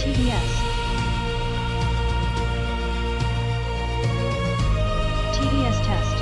TDS. TDS test.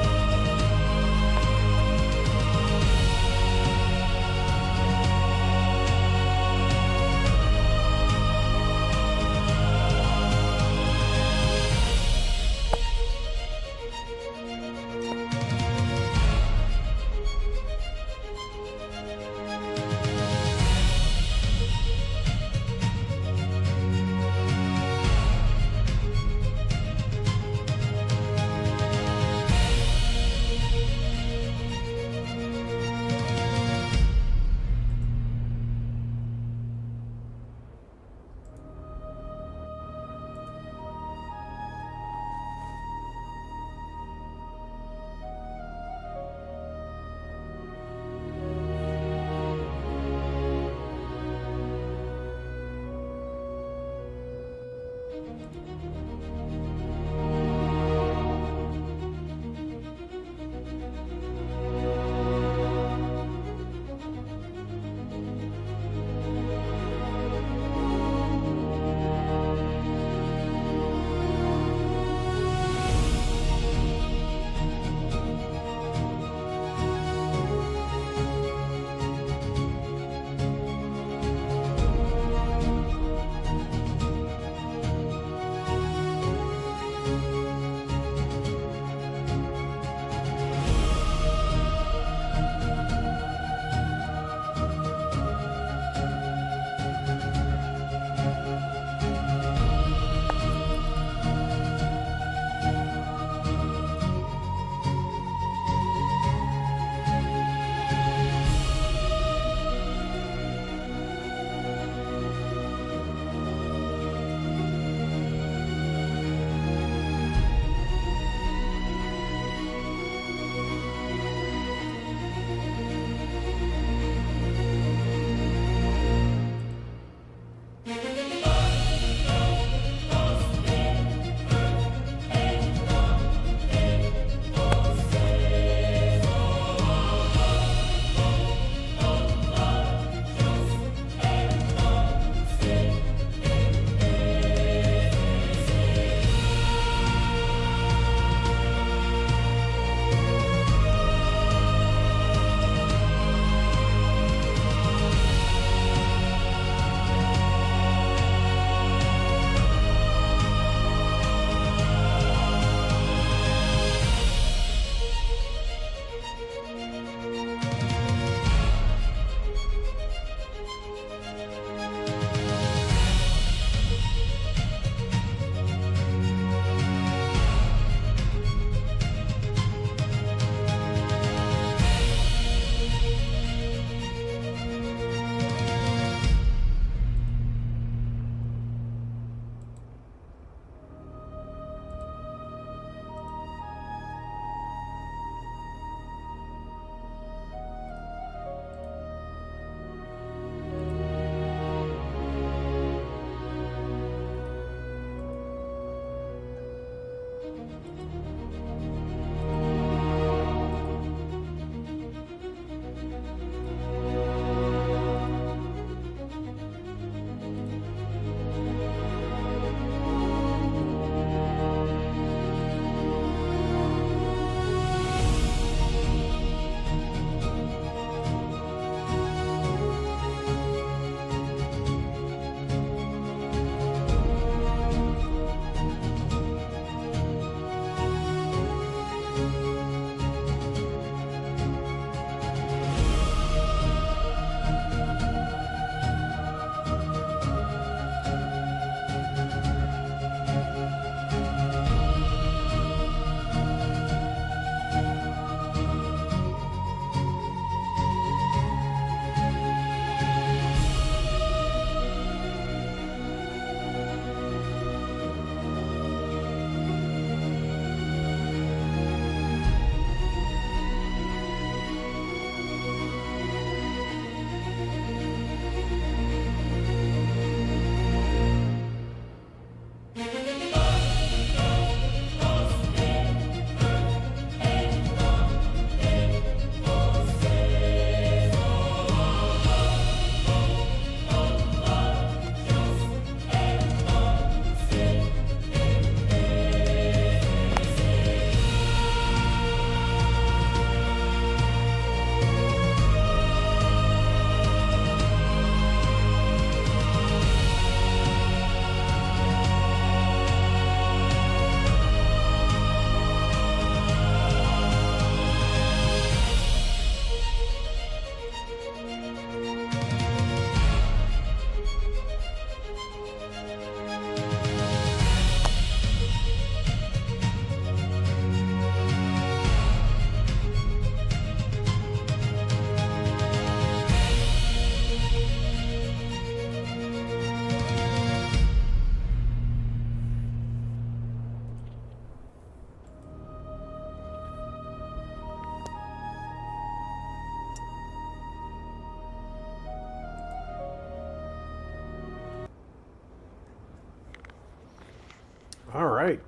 All right.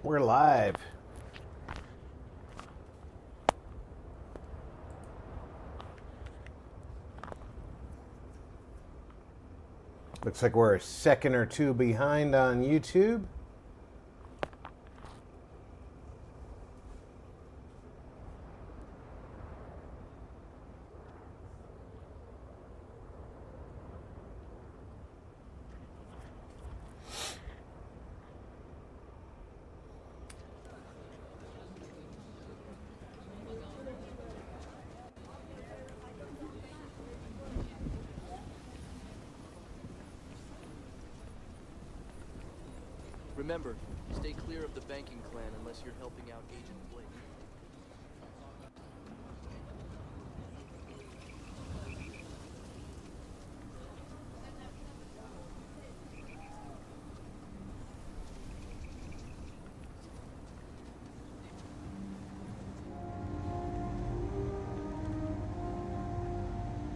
We're live. Looks like we're a second or two behind on YouTube. Remember, stay clear of the banking clan unless you're helping out Agent Blake.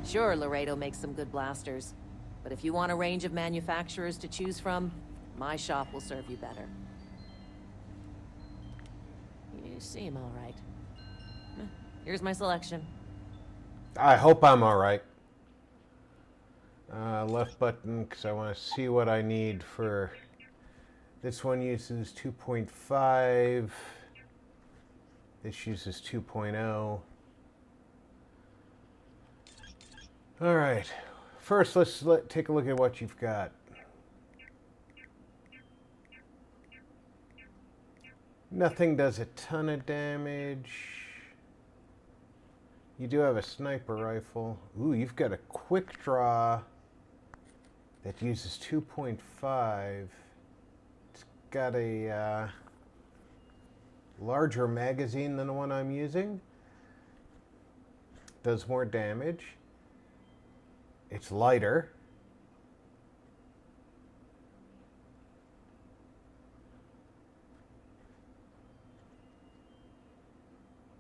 Sure, Laredo makes some good blasters, but if you want a range of manufacturers to choose from, my shop will serve you better. You seem all right. Here's my selection. I hope I'm all right. Left button because I want to see what I need for. This one uses 2.5. This uses 2.0. All right. First, let's take a look at what you've got. Nothing does a ton of damage. You do have a sniper rifle. Ooh, you've got a quick draw that uses 2.5. It's got a larger magazine than the one I'm using. Does more damage. It's lighter.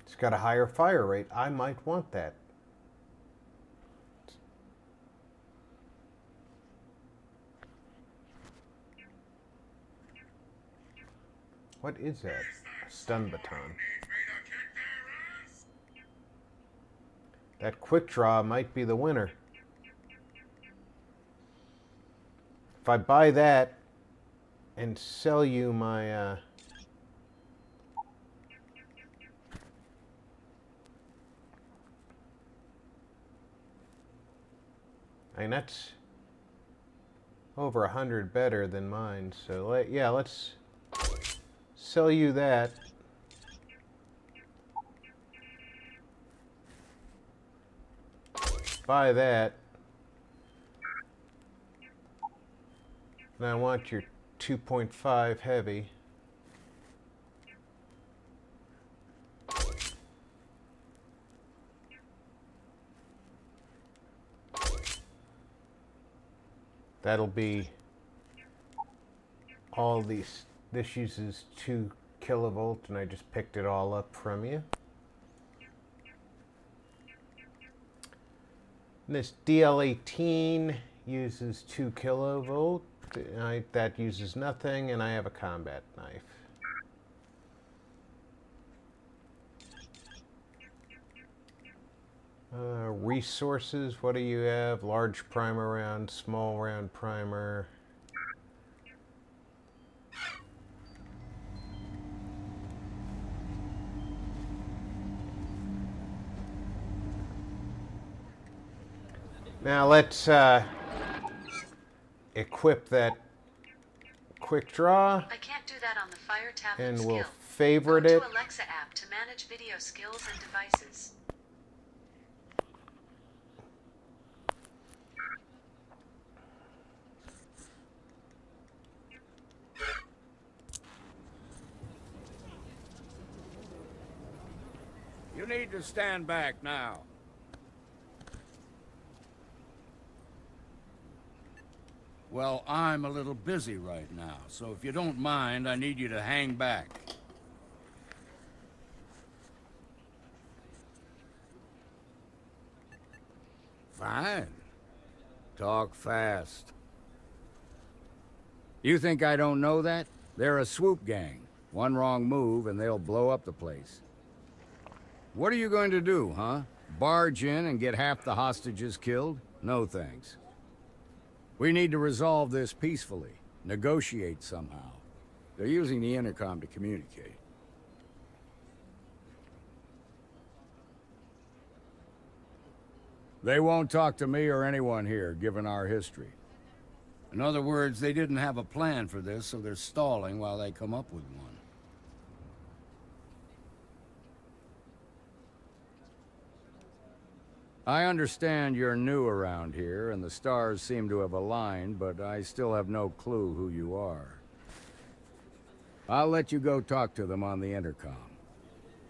It's got a higher fire rate. I might want that. What is that? A stun baton. That quick draw might be the winner. If I buy that and sell you my I mean, that's over 100 better than mine. So yeah, let's sell you that. Buy that. And I want your 2.5 heavy. That'll be all these. This uses 2 kilovolt, and I just picked it all up from you. And this DL18 uses 2 kilovolt. That uses nothing, and I have a combat knife. Resources, what do you have? Large primer round, small round primer. Now let's equip that quick draw. I can't do that on the Fire tablet and skill. we'll favorite Go it. to Alexa app to manage video skills and devices. You need to stand back now. Well, I'm a little busy right now, so if you don't mind, I need you to hang back. Fine. Talk fast. You think I don't know that? They're a swoop gang. One wrong move and they'll blow up the place. What are you going to do, huh? Barge in and get half the hostages killed? No thanks. We need to resolve this peacefully. Negotiate somehow. They're using the intercom to communicate. They won't talk to me or anyone here, given our history. In other words, they didn't have a plan for this, so they're stalling while they come up with one. I understand you're new around here, and the stars seem to have aligned, but I still have no clue who you are. I'll let you go talk to them on the intercom.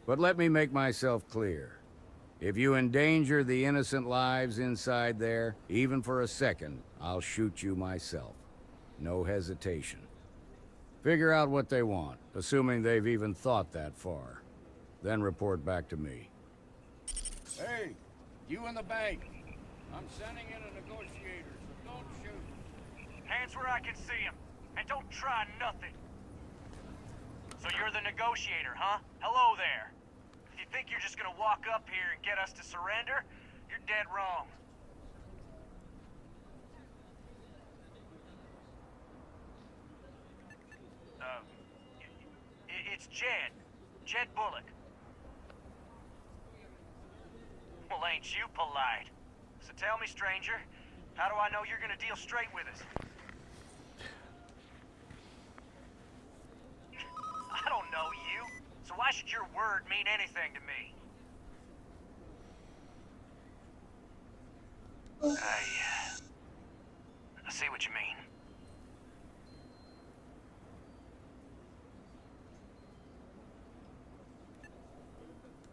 But let me make myself clear. If you endanger the innocent lives inside there, even for a second, I'll shoot you myself. No hesitation. Figure out what they want, assuming they've even thought that far. Then report back to me. Hey, you in the bank. I'm sending in a negotiator, so don't shoot. Hands where I can see him, and don't try nothing. So you're the negotiator, huh? Hello there. If you think you're just gonna walk up here and get us to surrender, you're dead wrong. It's Jed. Jed Bullock. Well, ain't you polite? So tell me, stranger, how do I know you're gonna deal straight with us? I don't know you, so why should your word mean anything to me? I see what you mean.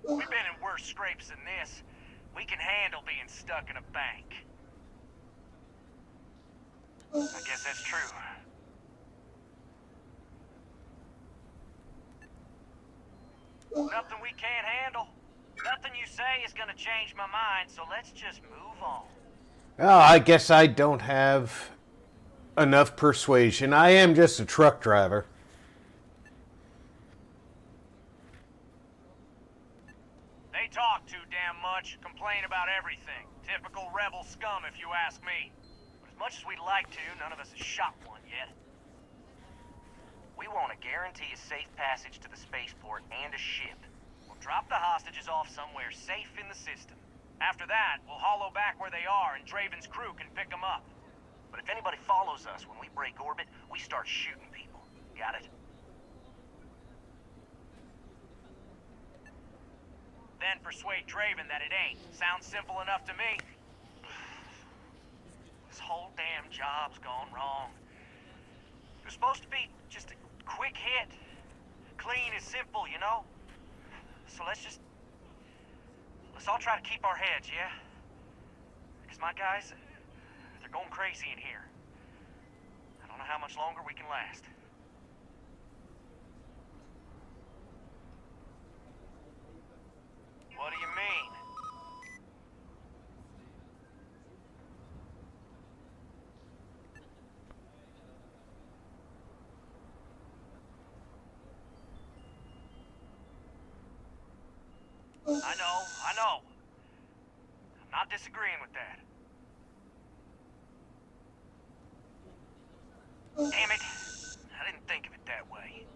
We've been in worse scrapes than this. We can handle being stuck in a bank. I guess that's true. Nothing we can't handle. Nothing you say is gonna change my mind, so let's just move on. Oh, I guess I don't have enough persuasion. I am just a truck driver. They talk too damn much, complain about everything. Typical rebel scum, if you ask me. But as much as we'd like to, none of us has shot one yet. We want to guarantee a safe passage to the spaceport and a ship. We'll drop the hostages off somewhere safe in the system. After that, we'll hollow back where they are and Draven's crew can pick them up. But if anybody follows us when we break orbit, we start shooting people. Got it? Then persuade Draven that it ain't. Sounds simple enough to me. This whole damn job's gone wrong. It was supposed to be just a quick hit. Clean and simple, you know? So let's all try to keep our heads, yeah? Because my guys, they're going crazy in here. I don't know how much longer we can last. What do you mean? I know. I'm not disagreeing with that. Damn it. I didn't think of it that way.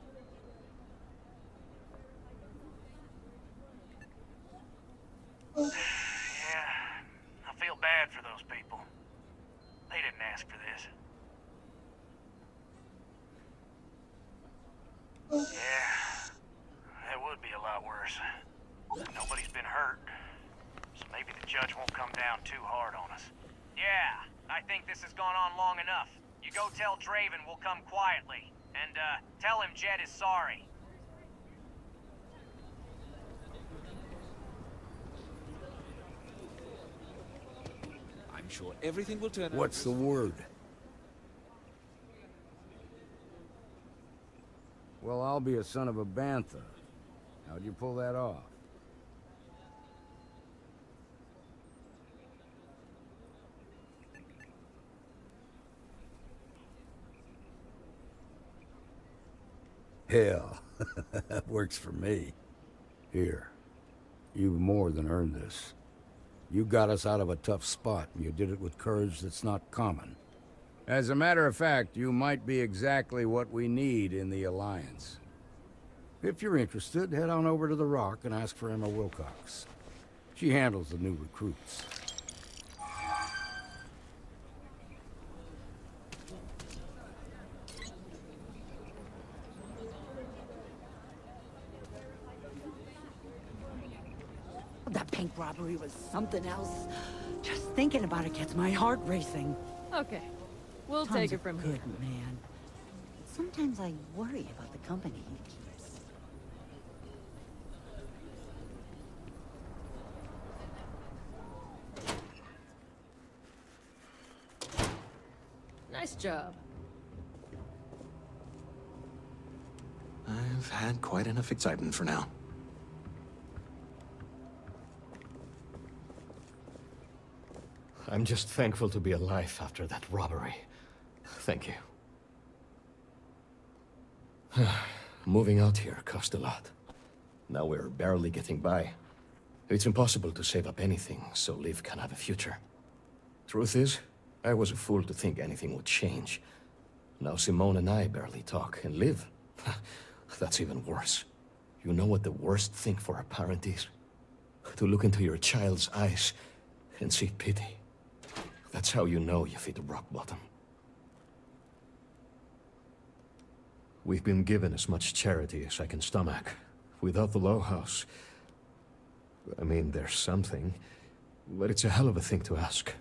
Yeah, I feel bad for those people. They didn't ask for this. Yeah, that would be a lot worse. Nobody's been hurt, so maybe the judge won't come down too hard on us. Yeah, I think this has gone on long enough. You go tell Draven we'll come quietly, and tell him Jed is sorry. I'm sure everything will turn out. What's the word? Well, I'll be a son of a bantha. How'd you pull that off? Hell, that works for me. Here, you've more than earned this. You got us out of a tough spot, and you did it with courage that's not common. As a matter of fact, you might be exactly what we need in the Alliance. If you're interested, head on over to the Rock and ask for Emma Wilcox. She handles the new recruits. That bank robbery was something else. Just thinking about it gets my heart racing. Okay, we'll Tom's take a it from good here. man. Sometimes I worry about the company he keeps. Nice job. I've had quite enough excitement for now. I'm just thankful to be alive after that robbery. Thank you. Moving out here cost a lot. Now we're barely getting by. It's impossible to save up anything so Liv can have a future. Truth is, I was a fool to think anything would change. Now Simone and I barely talk, and Liv, that's even worse. You know what the worst thing for a parent is? To look into your child's eyes and see pity. That's how you know you've hit rock bottom. We've been given as much charity as I can stomach. Without the Low House, I mean, there's something, but it's a hell of a thing to ask.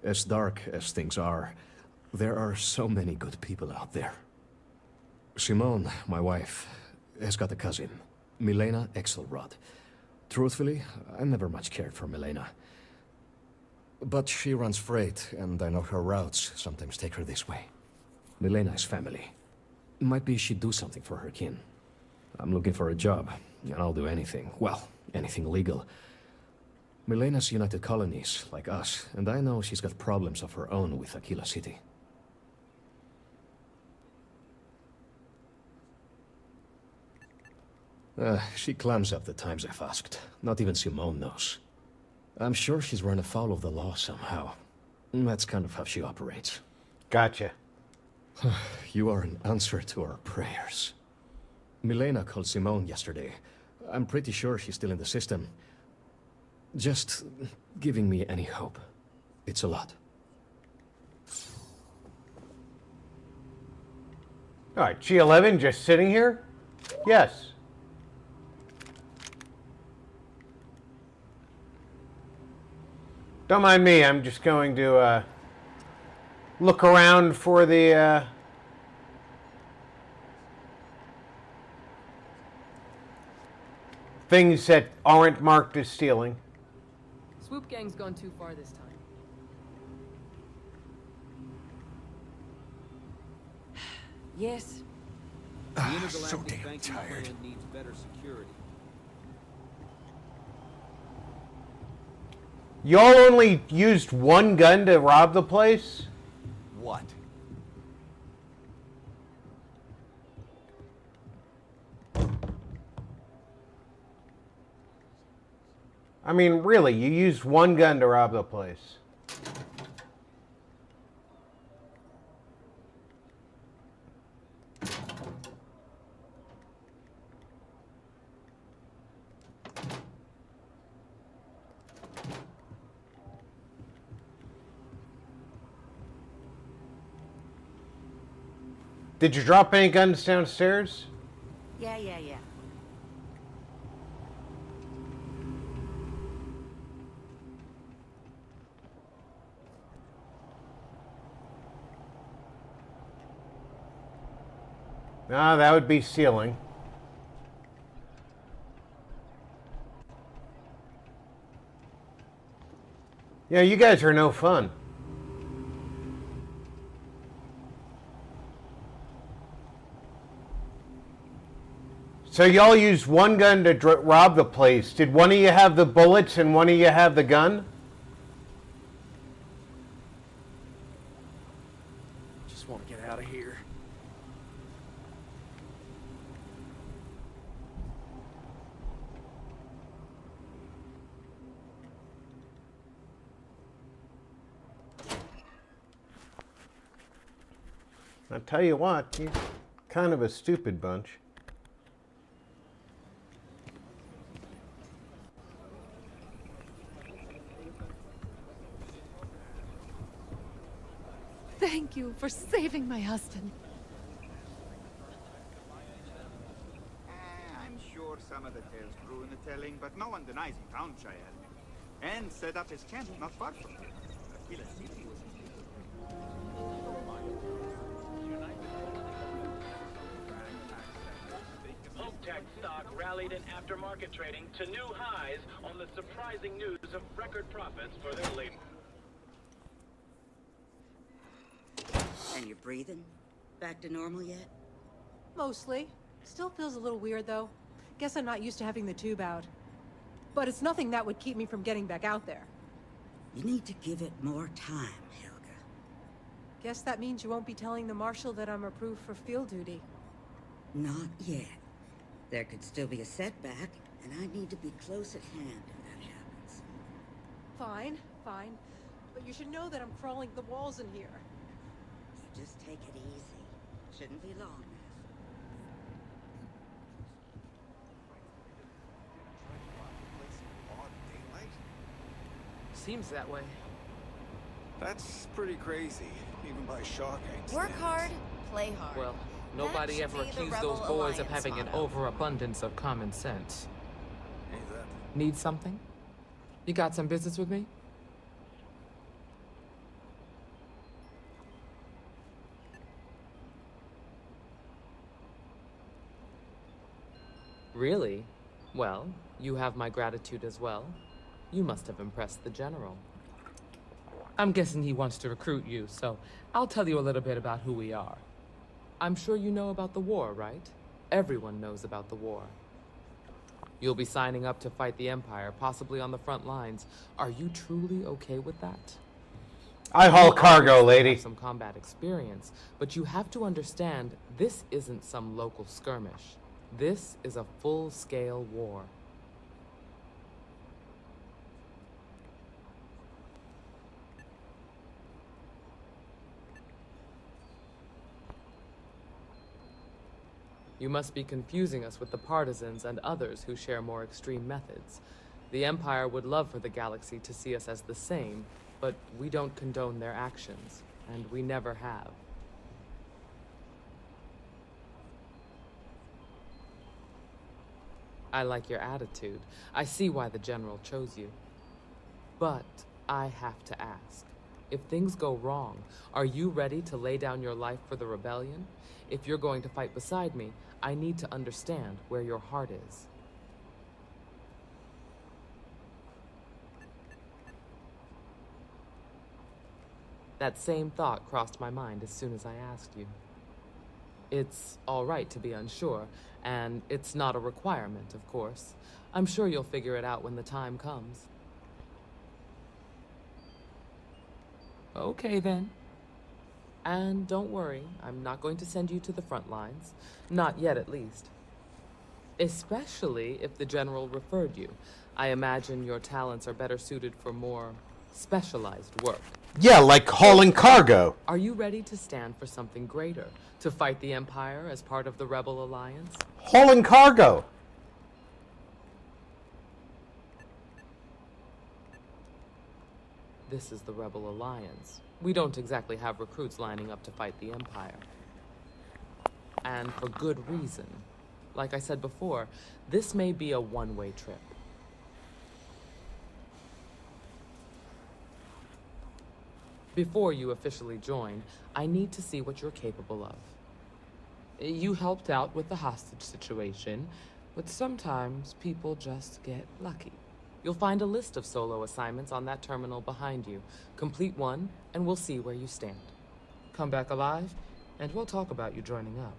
As dark as things are, there are so many good people out there. Simone, my wife, has got a cousin, Milena Exelrod. Truthfully, I never much cared for Milena. But she runs freight, and I know her routes sometimes take her this way. Milena is family. Might be she'd do something for her kin. I'm looking for a job, and I'll do anything. Well, anything legal. Milena's United Colonies, like us, and I know she's got problems of her own with Aquila City. She clams up the times I've asked. Not even Simone knows. I'm sure she's run afoul of the law somehow. That's kind of how she operates. Gotcha. You are an answer to our prayers. Milena called Simone yesterday. I'm pretty sure she's still in the system. Just giving me any hope. It's a lot. All right, G11 just sitting here? Yes. Don't mind me, I'm just going to look around for the things that aren't marked as stealing. Swoop Gang's gone too far this time. Yes. The intergalactic so damn banking tired. plan needs better security. Y'all only used one gun to rob the place? What? I mean, really, you used one gun to rob the place. Did you drop any guns downstairs? Yeah. No, that would be stealing. Yeah, you guys are no fun. So y'all used one gun to rob the place. Did one of you have the bullets and one of you have the gun? I'll tell you what, you're kind of a stupid bunch. Thank you for saving my husband. I'm sure some of the tales grew in the telling, but no one denies he found Shael. And set up his camp not far from here. Aquila City was Tech stock rallied in aftermarket trading to new highs on the surprising news of record profits for their labor. And you're breathing? Back to normal yet? Mostly. Still feels a little weird, though. Guess I'm not used to having the tube out. But it's nothing that would keep me from getting back out there. You need to give it more time, Helga. Guess that means you won't be telling the Marshal that I'm approved for field duty. Not yet. There could still be a setback, and I need to be close at hand if that happens. Fine, fine. But you should know that I'm crawling the walls in here. You just take it easy. Shouldn't be long Seems that way. That's pretty crazy, even by shocking. Work hard, play hard. Well, nobody ever accused those boys of having an overabundance of common sense. Need something? You got some business with me? Really? Well, you have my gratitude as well. You must have impressed the General. I'm guessing he wants to recruit you, so I'll tell you a little bit about who we are. I'm sure you know about the war, right? Everyone knows about the war. You'll be signing up to fight the Empire, possibly on the front lines. Are you truly okay with that? I haul cargo, lady. Have some combat experience, but you have to understand this isn't some local skirmish. This is a full-scale war. You must be confusing us with the partisans and others who share more extreme methods. The Empire would love for the galaxy to see us as the same, but we don't condone their actions, and we never have. I like your attitude. I see why the General chose you. But I have to ask, if things go wrong, are you ready to lay down your life for the rebellion? If you're going to fight beside me, I need to understand where your heart is. That same thought crossed my mind as soon as I asked you. It's all right to be unsure, and it's not a requirement, of course. I'm sure you'll figure it out when the time comes. Okay, then. And don't worry, I'm not going to send you to the front lines. Not yet, at least. Especially if the General referred you. I imagine your talents are better suited for more specialized work. Yeah, like hauling cargo. Are you ready to stand for something greater? To fight the Empire as part of the Rebel Alliance? Hauling cargo. This is the Rebel Alliance. We don't exactly have recruits lining up to fight the Empire. And for good reason. Like I said before, this may be a one-way trip. Before you officially join, I need to see what you're capable of. You helped out with the hostage situation, but sometimes people just get lucky. You'll find a list of solo assignments on that terminal behind you. Complete one, and we'll see where you stand. Come back alive, and we'll talk about you joining up.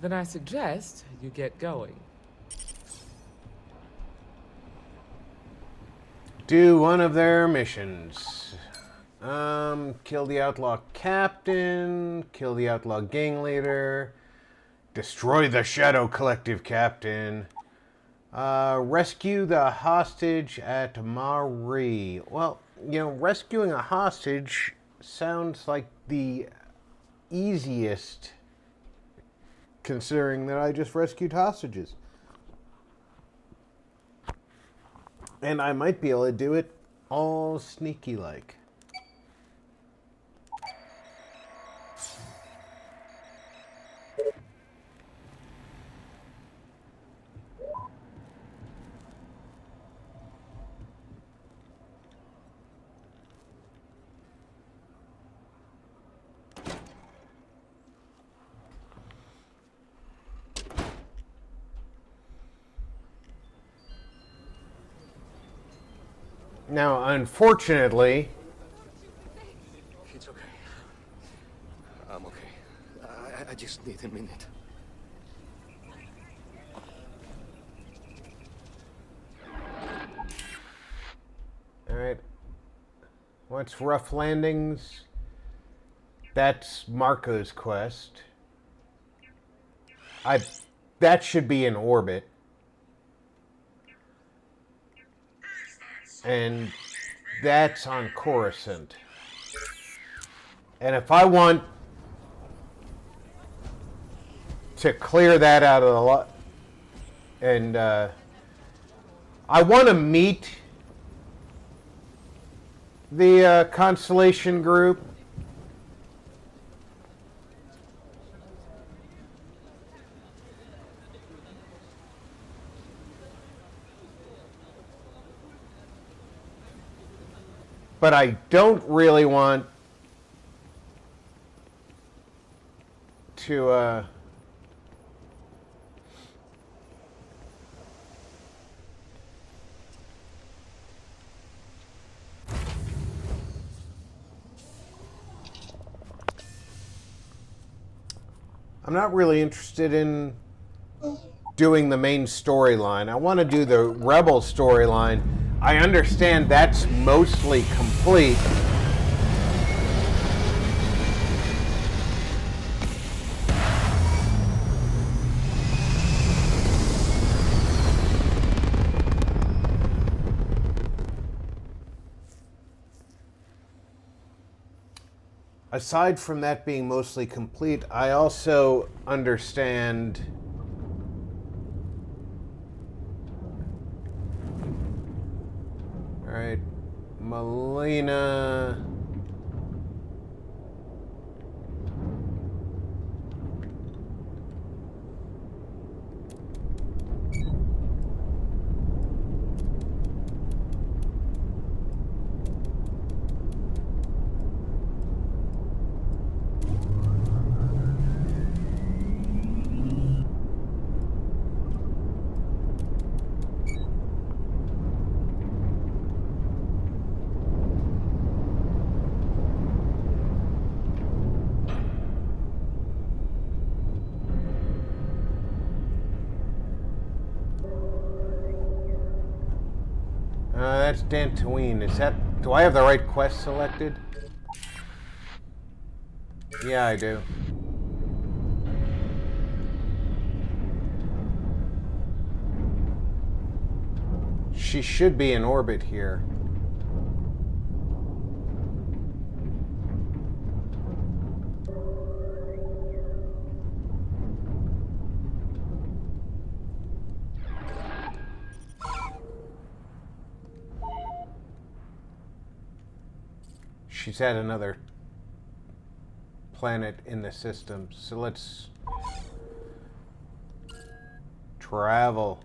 Then I suggest you get going. Do one of their missions. Kill the outlaw captain, kill the outlaw gang leader, destroy the Shadow Collective captain, rescue the hostage at Marie. Well, you know, rescuing a hostage sounds like the easiest, considering that I just rescued hostages. And I might be able to do it all sneaky-like. Now, unfortunately... It's okay. I'm okay. I just need a minute. Alright. What's Rough Landings? That's Marco's quest. That should be in orbit. And that's on Coruscant. And if I want to clear that out of the lot, and I want to meet the Constellation group. But I don't really want to I'm not really interested in doing the main storyline. I want to do the Rebel storyline. I understand that's mostly complete. Aside from that being mostly complete, I also understand all right, Melina. That's Dantooine. Is that... Do I have the right quest selected? Yeah, I do. She should be in orbit here. She's at another planet in the system, so let's travel.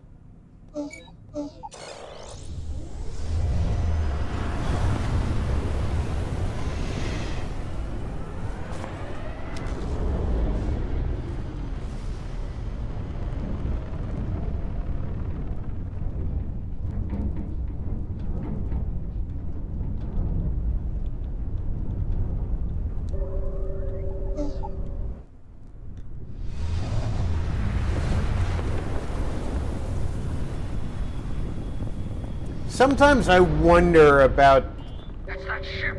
Sometimes I wonder about... That's that ship.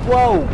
Whoa!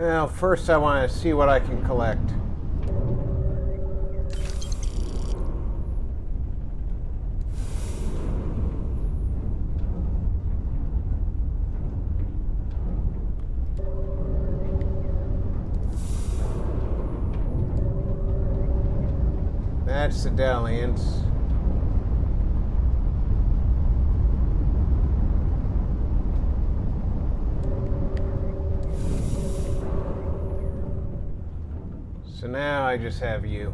Well, first I want to see what I can collect. That's the dalliance. So now I just have you.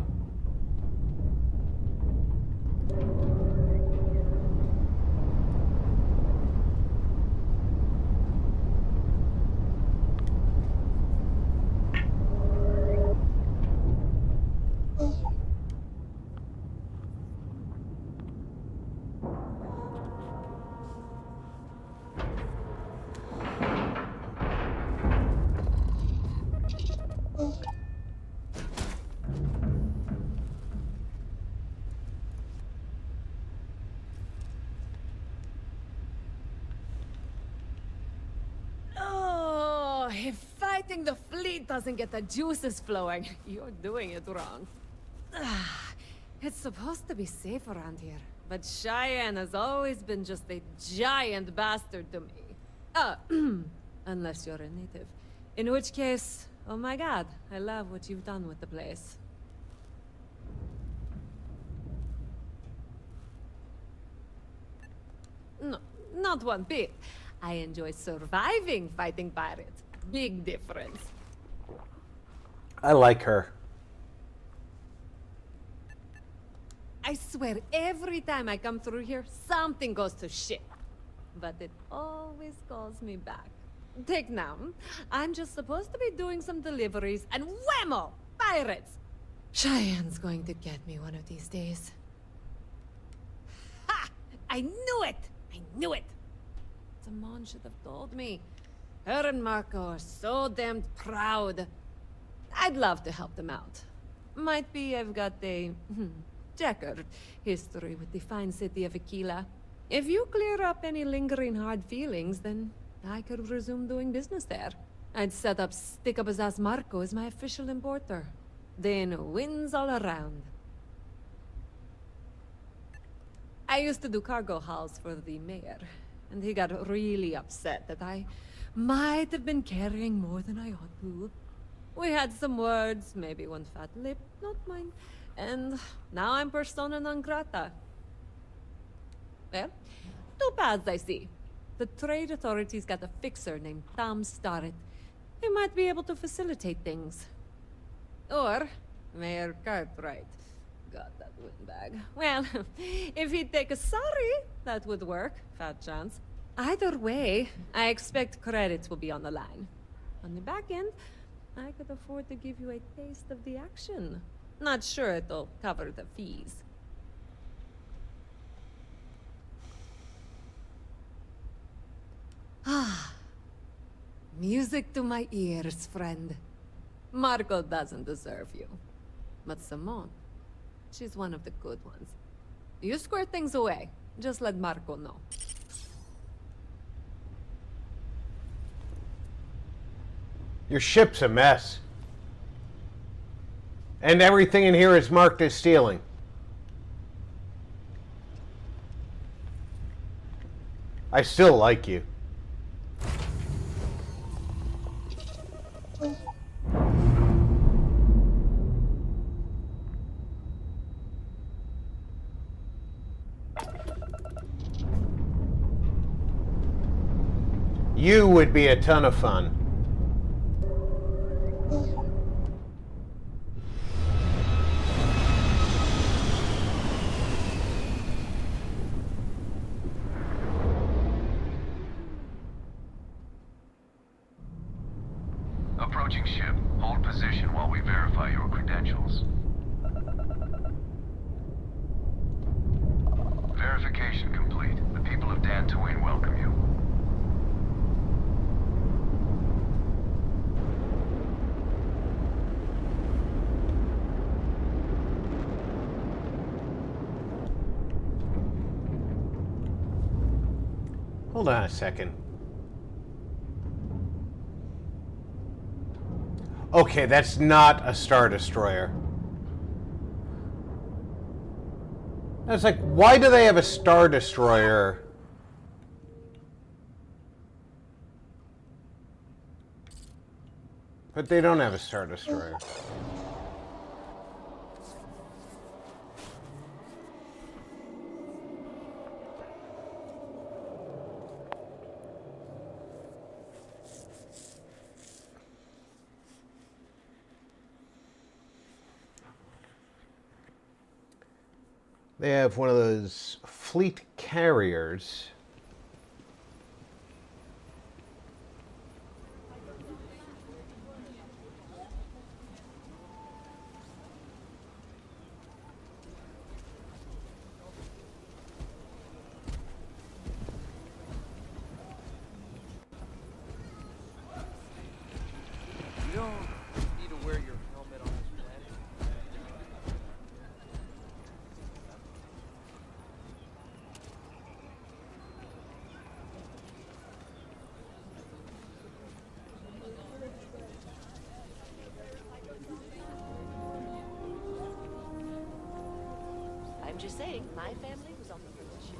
Oh, if fighting the fleet doesn't get the juices flowing, you're doing it wrong. It's supposed to be safe around here, but Cheyenne has always been just a giant bastard to me. Unless you're a native. In which case, oh my god, I love what you've done with the place. No, not one bit. I enjoy surviving fighting pirates. Big difference. I like her. I swear, every time I come through here, something goes to shit. But it always calls me back. Take now. I'm just supposed to be doing some deliveries, and whammo! Pirates! Cheyenne's going to get me one of these days. Ha! I knew it! I knew it! Simone should have told me. Her and Marco are so damned proud. I'd love to help them out. Might be I've got a checkered history with the fine city of Aquila. If you clear up any lingering hard feelings, then I could resume doing business there. I'd set up Stick-Up-His-Ass Marco as my official importer. Then wins all around. I used to do cargo hauls for the mayor, and he got really upset that I might have been carrying more than I ought to. We had some words, maybe one fat lip, not mine, and now I'm persona non grata. Well, two paths I see. The trade authorities got a fixer named Tom Starrett. He might be able to facilitate things. Or Mayor Cartwright. Got that windbag. Well, if he'd take a sorry, that would work. Fat chance. Either way, I expect credits will be on the line. On the back end, I could afford to give you a taste of the action. Not sure it'll cover the fees. Ah, music to my ears, friend. Marco doesn't deserve you. But Simone, she's one of the good ones. You square things away. Just let Marco know. Your ship's a mess. And everything in here is marked as stealing. I still like you. You would be a ton of fun. Approaching ship. Hold position while we verify your credentials. Verification complete. The people of Dantooine welcome you. Hold on a second. Okay, that's not a Star Destroyer. I was like, why do they have a Star Destroyer? But they don't have a Star Destroyer. They have one of those fleet carriers. You don't need to wear your helmet on this planet. I'm just saying, my family was on the first ship.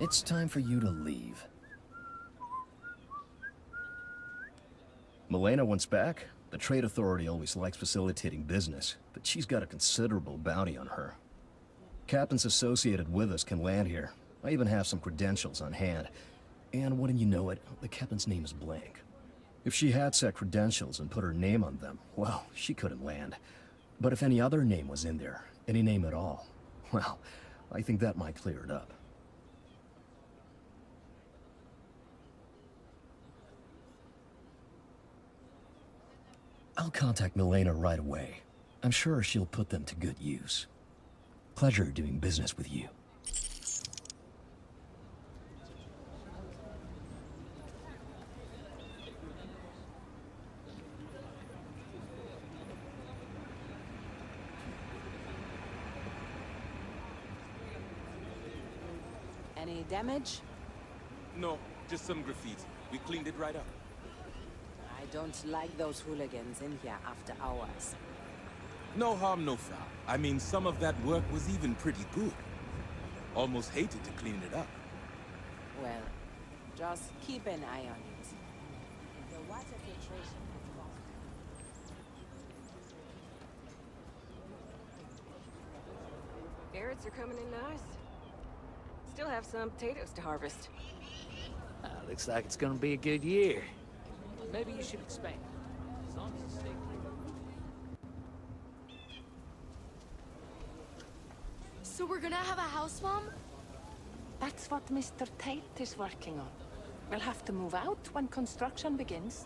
It's time for you to leave. Milena wants back. The Trade Authority always likes facilitating business, but she's got a considerable bounty on her. Captains associated with us can land here. I even have some credentials on hand. And wouldn't you know it, the captain's name is blank. If she had set credentials and put her name on them, well, she couldn't land. But if any other name was in there, any name at all, well, I think that might clear it up. I'll contact Milena right away. I'm sure she'll put them to good use. Pleasure doing business with you. Any damage? No, just some graffiti. We cleaned it right up. I don't like those hooligans in here after hours. No harm, no foul. I mean, some of that work was even pretty good. Almost hated to clean it up. Well, just keep an eye on it. The water filtration has lost. Carrots are coming in nice. Still have some potatoes to harvest. Looks like it's gonna be a good year. Maybe you should expand. As long as you stay So we're gonna have a house, Mom? That's what Mr. Tate is working on. We'll have to move out when construction begins.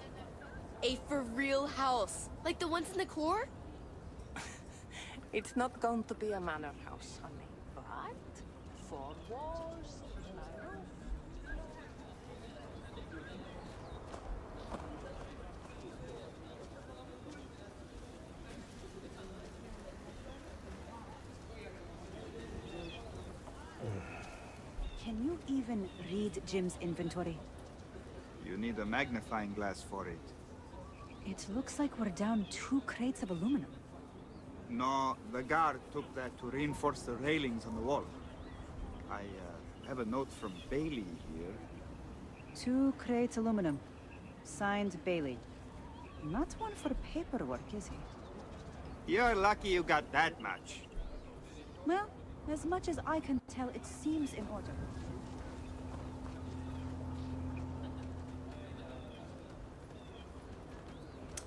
A for real house, like the ones in the core? It's not going to be a manor house, honey, but 4 walls, a roof. Can you even read Jim's inventory? You need a magnifying glass for it. It looks like we're down 2 crates of aluminum. No, the guard took that to reinforce the railings on the wall. I have a note from Bailey here. 2 crates aluminum. Signed Bailey. Not one for paperwork, is he? You're lucky you got that much. Well, as much as I can tell, it seems in order.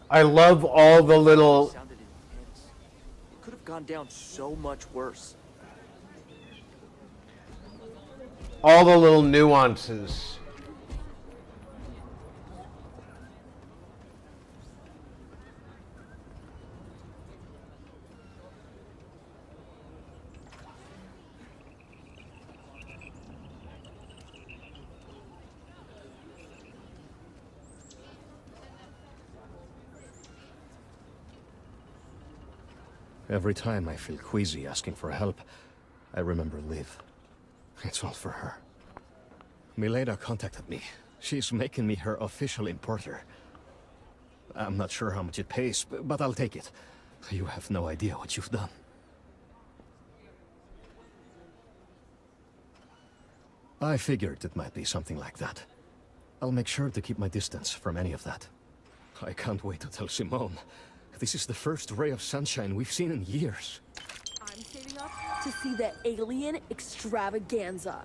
I love all the little... sounded intense. It could have gone down so much worse. all the little nuances. Every time I feel queasy asking for help, I remember Liv. It's all for her. Milena contacted me. She's making me her official importer. I'm not sure how much it pays, but I'll take it. You have no idea what you've done. I figured it might be something like that. I'll make sure to keep my distance from any of that. I can't wait to tell Simone. This is the first ray of sunshine we've seen in years. I'm saving up to see the alien extravaganza.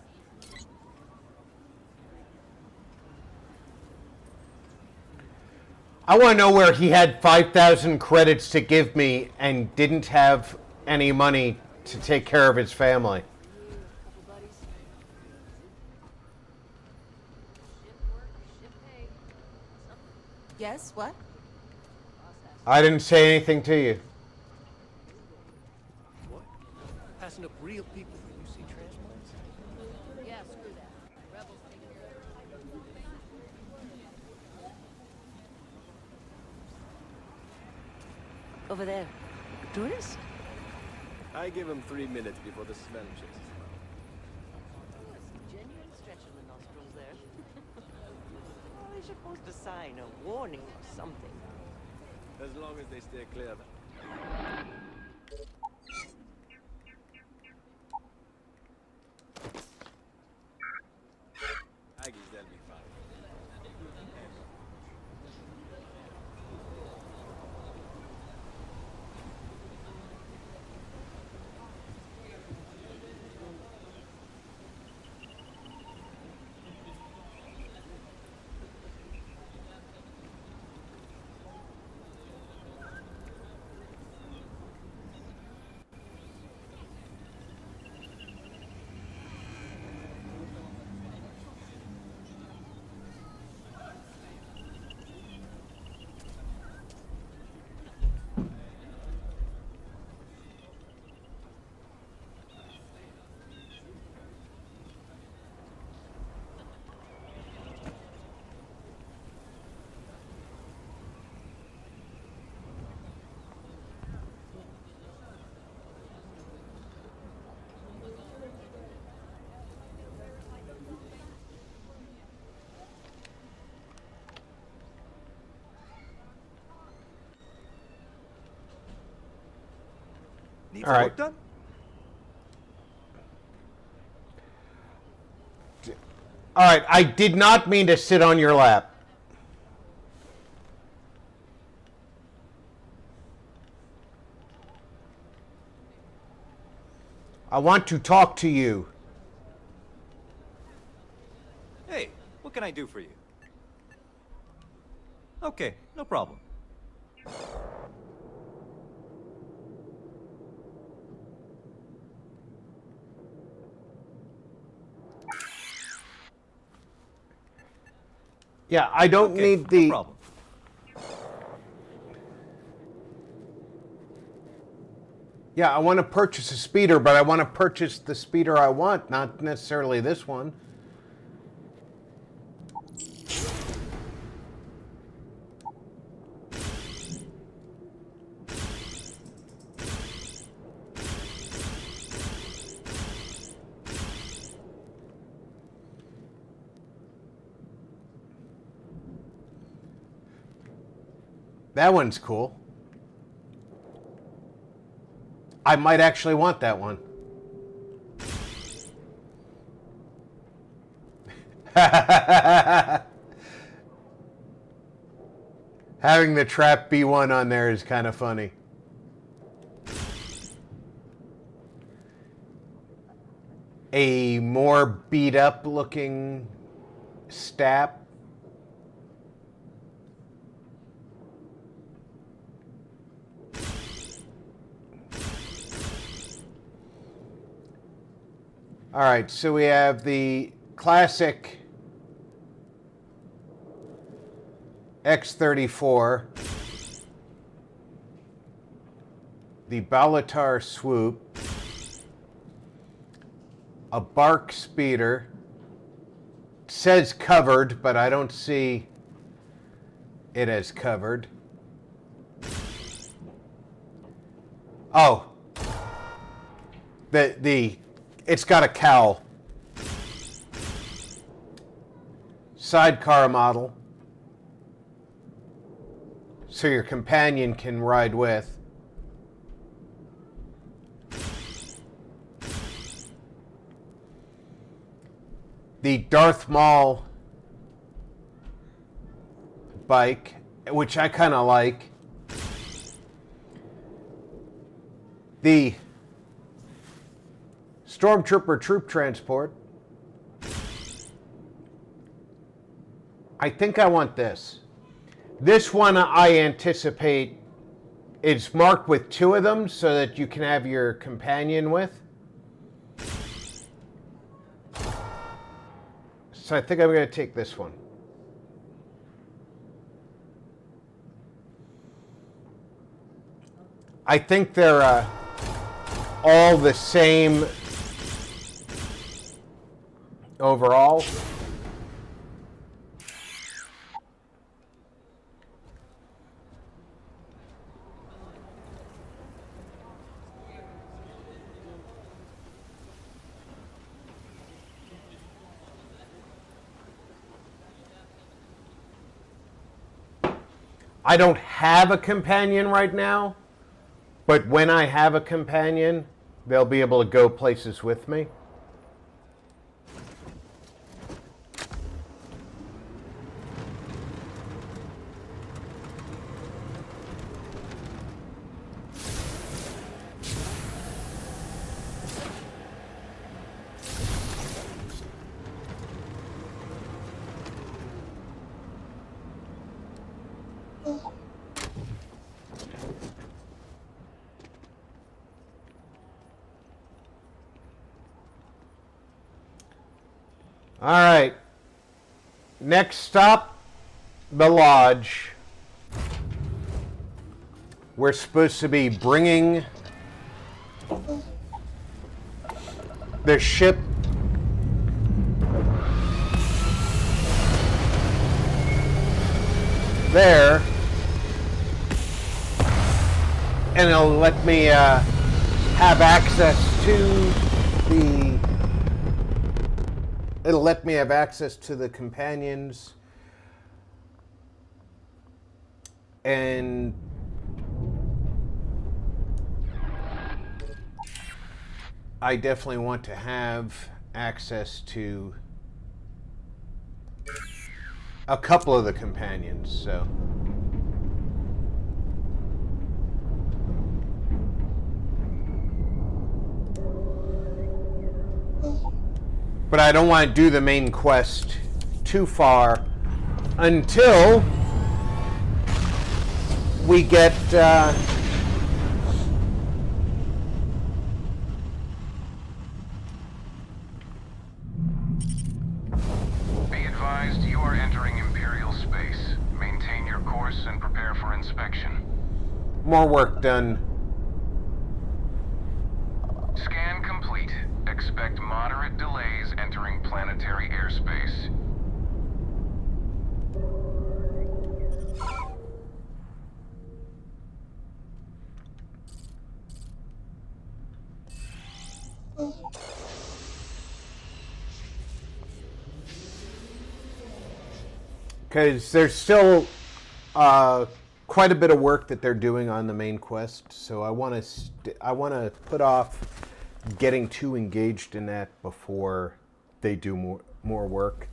I want to know where he had 5,000 credits to give me and didn't have any money to take care of his family. Yes, what? I didn't say anything to you. What? Passing up real people for UC transplants? Yeah, screw that. Rebels take care of it. Over there. Tourist? I give him 3 minutes before the smell chases him out. Genuine stretch of the nostrils there. Well, they're supposed to sign a warning or something. As long as they stay clear of it. Aggies, they'll be fine. Need All some right. work done? All right, I did not mean to sit on your lap. I want to talk to you. Hey, what can I do for you? Okay, no problem. Yeah, I don't need the... No problem. Yeah, I want to purchase a speeder, but I want to purchase the speeder I want, not necessarily this one. That one's cool. I might actually want that one. Having the Trap B1 on there is kind of funny. A more beat up looking Stap. All right, so we have the classic X-34, the Balatar Swoop, a Bark Speeder. It says covered, but I don't see it as covered. Oh. It's got a cowl. Sidecar model. So your companion can ride with. The Darth Maul bike, which I kind of like. The Stormtrooper troop transport. I think I want this. This one I anticipate it's marked with 2 of them so that you can have your companion with. So I think I'm going to take this one. I think they're all the same overall. I don't have a companion right now, but when I have a companion, they'll be able to go places with me. All right. Next stop, the lodge. We're supposed to be bringing the ship there, and it'll let me have access to the. It'll let me have access to the companions, and I definitely want to have access to a couple of the companions, so. But I don't want to do the main quest too far until we get Be advised, you are entering Imperial space. Maintain your course and prepare for inspection. more work done. Scan complete. Expect moderate delays entering planetary airspace. Because there's still quite a bit of work that they're doing on the main quest, so I want to put off getting too engaged in that before they do more work.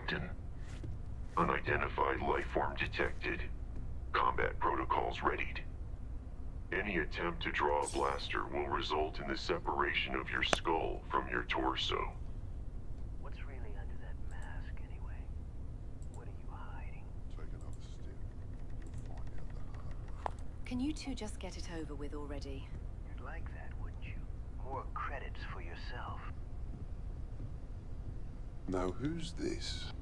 Captain. Unidentified life form detected. Combat protocols readied. Any attempt to draw a blaster will result in the separation of your skull from your torso. What's really under that mask, anyway? What are you hiding? Take another step. You'll find out the hard way. Can you two just get it over with already? You'd like that, wouldn't you? More credits for yourself. Now who's this?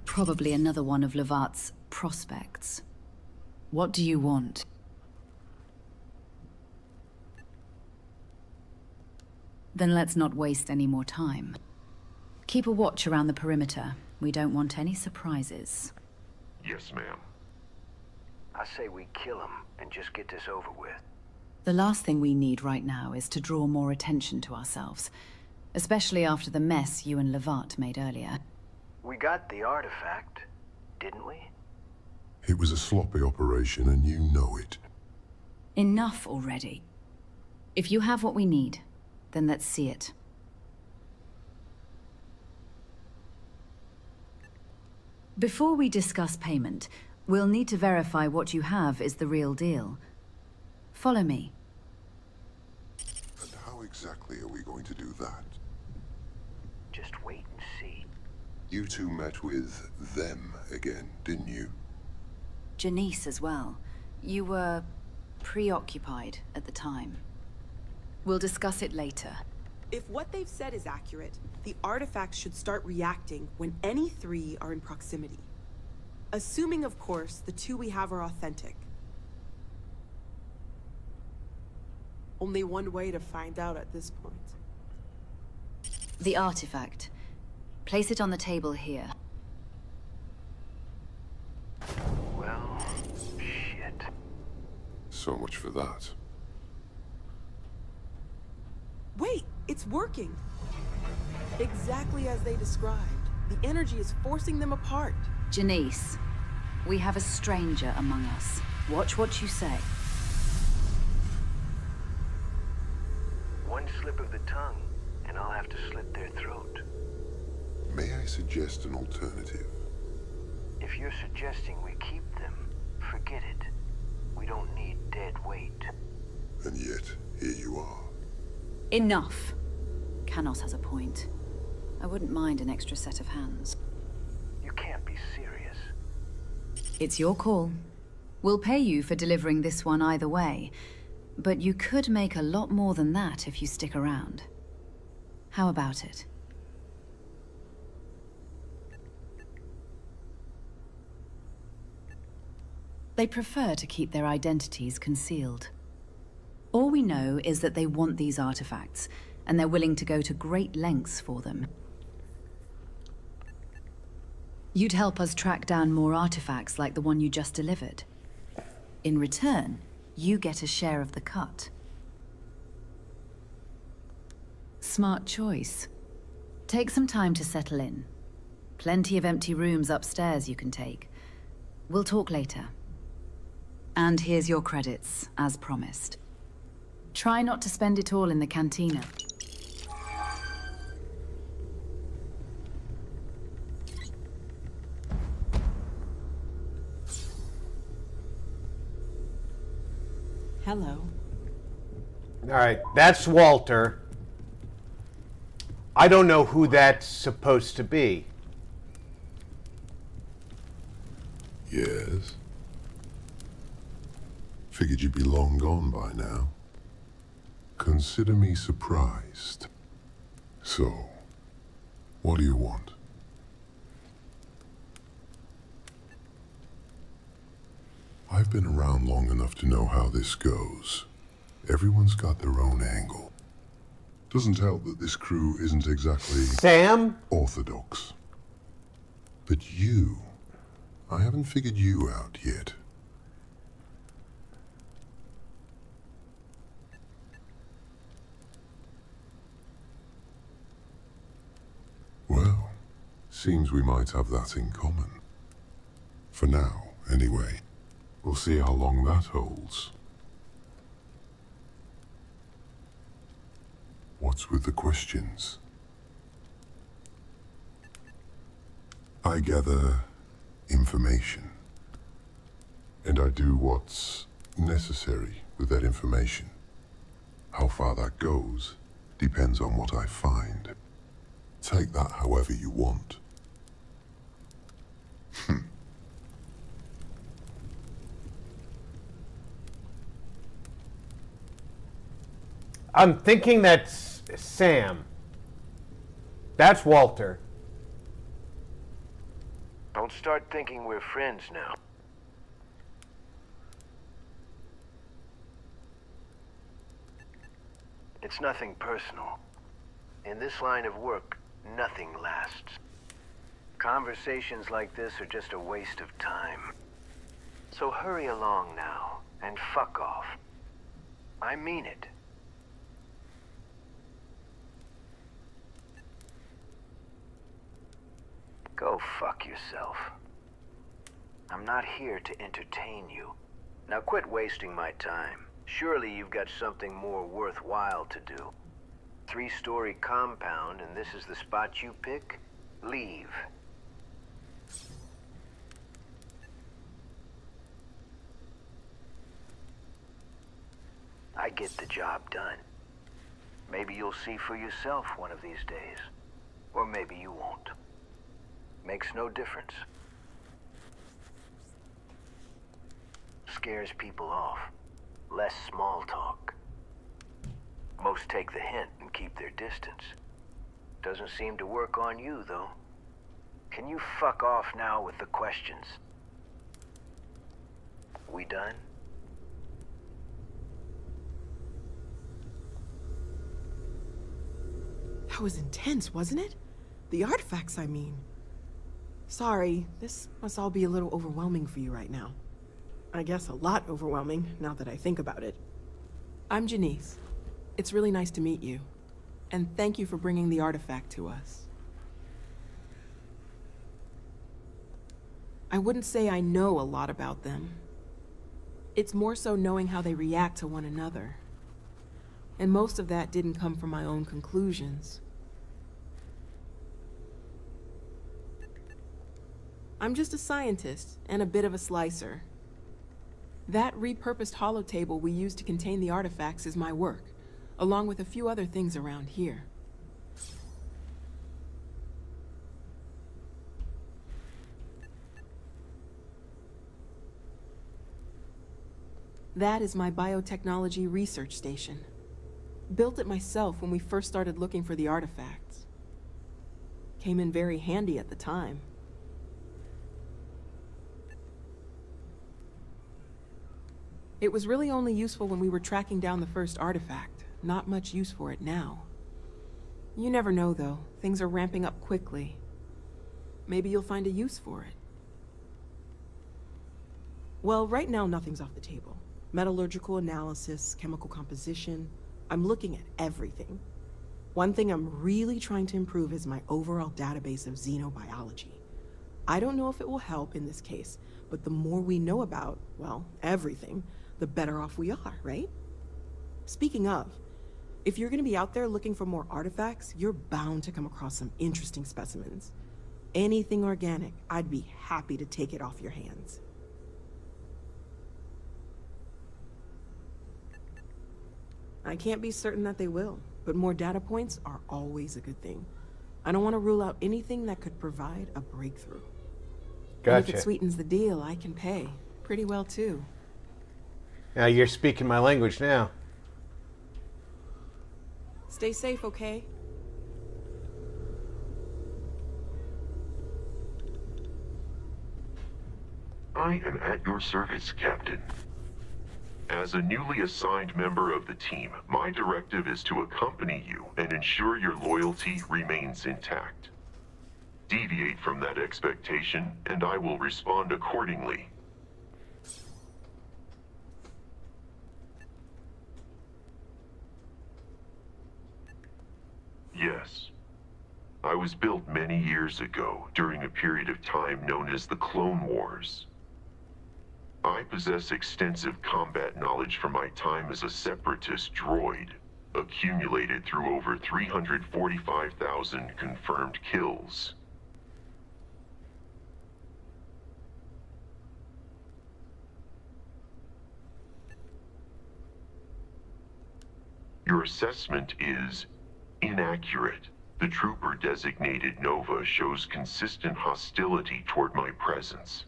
Probably another one of Levat's prospects. What do you want? Then let's not waste any more time. Keep a watch around the perimeter. We don't want any surprises. Yes, ma'am. I say we kill him and just get this over with. The last thing we need right now is to draw more attention to ourselves. Especially after the mess you and Levat made earlier. We got the artifact, didn't we? It was a sloppy operation and you know it. Enough already. If you have what we need, then let's see it. Before we discuss payment, we'll need to verify what you have is the real deal. Follow me. And how exactly are we going to do that? Just wait and see. You two met with them again, didn't you? Janice as well. You were preoccupied at the time. We'll discuss it later. If what they've said is accurate, the artifacts should start reacting when any three are in proximity. Assuming, of course, the two we have are authentic. Only one way to find out at this point. The artifact. Place it on the table here. Well, shit. So much for that. Wait, it's working! Exactly as they described. The energy is forcing them apart. Janice, we have a stranger among us. Watch what you say. One slip of the tongue, and I'll have to slit their throat. May I suggest an alternative? If you're suggesting we keep them, forget it. We don't need dead weight. And yet, here you are. Enough. Kanos has a point. I wouldn't mind an extra set of hands. You can't be serious. It's your call. We'll pay you for delivering this one either way, but you could make a lot more than that if you stick around. How about it? They prefer to keep their identities concealed. All we know is that they want these artifacts, and they're willing to go to great lengths for them. You'd help us track down more artifacts like the one you just delivered. In return, you get a share of the cut. Smart choice. Take some time to settle in. Plenty of empty rooms upstairs you can take. We'll talk later. And here's your credits, as promised. Try not to spend it all in the cantina. Hello. Alright, that's Walter. I don't know who that's supposed to be. Yes? Figured you'd be long gone by now. Consider me surprised. So, what do you want? I've been around long enough to know how this goes. Everyone's got their own angle. Doesn't help that this crew isn't exactly... Sam? ...orthodox. But you... I haven't figured you out yet. Well, seems we might have that in common. For now, anyway. We'll see how long that holds. What's with the questions? I gather information. And I do what's necessary with that information. How far that goes depends on what I find. Take that however you want. I'm thinking that's Sam. That's Walter. Don't start thinking we're friends now. It's nothing personal. In this line of work, nothing lasts. Conversations like this are just a waste of time. So hurry along now, and fuck off. I mean it. Go fuck yourself. I'm not here to entertain you. Now quit wasting my time. Surely you've got something more worthwhile to do. 3-story compound, and this is the spot you pick? Leave. I get the job done. Maybe you'll see for yourself one of these days. Or maybe you won't. Makes no difference. Scares people off. Less small talk. Most take the hint and keep their distance. Doesn't seem to work on you, though. Can you fuck off now with the questions? We done? That was intense, wasn't it? The artifacts, I mean. Sorry, this must all be a little overwhelming for you right now. I guess a lot overwhelming, now that I think about it. I'm Janice. It's really nice to meet you. And thank you for bringing the artifact to us. I wouldn't say I know a lot about them. It's more so knowing how they react to one another. And most of that didn't come from my own conclusions. I'm just a scientist and a bit of a slicer. That repurposed holotable we used to contain the artifacts is my work, along with a few other things around here. That is my biotechnology research station. Built it myself when we first started looking for the artifacts. Came in very handy at the time. It was really only useful when we were tracking down the first artifact. Not much use for it now. You never know, though. Things are ramping up quickly. Maybe you'll find a use for it. Well, right now nothing's off the table. Metallurgical analysis, chemical composition. I'm looking at everything. One thing I'm really trying to improve is my overall database of xenobiology. I don't know if it will help in this case, but the more we know about, well, everything, the better off we are, right? Speaking of, if you're gonna be out there looking for more artifacts, you're bound to come across some interesting specimens. Anything organic, I'd be happy to take it off your hands. I can't be certain that they will, but more data points are always a good thing. I don't want to rule out anything that could provide a breakthrough. Gotcha. And if it sweetens the deal, I can pay. Pretty well, too. Now you're speaking my language now. Stay safe, okay? I am at your service, Captain. As a newly assigned member of the team, my directive is to accompany you and ensure your loyalty remains intact. Deviate from that expectation, and I will respond accordingly. Yes. I was built many years ago, during a period of time known as the Clone Wars. I possess extensive combat knowledge from my time as a separatist droid, accumulated through over 345,000 confirmed kills. Your assessment is inaccurate. The trooper designated Nova shows consistent hostility toward my presence.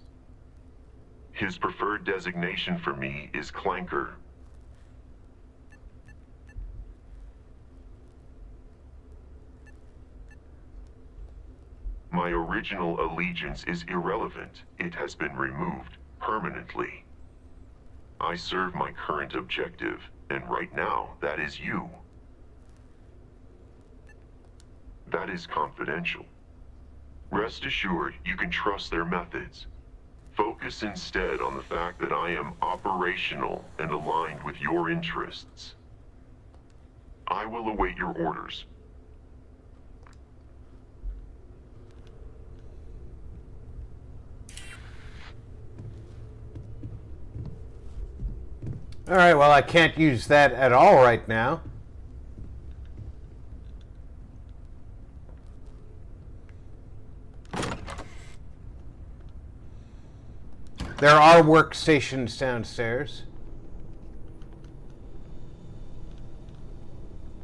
His preferred designation for me is Clanker. My original allegiance is irrelevant. It has been removed permanently. I serve my current objective, and right now, that is you. That is confidential. Rest assured, you can trust their methods. Focus instead on the fact that I am operational and aligned with your interests. I will await your orders. Alright, well, I can't use that at all right now. There are workstations downstairs.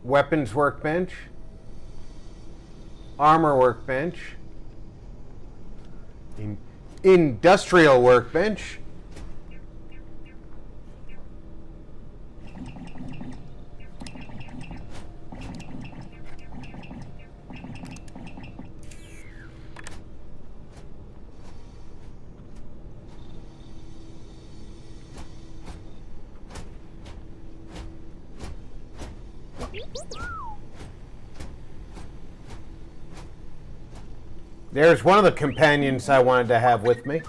Weapons workbench. Armor workbench. Industrial workbench. There's one of the companions I wanted to have with me.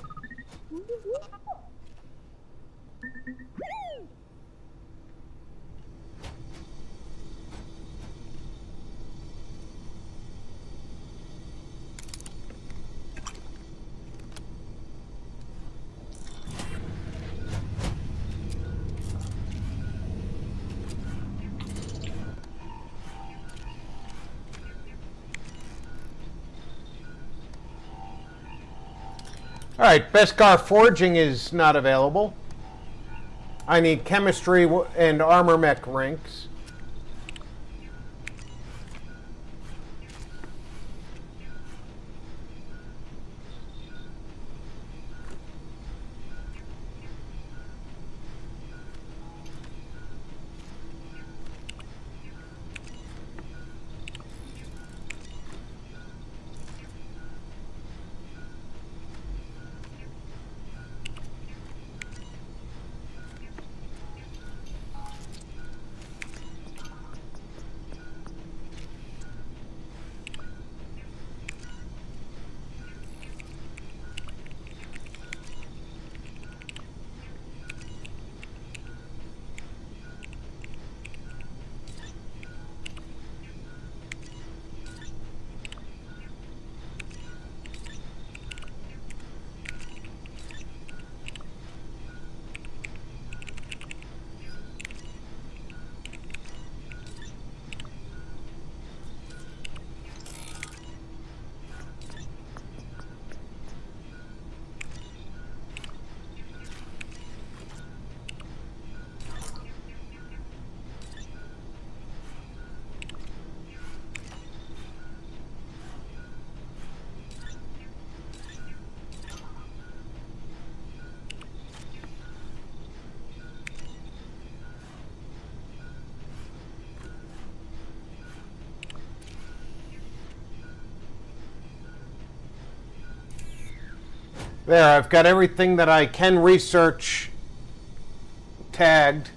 Alright, Beskar Forging is not available. I need chemistry and armor mech ranks. There, I've got everything that I can research tagged.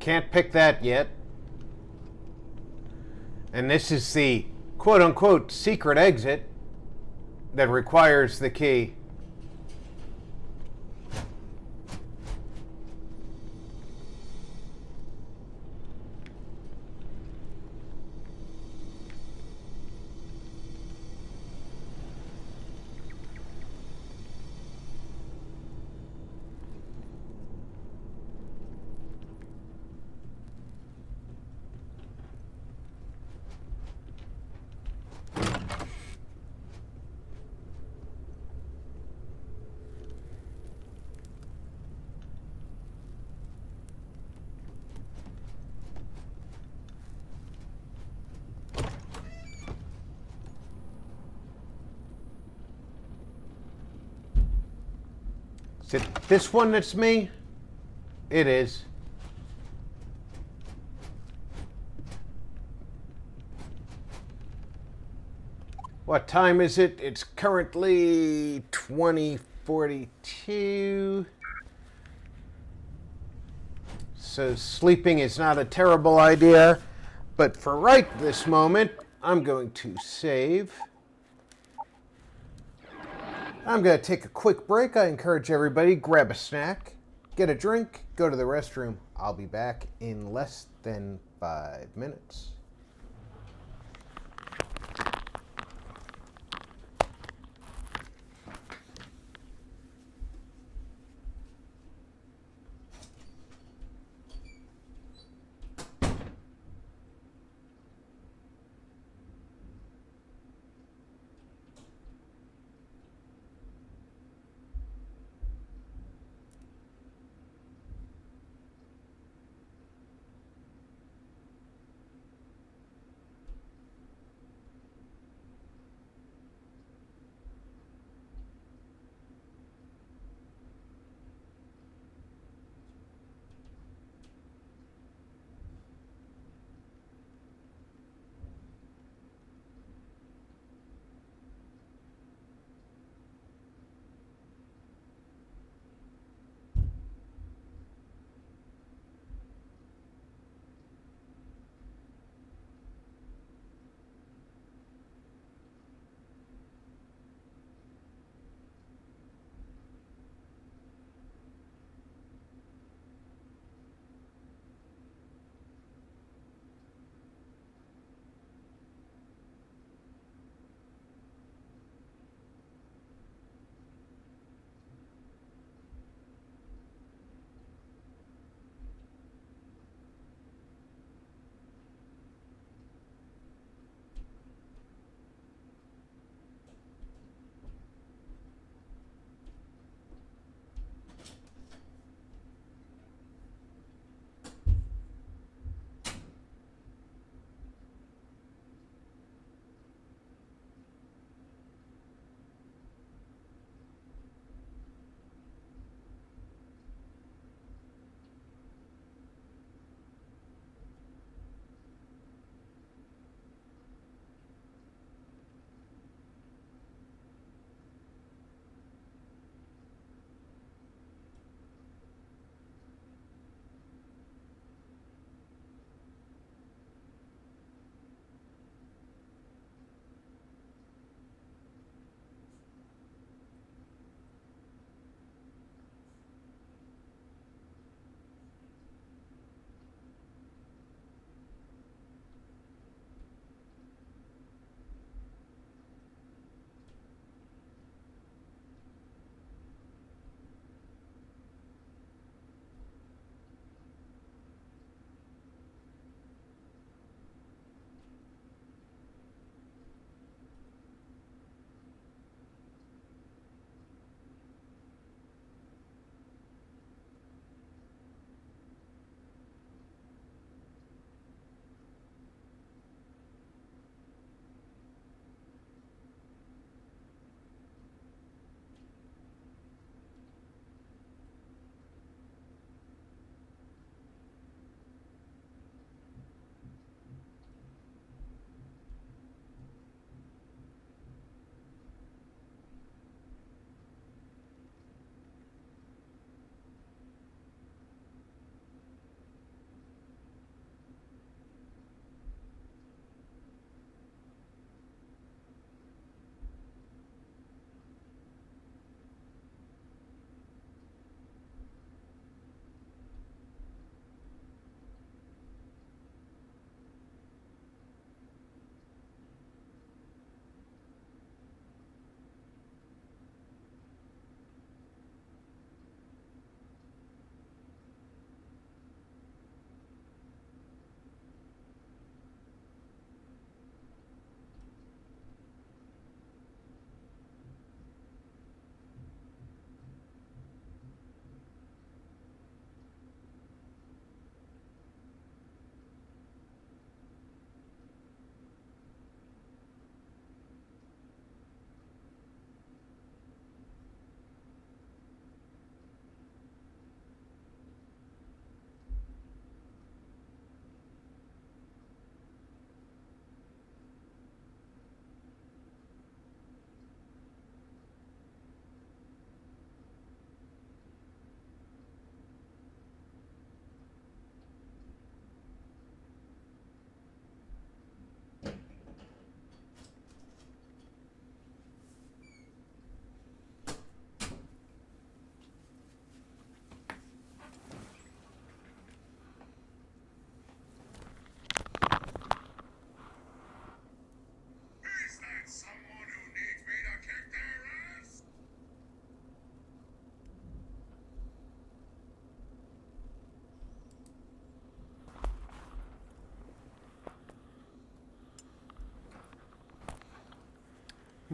Can't pick that yet. And this is the quote-unquote secret exit that requires the key. Is it this one that's me? It is. What time is it? It's currently 20:42. So sleeping is not a terrible idea, but for right this moment, I'm going to save. I'm going to take a quick break. I encourage everybody, grab a snack, get a drink, go to the restroom. I'll be back in less than 5 minutes.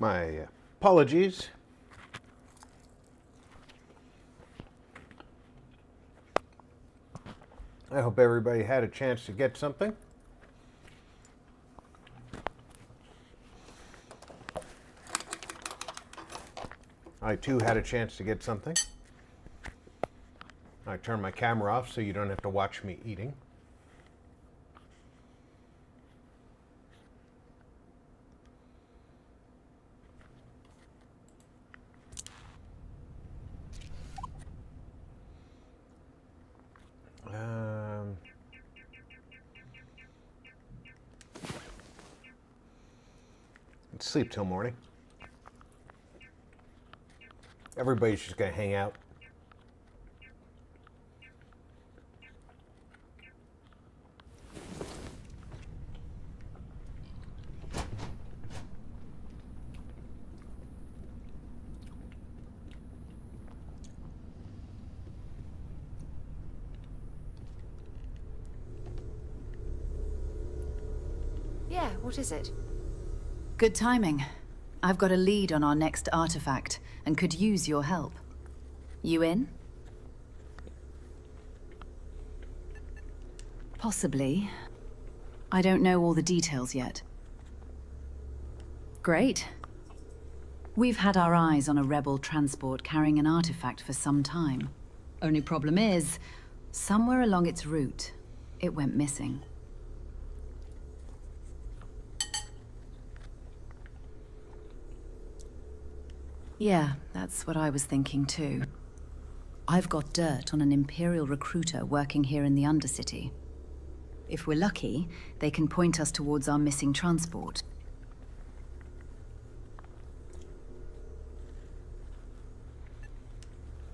My apologies. I hope everybody had a chance to get something. I too had a chance to get something. I turned my camera off so you don't have to watch me eating. Let's sleep till morning. Everybody's just gonna hang out. Yeah, what is it? Good timing. I've got a lead on our next artifact and could use your help. You in? Possibly. I don't know all the details yet. Great. We've had our eyes on a rebel transport carrying an artifact for some time. Only problem is, somewhere along its route, it went missing. Yeah, that's what I was thinking too. I've got dirt on an Imperial recruiter working here in the Undercity. If we're lucky, they can point us towards our missing transport.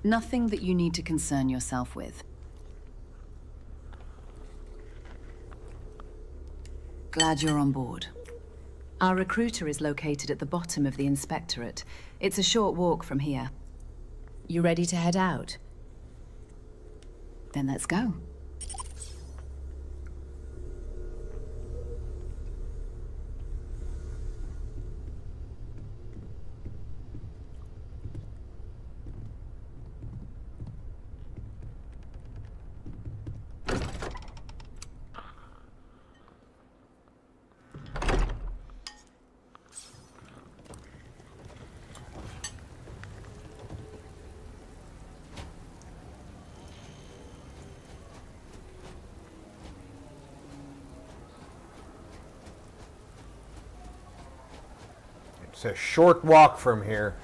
Nothing that you need to concern yourself with. Glad you're on board. Our recruiter is located at the bottom of the Inspectorate. It's a short walk from here. You ready to head out? Then let's go. It's a short walk from here.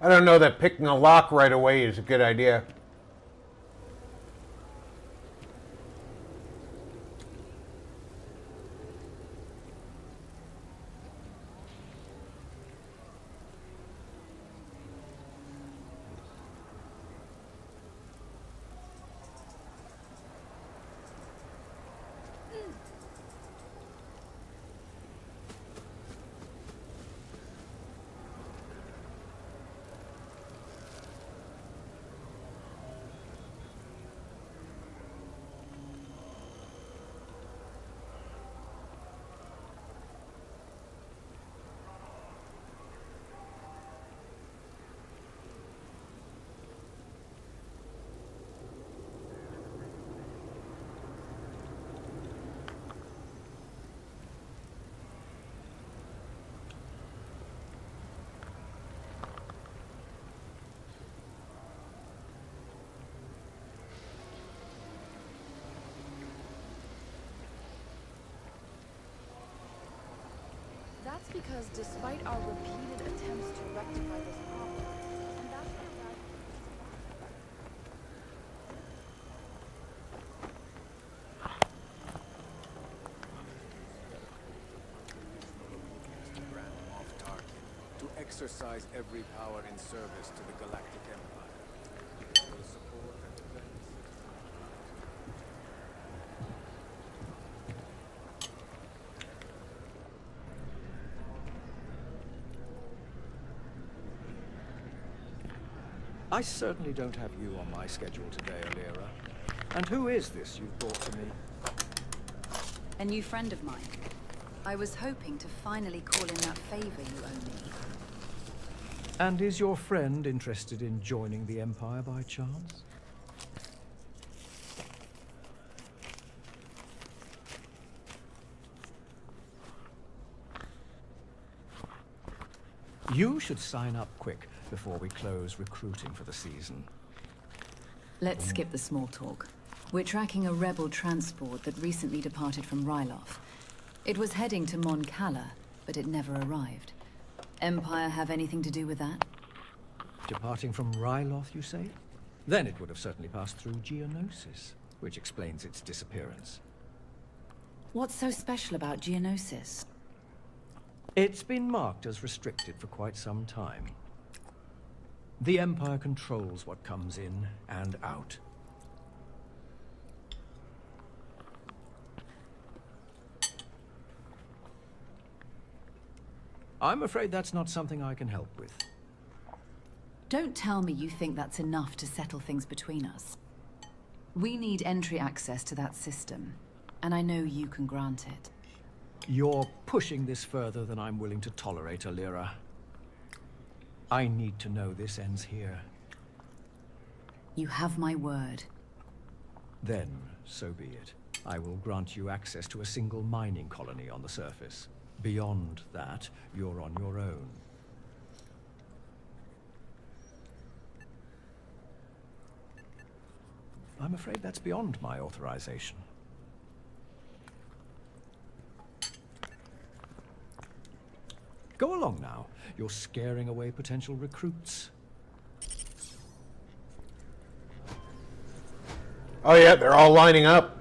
I don't know that picking a lock right away is a good idea. because despite our repeated attempts to rectify this problem, Ambassador Rad... To exercise every power in service to the Galactic Empire. Your support and defense. I certainly don't have you on my schedule today, Alira. And who is this you've brought to me? A new friend of mine. I was hoping to finally call in that favor you owe me. And is your friend interested in joining the Empire by chance? You should sign up quick before we close recruiting for the season. Let's skip the small talk. We're tracking a rebel transport that recently departed from Ryloth. It was heading to Mon Cala, but it never arrived. Empire have anything to do with that? Departing from Ryloth, you say? Then it would have certainly passed through Geonosis, which explains its disappearance. What's so special about Geonosis? It's been marked as restricted for quite some time. The Empire controls what comes in and out. I'm afraid that's not something I can help with. Don't tell me you think that's enough to settle things between us. We need entry access to that system, and I know you can grant it. You're pushing this further than I'm willing to tolerate, Alira. I need to know this ends here. You have my word. Then, so be it. I will grant you access to a single mining colony on the surface. Beyond that, you're on your own. I'm afraid that's beyond my authorization. Go along now. You're scaring away potential recruits. Oh yeah, they're all lining up.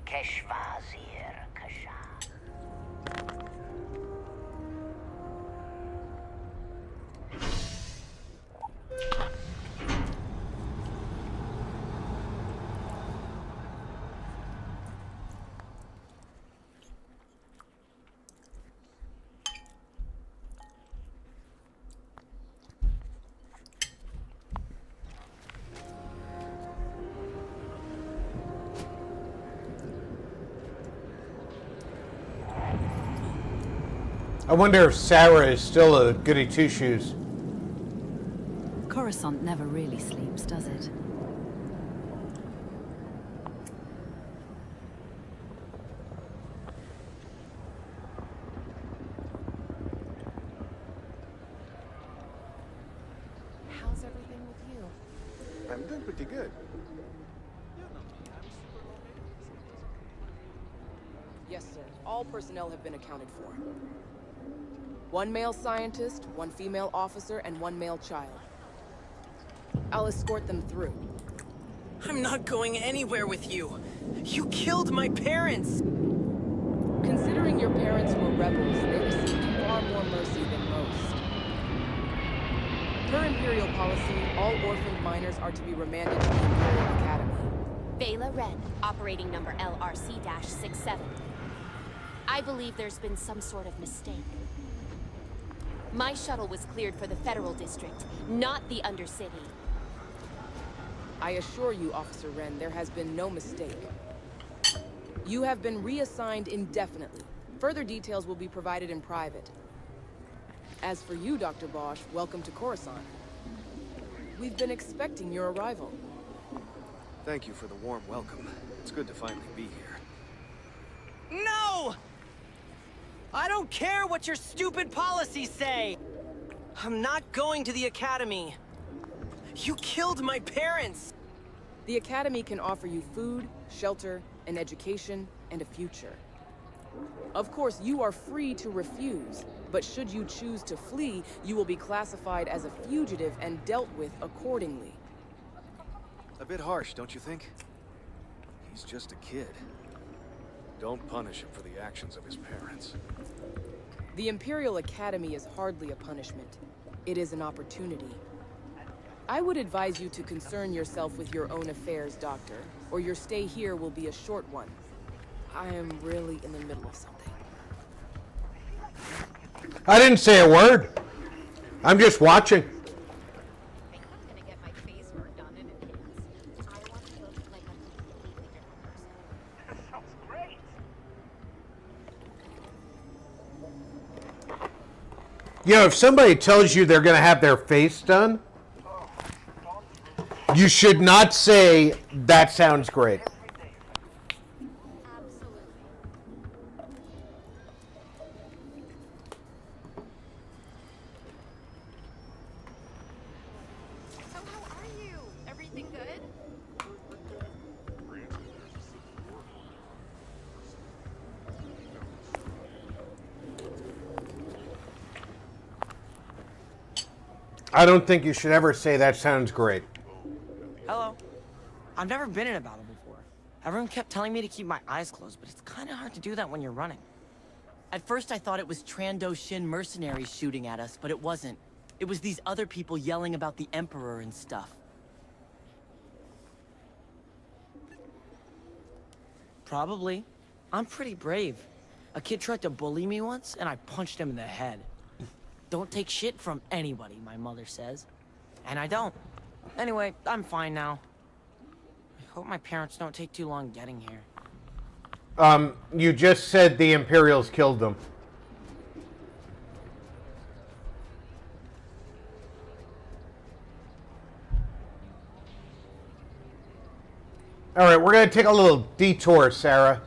Keshvazir Kashan. I wonder if Sarah is still a goody two-shoes. Coruscant never really sleeps, does it? How's everything with you? I'm doing pretty good. Yes, sir. All personnel have been accounted for. 1 male scientist, 1 female officer, and 1 male child. I'll escort them through. I'm not going anywhere with you. You killed my parents. Considering your parents were rebels, they received far more mercy than most. Per Imperial policy, all orphaned minors are to be remanded to the Imperial Academy. Vela Ren, operating number LRC-67. I believe there's been some sort of mistake. My shuttle was cleared for the Federal District, not the Undercity. I assure you, Officer Wren, there has been no mistake. You have been reassigned indefinitely. Further details will be provided in private. As for you, Dr. Bosch, welcome to Coruscant. We've been expecting your arrival. Thank you for the warm welcome. It's good to finally be here. No! I don't care what your stupid policies say! I'm not going to the Academy. You killed my parents! The Academy can offer you food, shelter, an education, and a future. Of course, you are free to refuse, but should you choose to flee, you will be classified as a fugitive and dealt with accordingly. A bit harsh, don't you think? He's just a kid. Don't punish him for the actions of his parents. The Imperial Academy is hardly a punishment. It is an opportunity. I would advise you to concern yourself with your own affairs, Doctor, or your stay here will be a short one. I am really in the middle of something. I didn't say a word. I'm just watching. You know, if somebody tells you they're going to have their face done, you should not say, that sounds great. So how are you? Everything good? I don't think you should ever say that sounds great. Hello. I've never been in a battle before. Everyone kept telling me to keep my eyes closed, but it's kind of hard to do that when you're running. At first I thought it was Trando Shin mercenaries shooting at us, but it wasn't. It was these other people yelling about the Emperor and stuff. Probably. I'm pretty brave. A kid tried to bully me once, and I punched him in the head. Don't take shit from anybody, my mother says. And I don't. Anyway, I'm fine now. I hope my parents don't take too long getting here. You just said the Imperials killed them. All right, we're going to take a little detour, Sarah.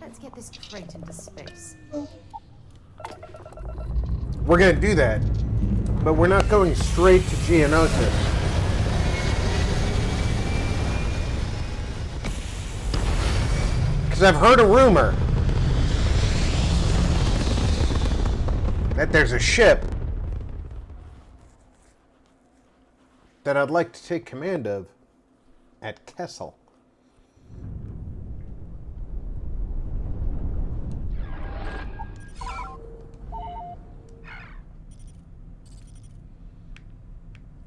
Let's get this crate into space. We're going to do that, but we're not going straight to Geonosis. Because I've heard a rumor that there's a ship that I'd like to take command of at Kessel.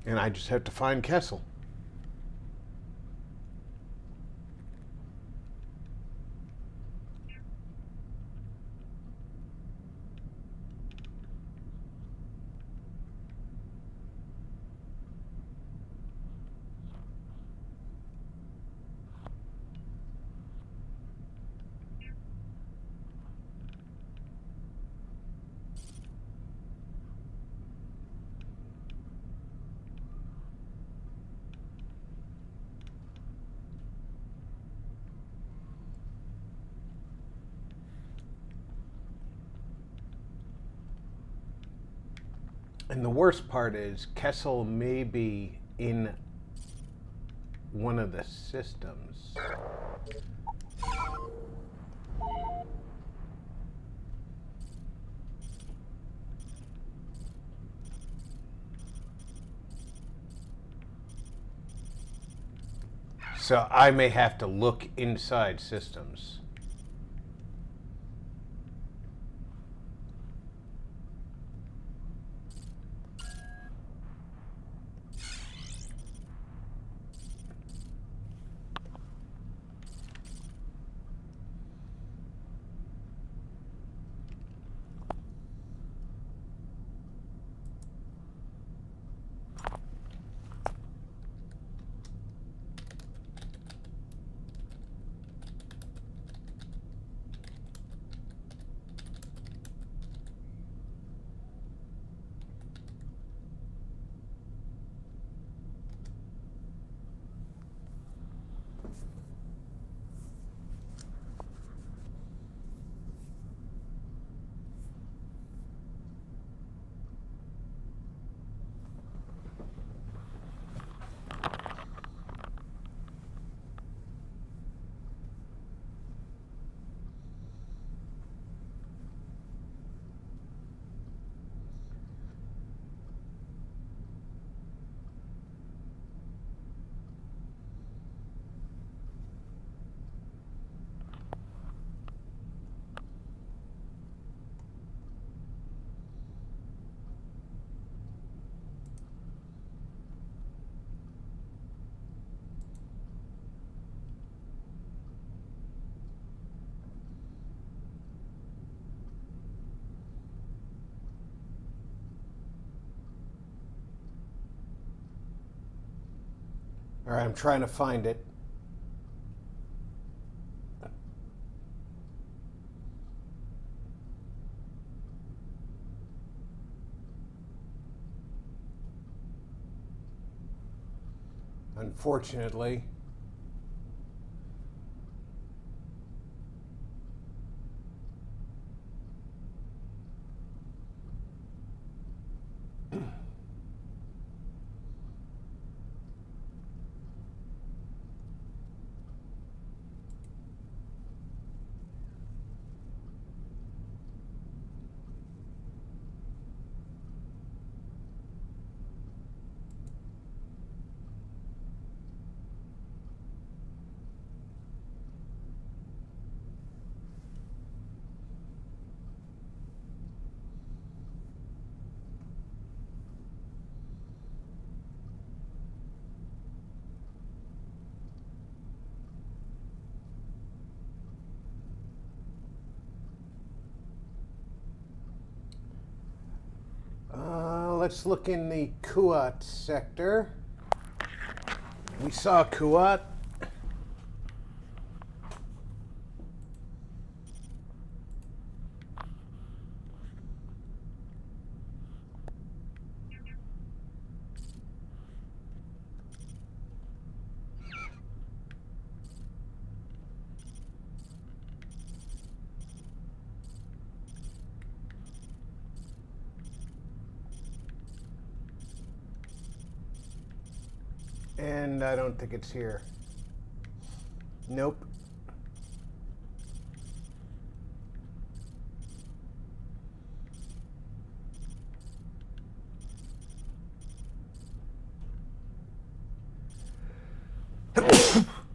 And I just have to find Kessel. And the worst part is Kessel may be in one of the systems. So I may have to look inside systems. All right, I'm trying to find it. Unfortunately. Let's look in the Kuat sector. We saw Kuat. And I don't think it's here. Nope.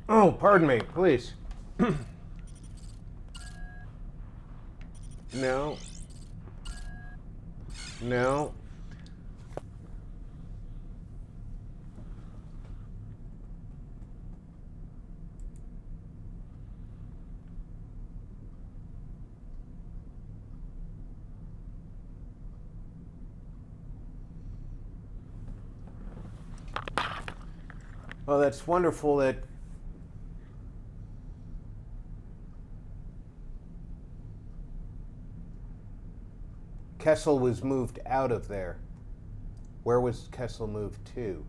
Oh, pardon me, please. No. No. Oh, that's wonderful that Kessel was moved out of there. Where was Kessel moved to?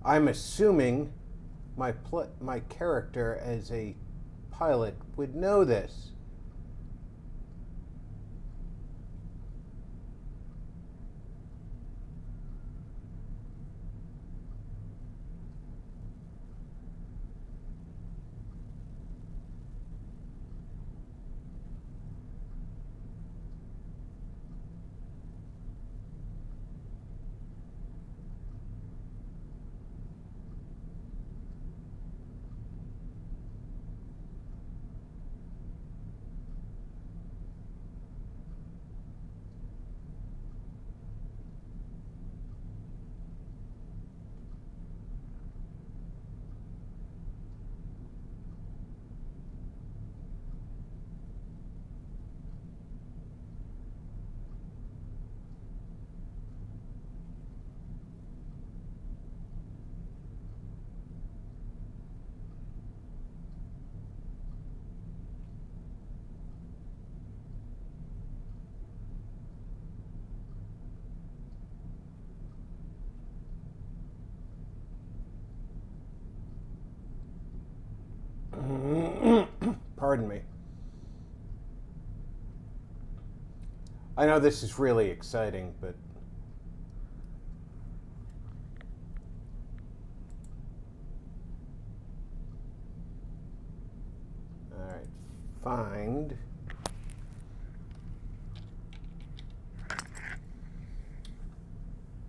I'm assuming my character as a pilot would know this. Pardon me. I know this is really exciting, but all right, find.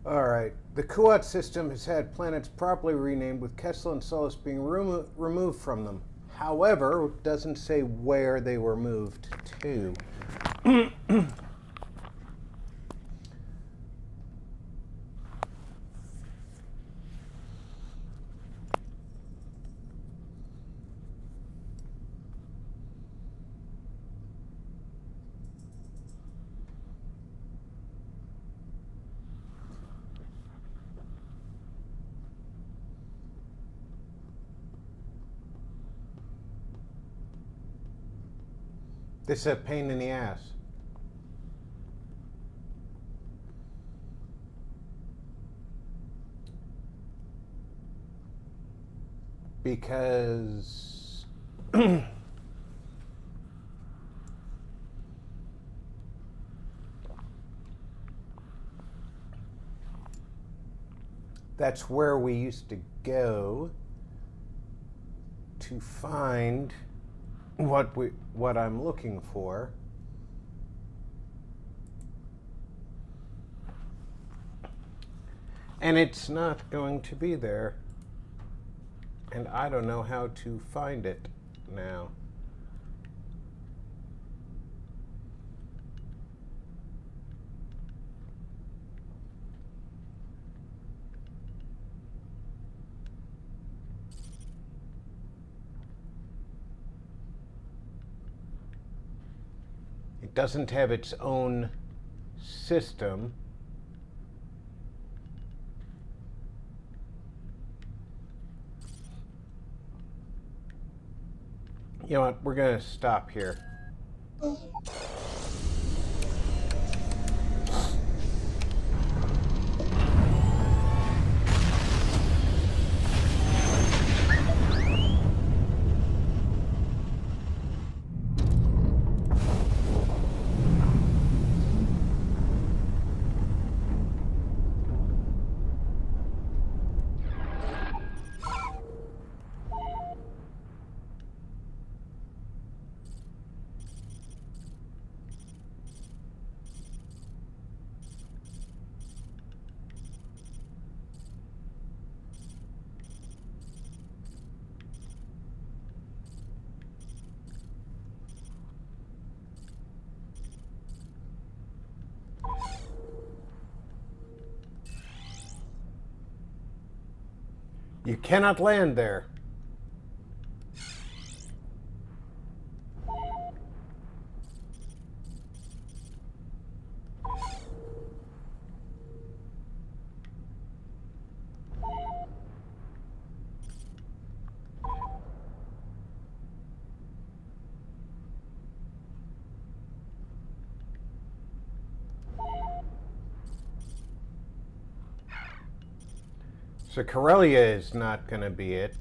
All right, the Kuat system has had planets properly renamed, with Kessel and Solus being removed from them. However, it doesn't say where they were moved to. This is a pain in the ass. Because that's where we used to go to find what I'm looking for. And it's not going to be there. And I don't know how to find it now. It doesn't have its own system. You know what? We're going to stop here. You cannot land there. So Corellia is not going to be it.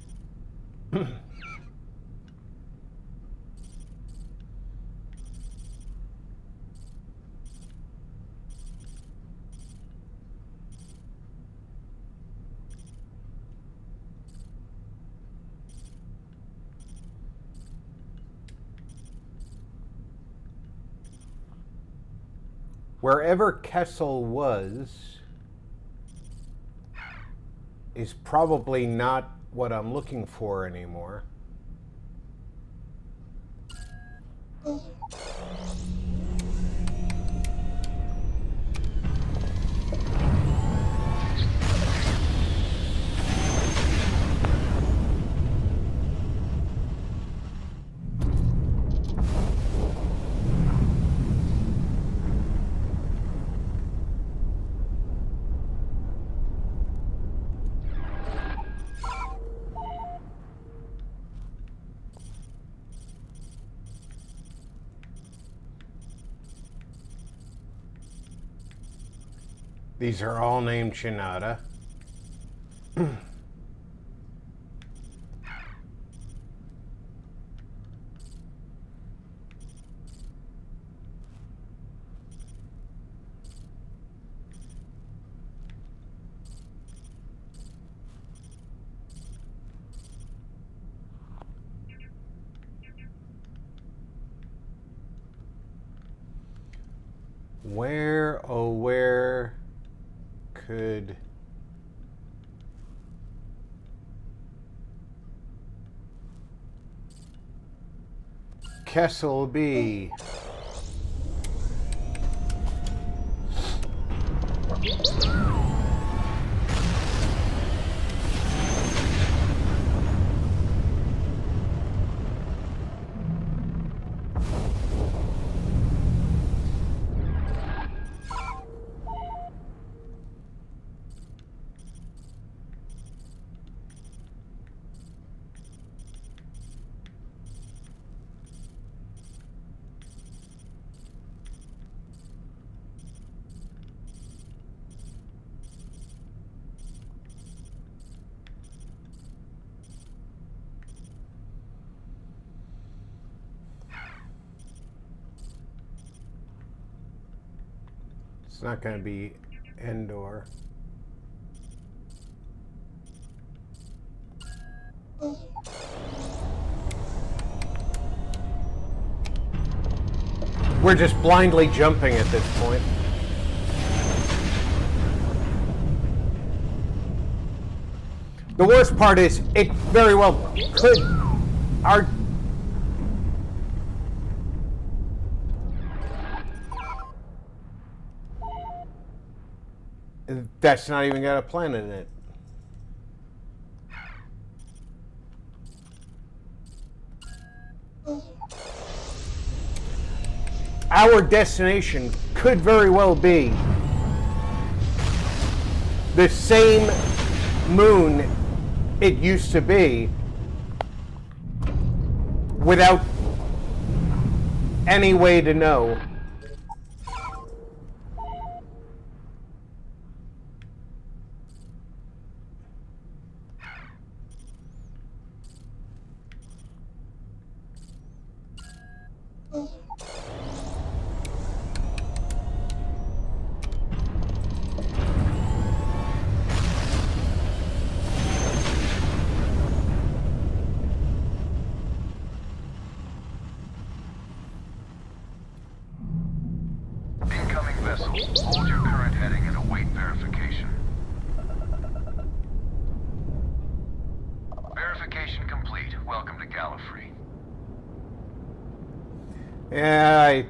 Wherever Kessel was is probably not what I'm looking for anymore. These are all named Shinada. Where, oh where could Kessel be? It's not going to be Endor. We're just blindly jumping at this point. The worst part is it very well could. Our that's not even got a planet in it. Our destination could very well be the same moon it used to be without any way to know. Incoming vessel. Hold your current heading and await verification. Verification complete. Welcome to Gallifrey. Yeah,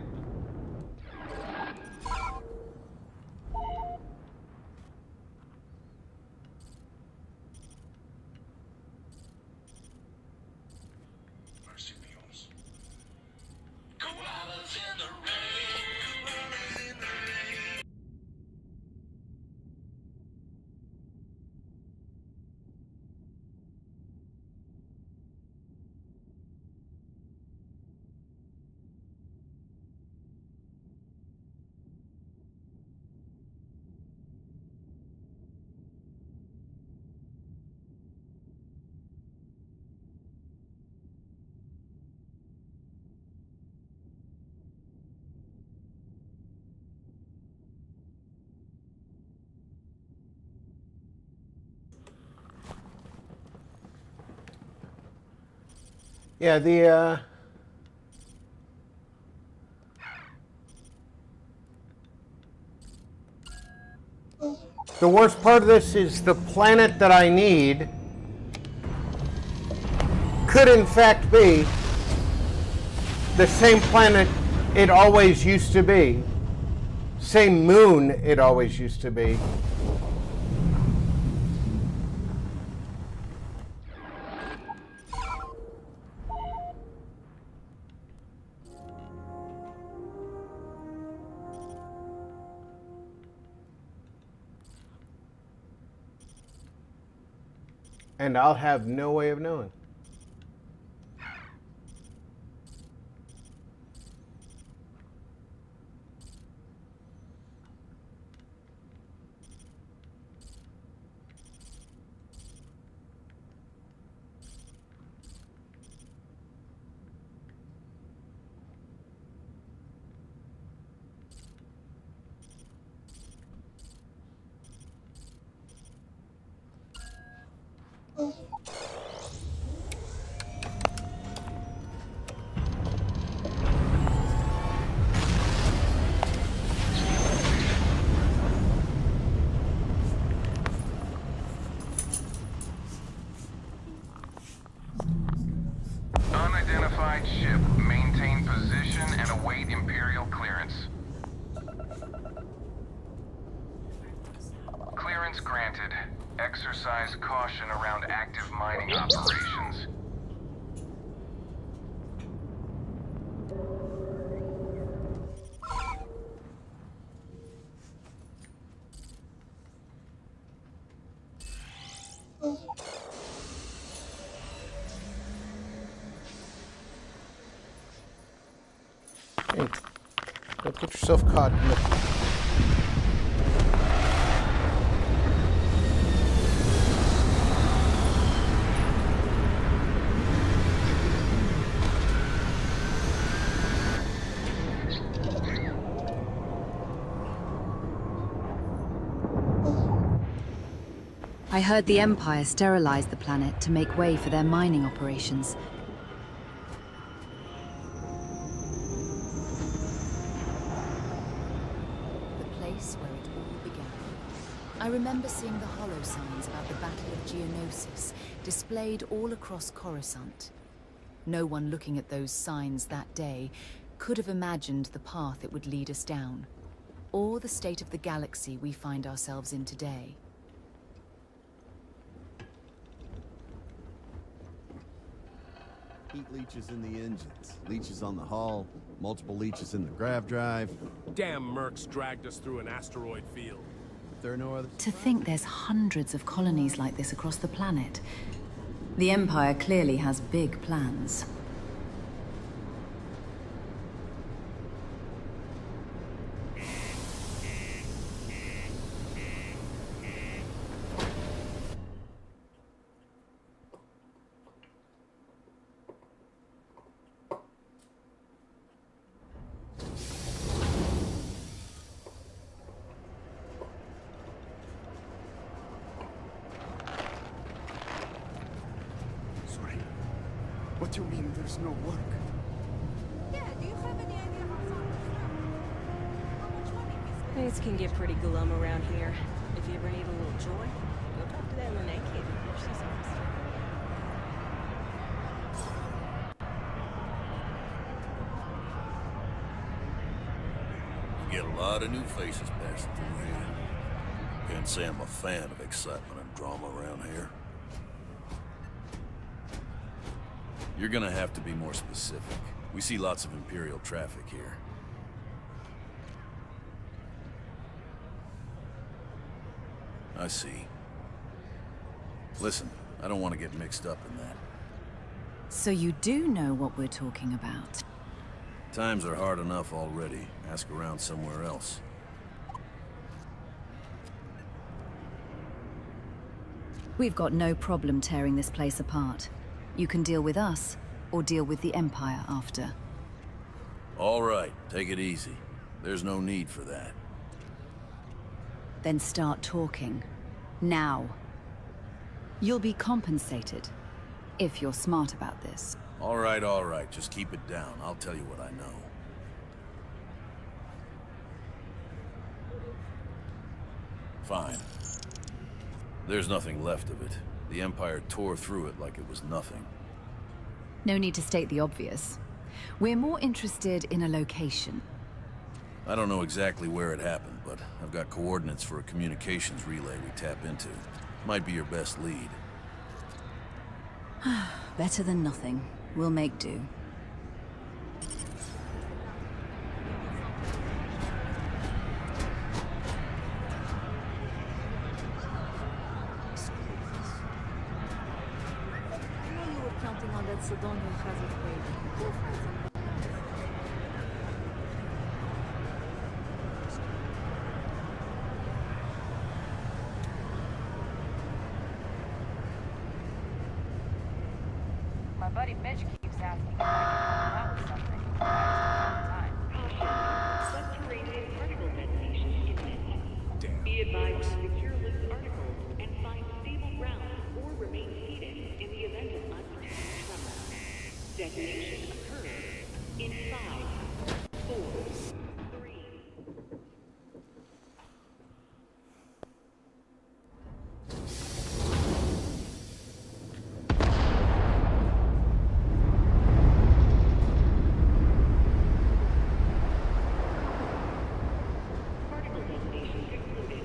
yeah, the worst part of this is the planet that I need could in fact be the same planet it always used to be. Same moon it always used to be. And I'll have no way of knowing. Clearance granted. Exercise caution around active mining operations. Hey, don't get yourself caught in the... I heard the Empire sterilized the planet to make way for their mining operations. The place where it all began. I remember seeing the hollow signs about the Battle of Geonosis displayed all across Coruscant. No one looking at those signs that day could have imagined the path it would lead us down, or the state of the galaxy we find ourselves in today. Heat leeches in the engines, leeches on the hull, multiple leeches in the grav drive. Damn mercs dragged us through an asteroid field. If there are no other... To think there's hundreds of colonies like this across the planet. The Empire clearly has big plans. What do you mean there's no work? Yeah, do you have any idea how much money Things can get pretty glum around here. If you ever need a little joy, go talk to that Lene kid. She's honest. You get a lot of new faces passing through here. Can't say I'm a fan of excitement and drama around here. You're gonna have to be more specific. We see lots of Imperial traffic here. I see. Listen, I don't want to get mixed up in that. So you do know what we're talking about? Times are hard enough already. Ask around somewhere else. We've got no problem tearing this place apart. You can deal with us, or deal with the Empire after. All right, take it easy. There's no need for that. Then start talking. Now. You'll be compensated, if you're smart about this. All right. Just keep it down. I'll tell you what I know. Fine. There's nothing left of it. The Empire tore through it like it was nothing. No need to state the obvious. We're more interested in a location. I don't know exactly where it happened, but I've got coordinates for a communications relay we tap into. Might be your best lead. Better than nothing. We'll make do. counting on that Sidonia hazard wave. My buddy Mitch keeps asking if I can help him out with something. I just don't have time. Subterranean particle detonation imminent. Be advised to secure loose articles and find stable ground or remain seated in the event of unprotected tremor. Detonation occurs in 5, 4, 3. Particle detonation concluded.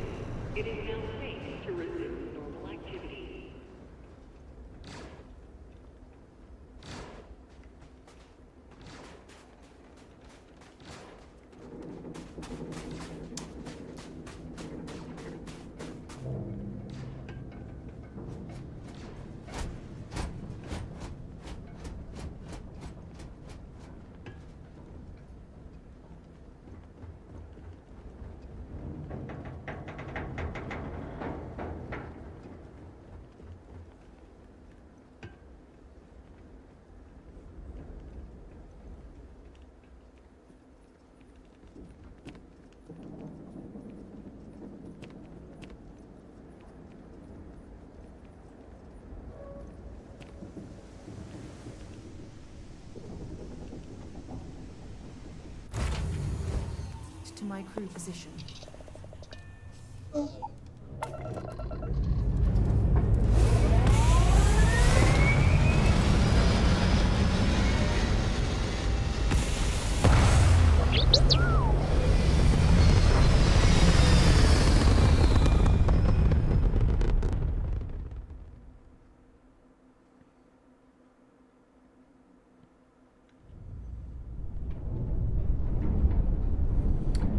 It is now safe to resume normal activity. To my crew position.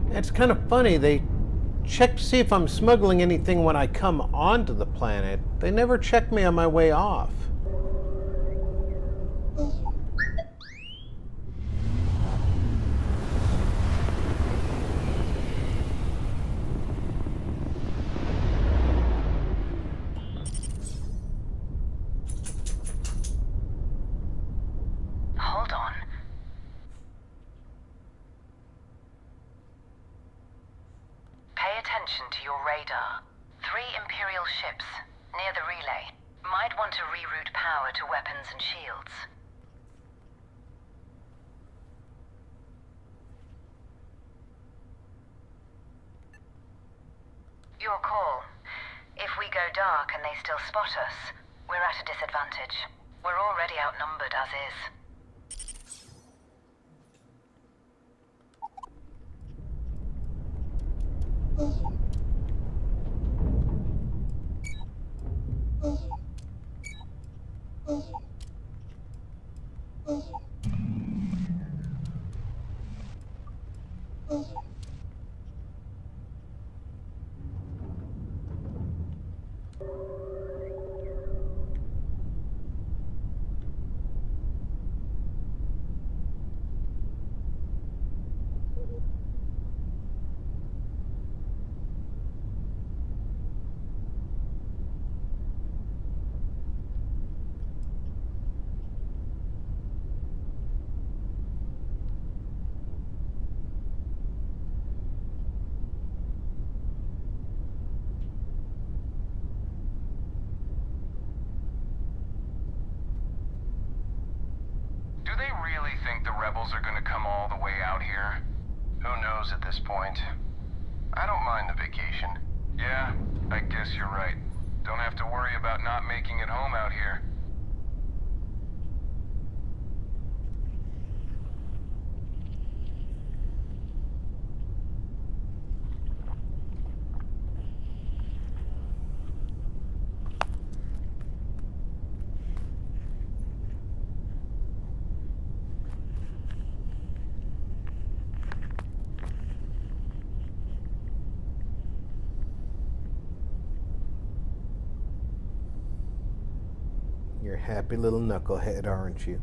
It's kind of funny. They check to see if I'm smuggling anything when I come onto the planet. They never check me on my way off. Hold on. Pay attention to your radar. 3 Imperial ships, near the relay. Might want to reroute power to weapons and shields. Your call. If we go dark and they still spot us, we're at a disadvantage. We're already outnumbered as is. Do they really think the rebels are gonna come all the way out here? Who knows at this point? I don't mind the vacation. Yeah, I guess you're right. Don't have to worry about not making it home out here. You're a happy little knucklehead, aren't you?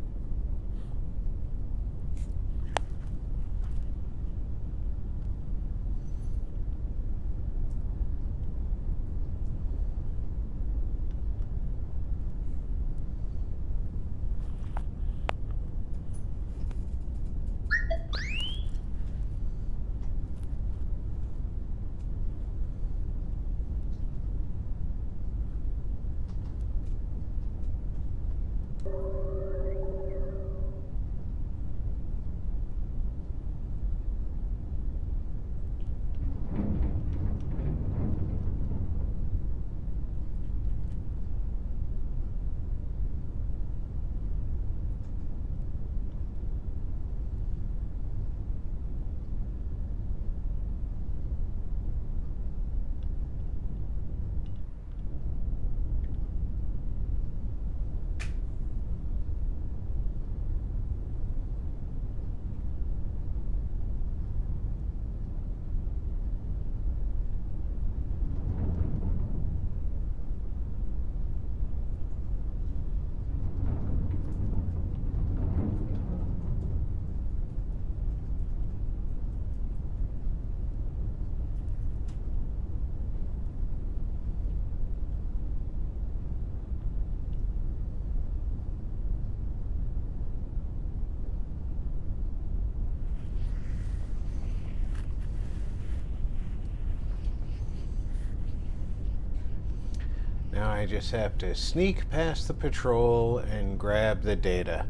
Now I just have to sneak past the patrol and grab the data.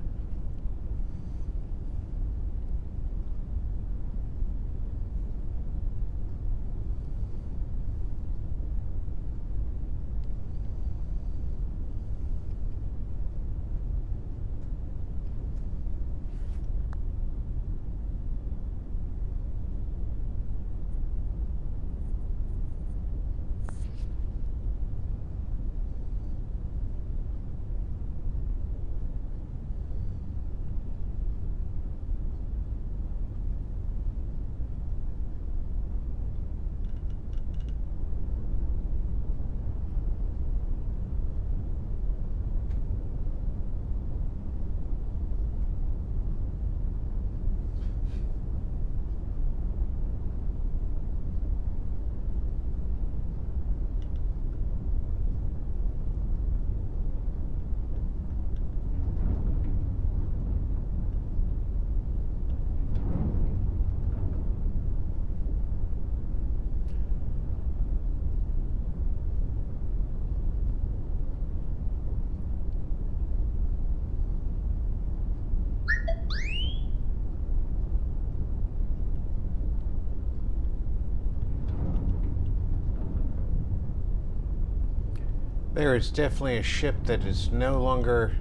There is definitely a ship that is no longer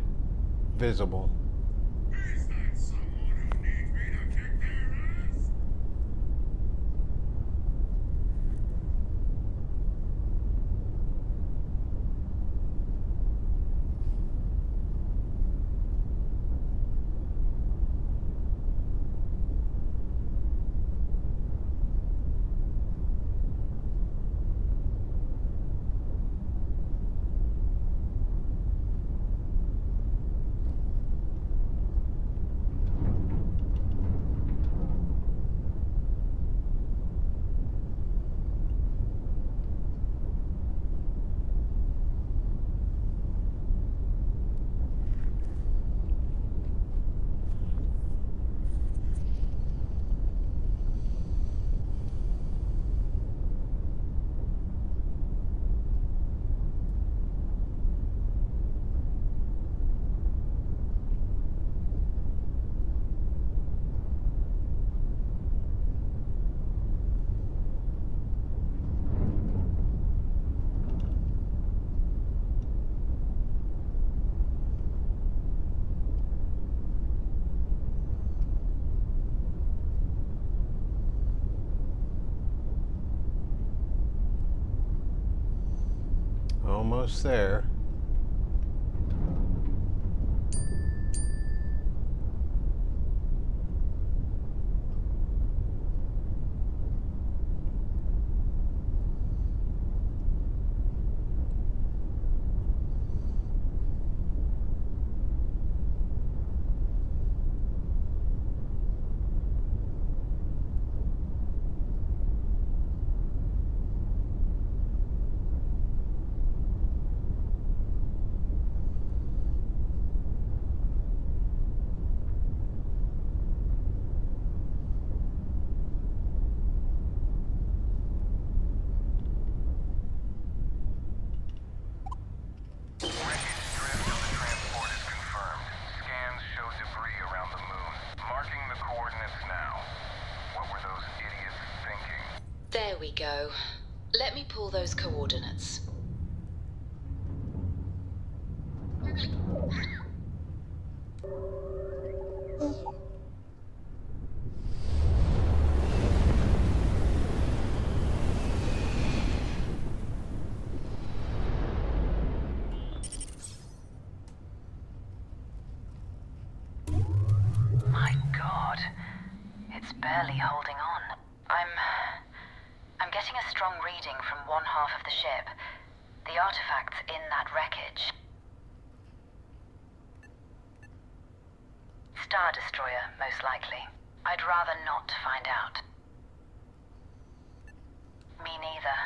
visible. Almost there. There we go. Let me pull those coordinates. My God. It's barely holding on. I'm getting a strong reading from one half of the ship. The artifact's in that wreckage. Star Destroyer, most likely. I'd rather not find out. Me neither.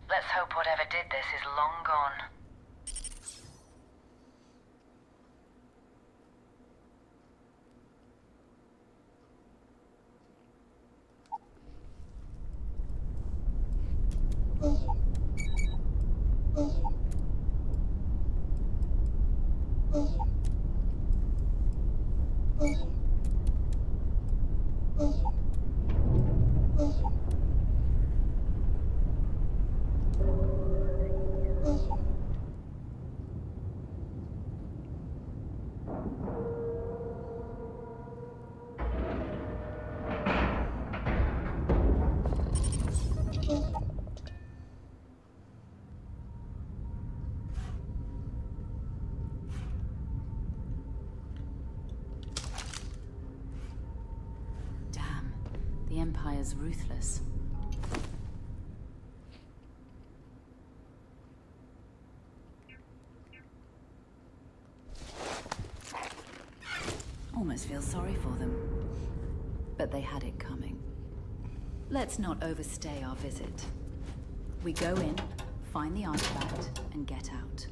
Let's hope whatever did this is long gone. as ruthless. Almost feel sorry for them. But they had it coming. Let's not overstay our visit. We go in, find the artifact, and get out.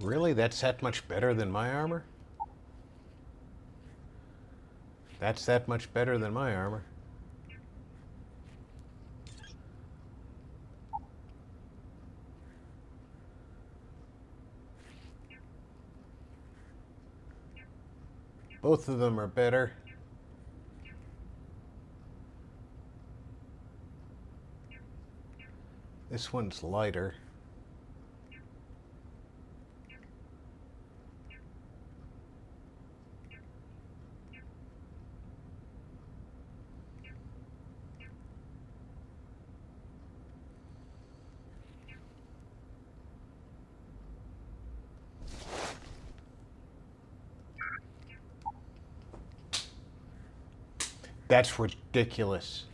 Really? That's that much better than my armor? That's that much better than my armor. Both of them are better. This one's lighter. That's ridiculous.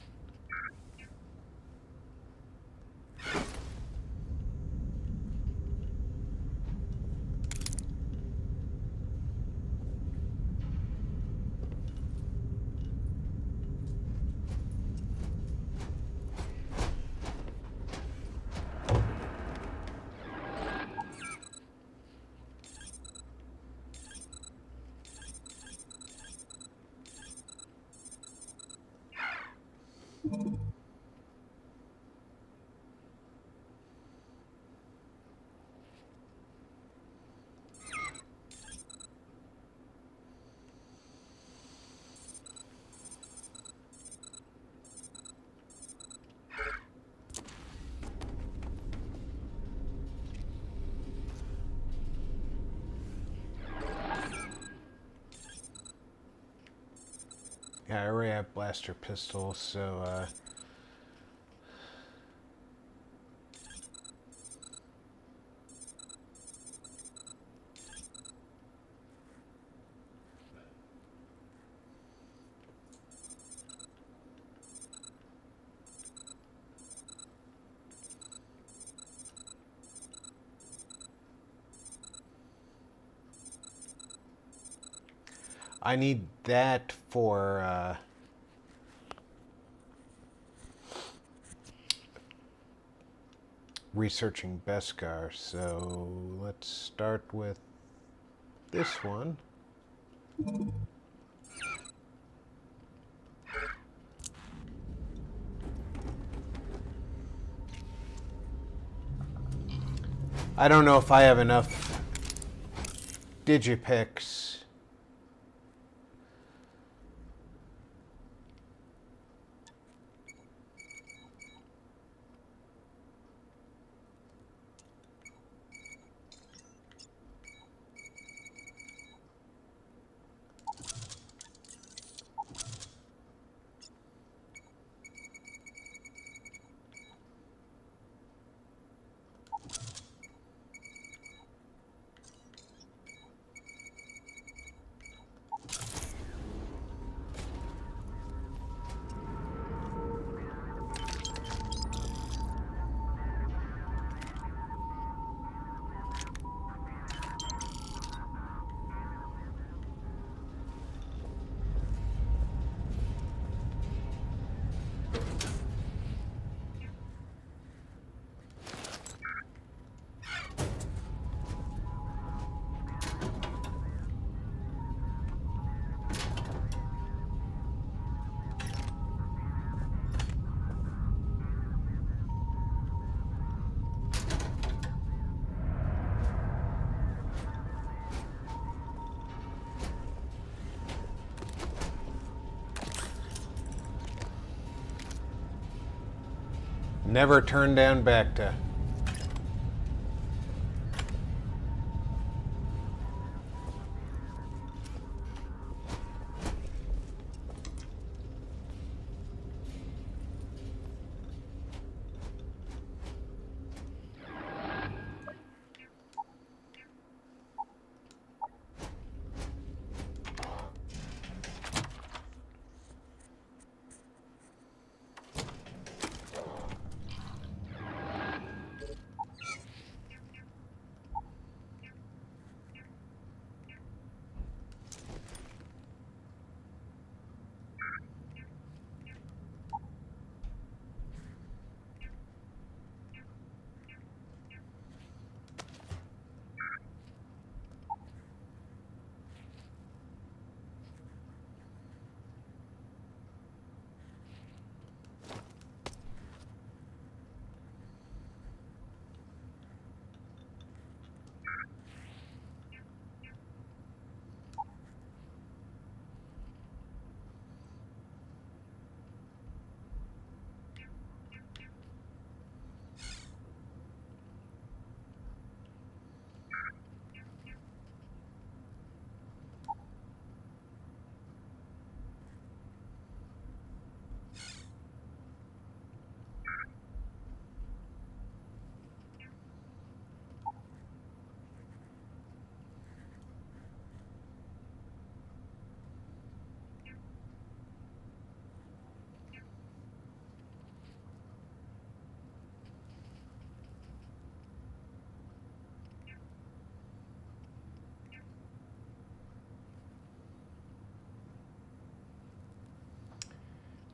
Yeah, I already have blaster pistol, so I need that for researching Beskar, so let's start with this one. I don't know if I have enough digipicks. Never turn down Bacta.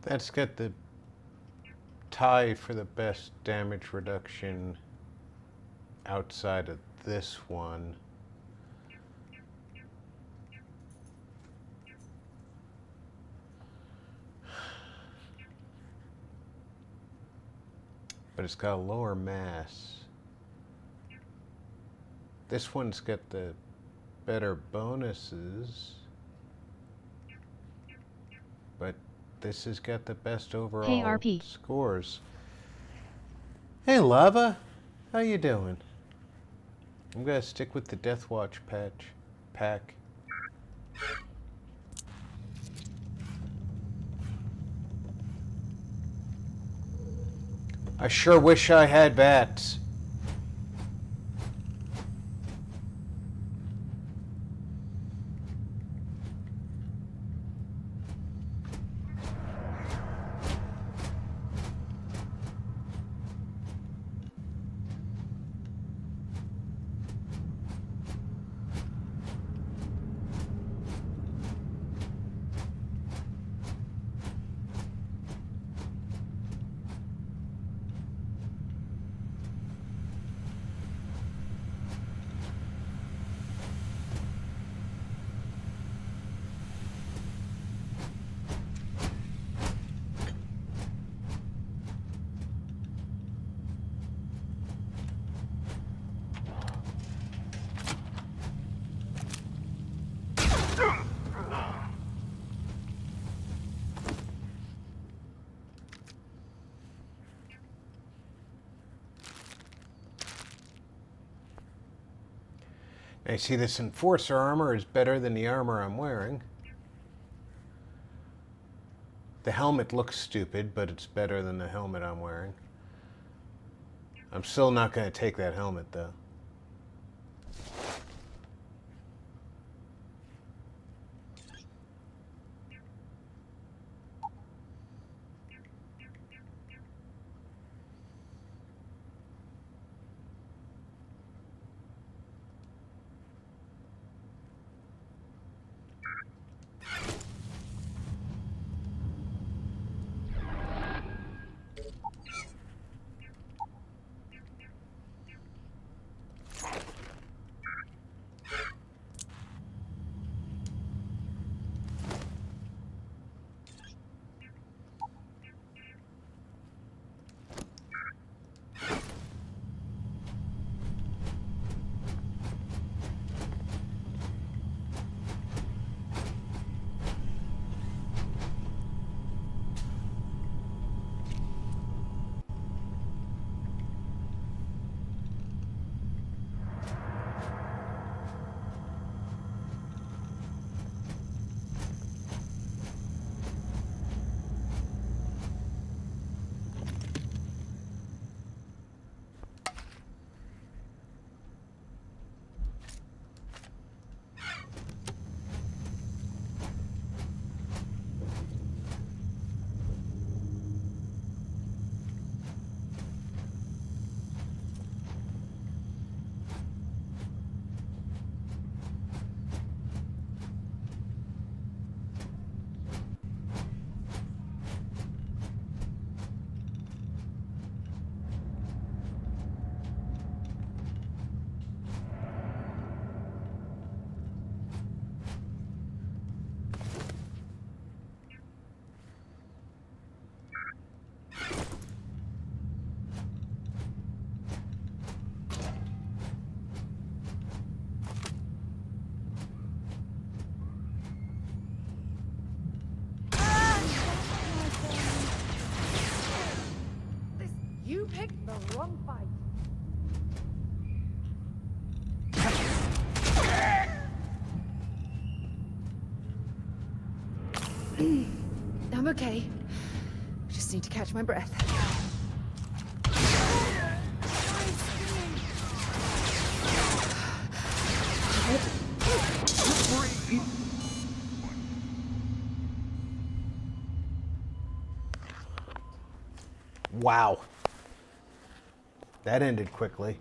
That's got the tie for the best damage reduction outside of this one. But it's got a lower mass. This one's got the better bonuses, but this has got the best overall RP. scores. Hey Lava, how you doing? I'm gonna stick with the Death Watch pack. I sure wish I had bats. I see this Enforcer armor is better than the armor I'm wearing. The helmet looks stupid, but it's better than the helmet I'm wearing. I'm still not going to take that helmet, though. I'm okay. Just need to catch my breath. Wow. That ended quickly.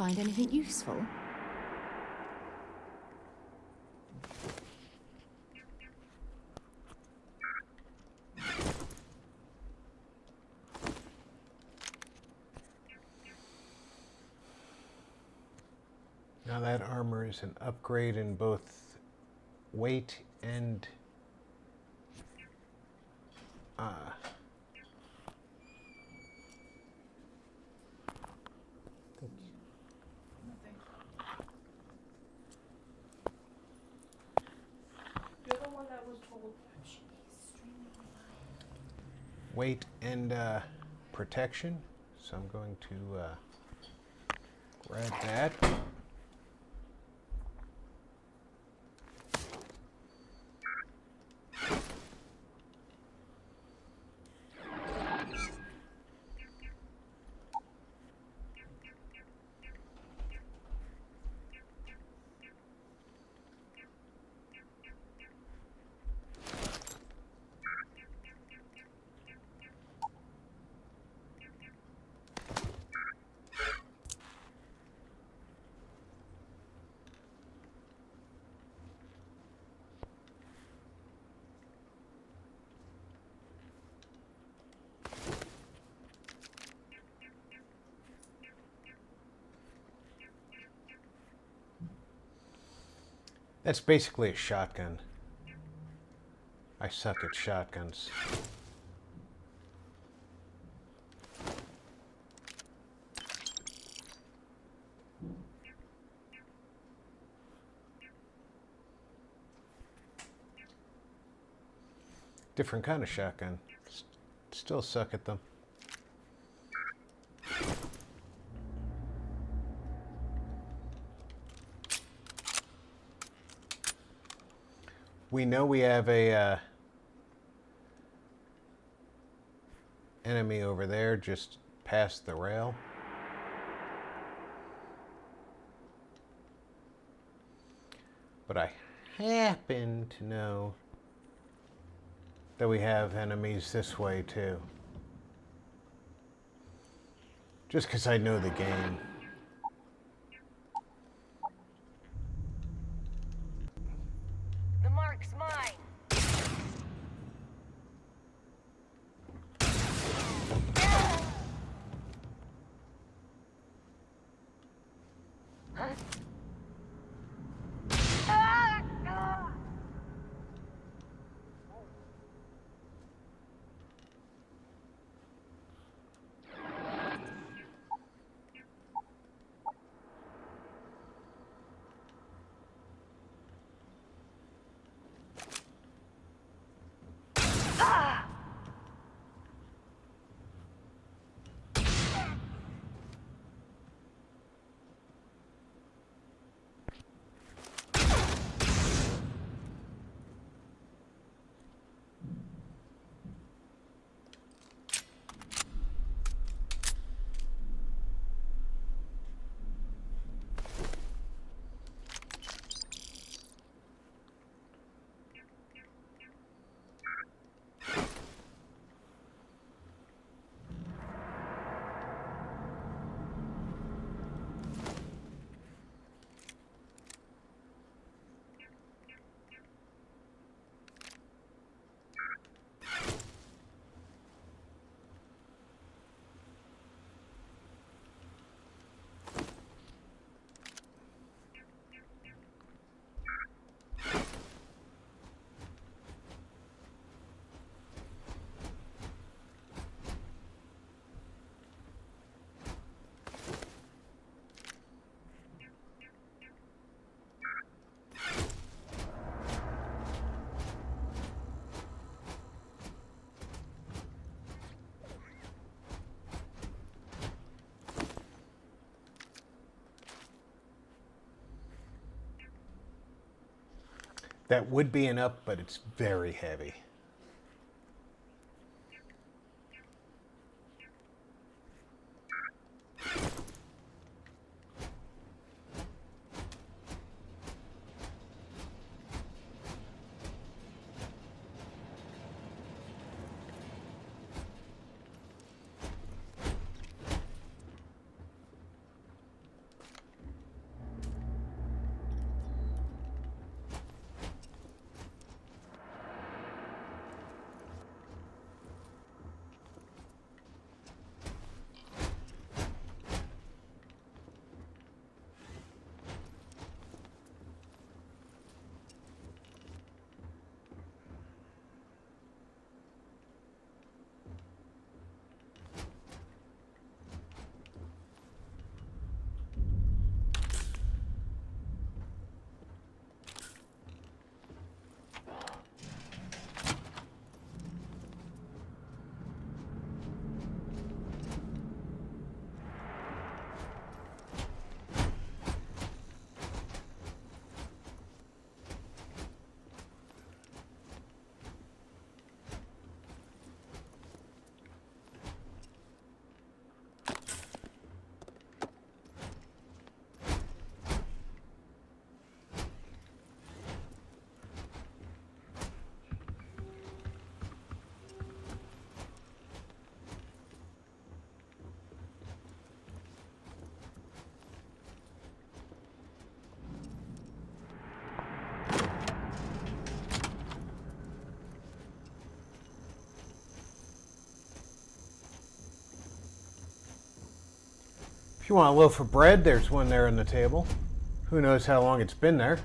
Find anything useful? Now that armor is an upgrade in both weight and You're the one that was told. weight and protection. So I'm going to grab that. That's basically a shotgun. I suck at shotguns. Different kind of shotgun. Still suck at them. We know we have a enemy over there just past the rail. But I happen to know that we have enemies this way too. Just because I know the game. The mark's mine. Huh? That would be an up, but it's very heavy. you want a loaf of bread, there's one there on the table. Who knows how long it's been there?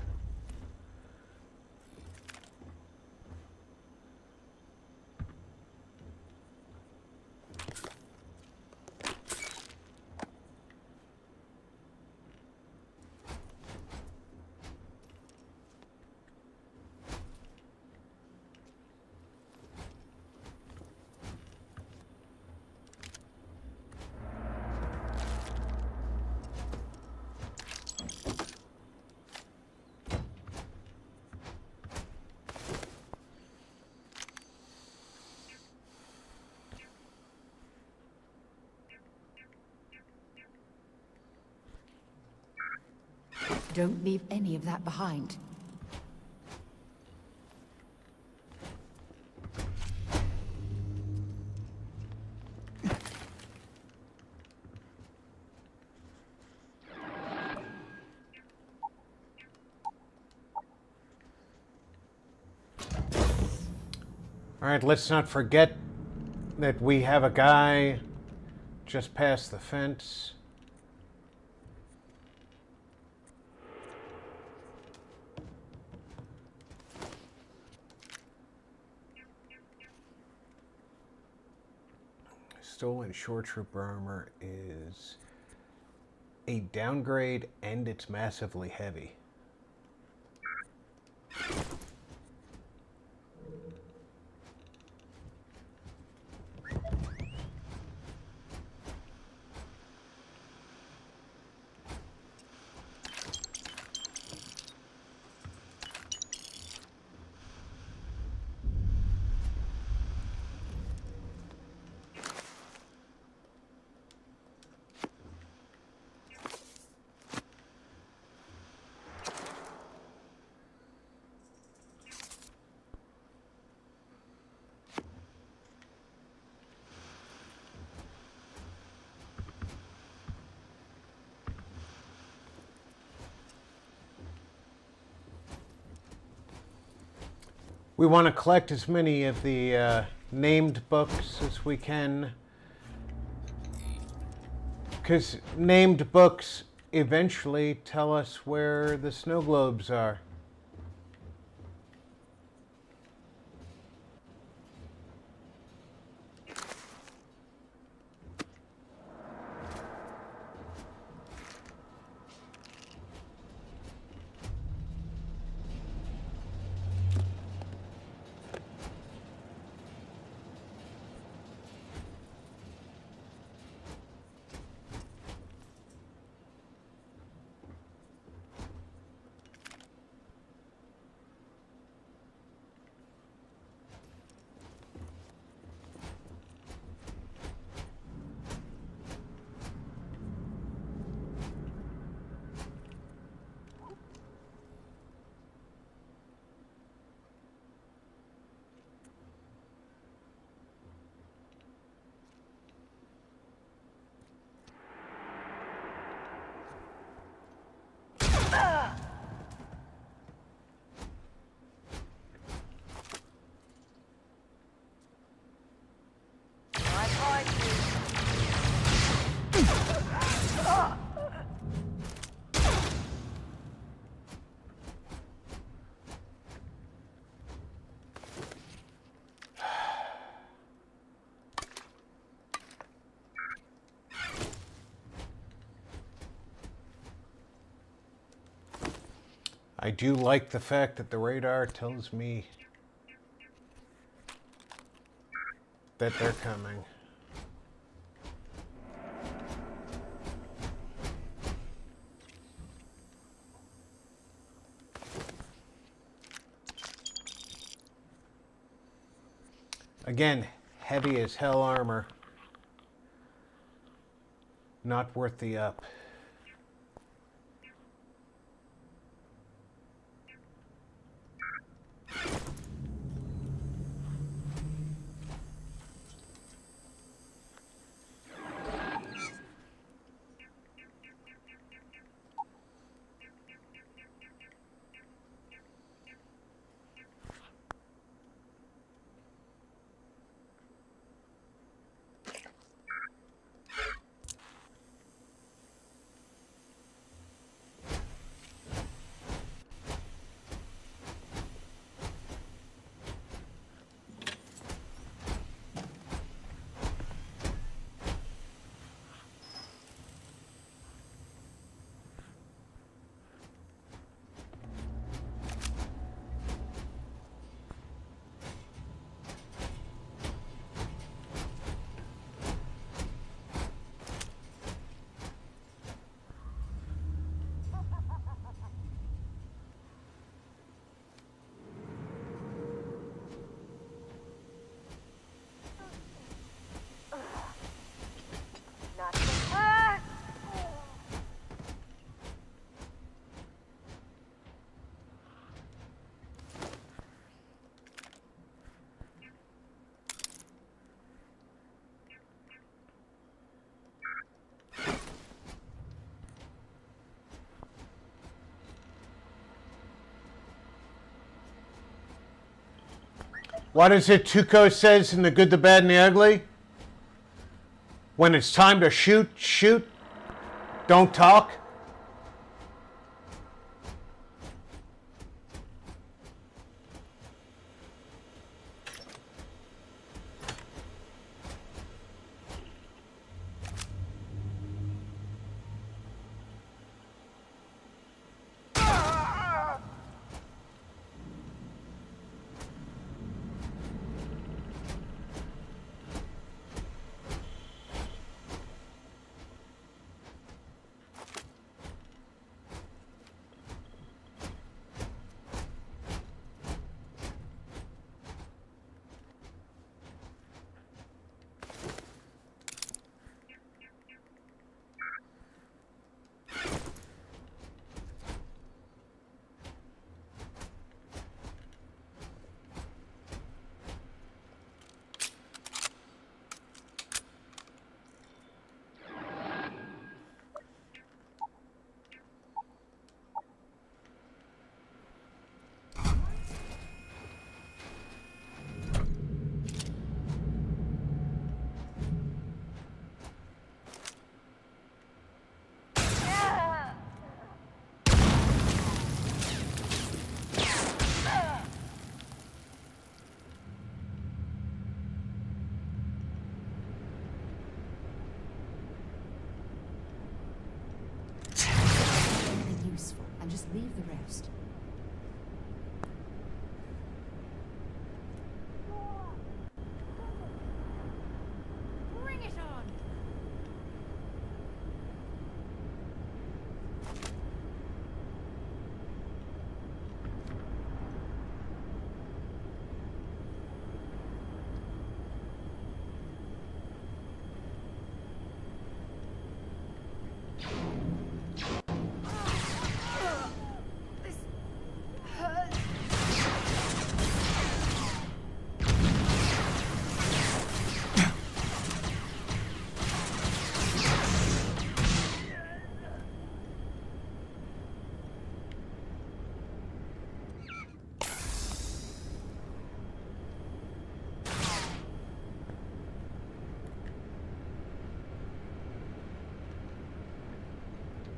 Don't leave any of that behind. All right, let's not forget that we have a guy just past the fence. Stolen short trooper armor is a downgrade and it's massively heavy. We want to collect as many of the named books as we can, because named books eventually tell us where the snow globes are. I do like the fact that the radar tells me that they're coming. Again, heavy as hell armor. Not worth the up. What is it Tuco says in The Good, the Bad, and the Ugly? When it's time to shoot, shoot. Don't talk. Useful, and just leave the rest. Bring it on!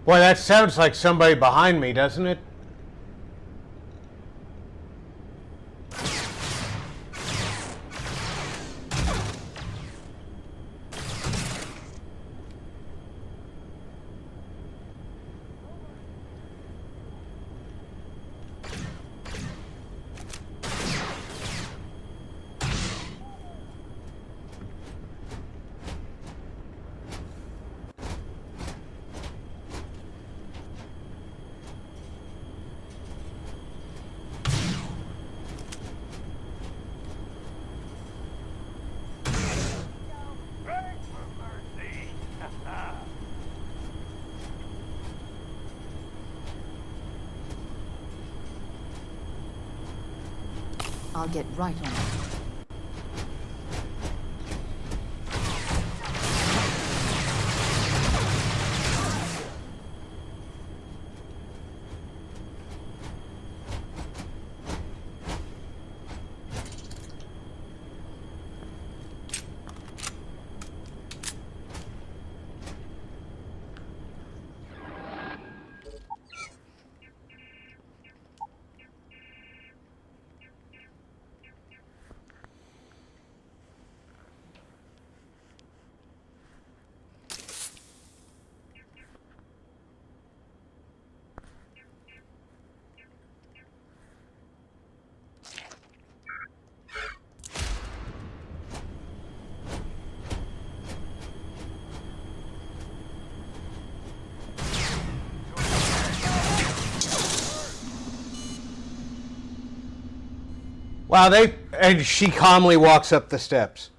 Boy, that sounds like somebody behind me, doesn't it? I'll get right on it. Wow, and she calmly walks up the steps.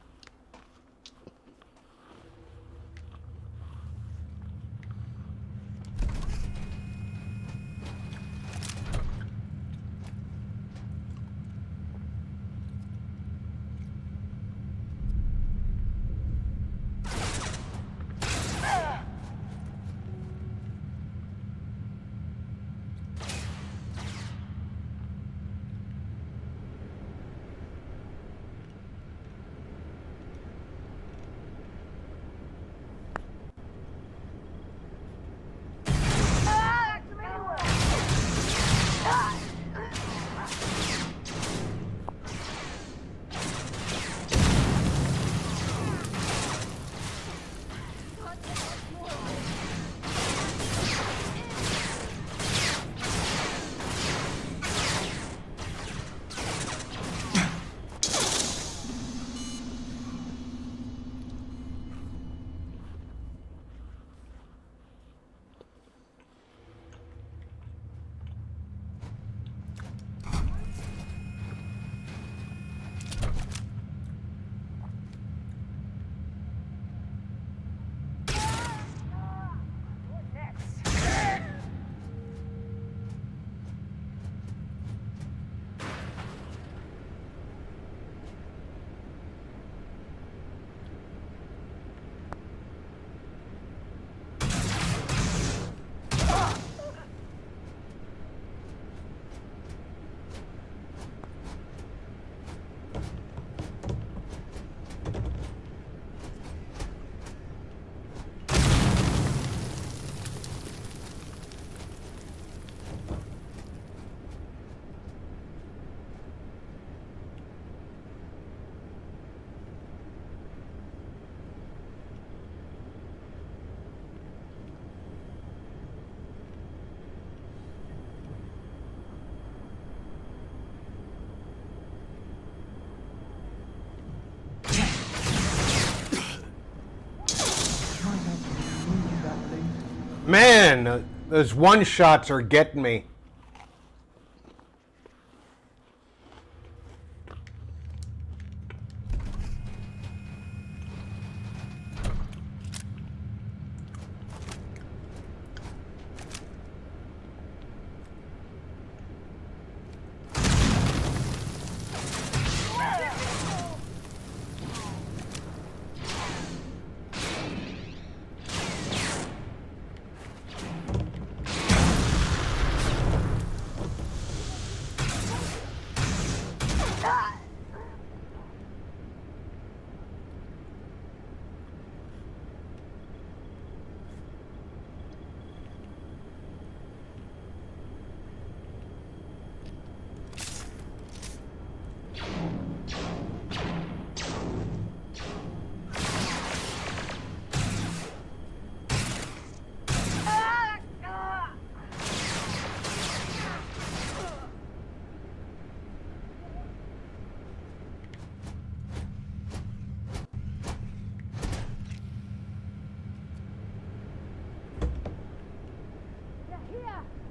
Man, those one-shots are getting me.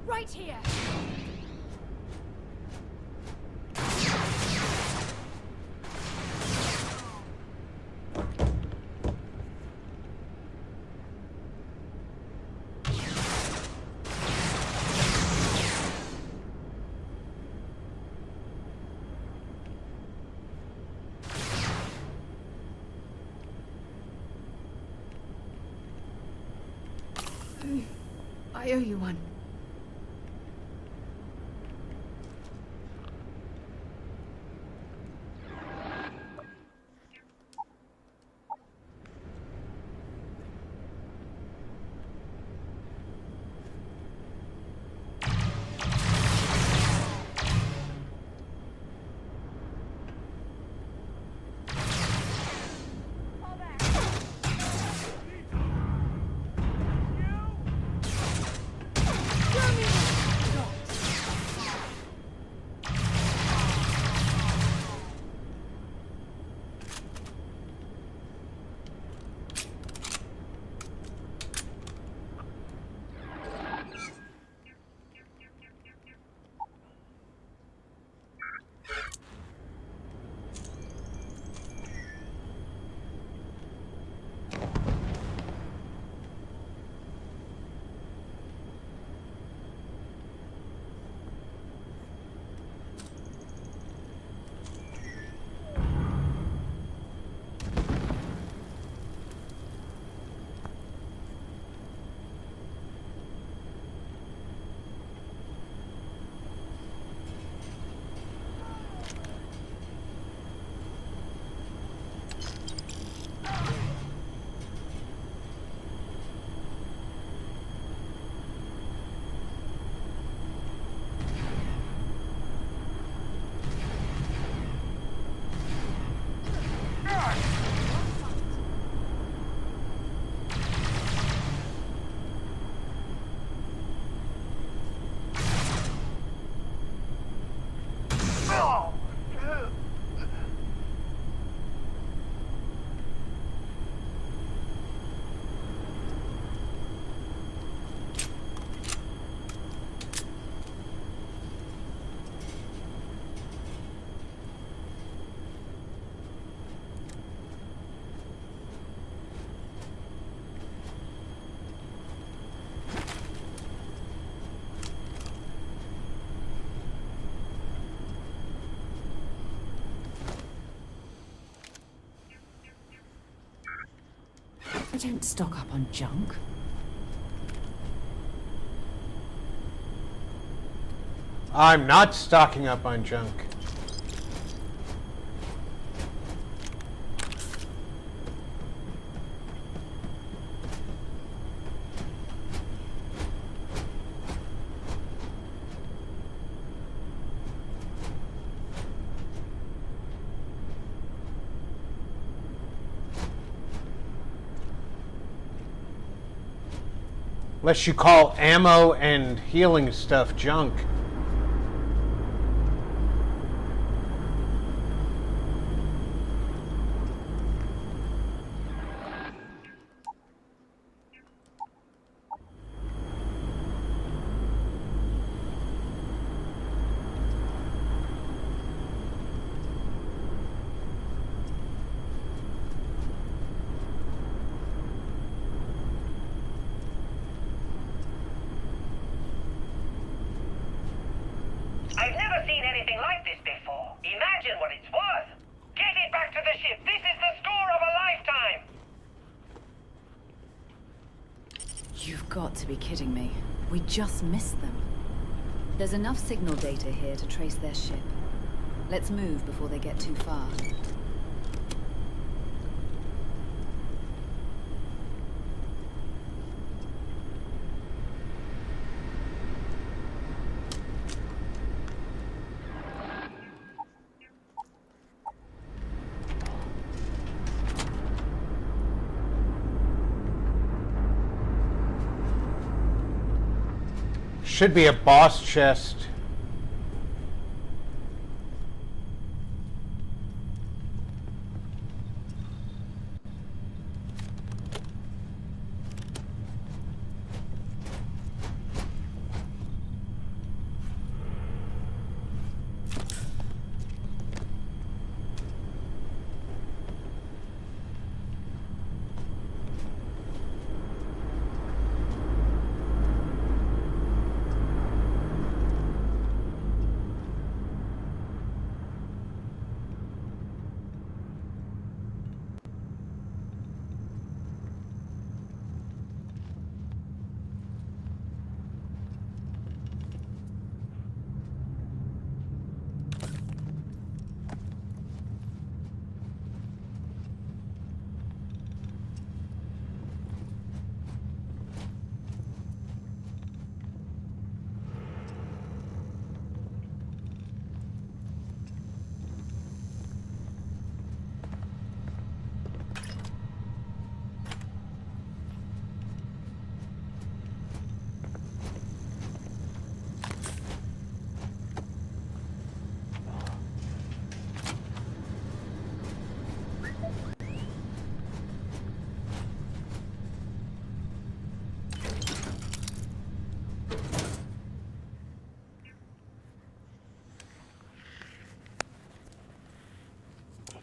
Right here! I owe you one. I don't stock up on junk. I'm not stocking up on junk. Unless you call ammo and healing stuff junk. like this before. Imagine what it's worth. Get it back to the ship. This is the score of a lifetime. You've got to be kidding me. We just missed them. There's enough signal data here to trace their ship. Let's move before they get too far. Should be a boss chest.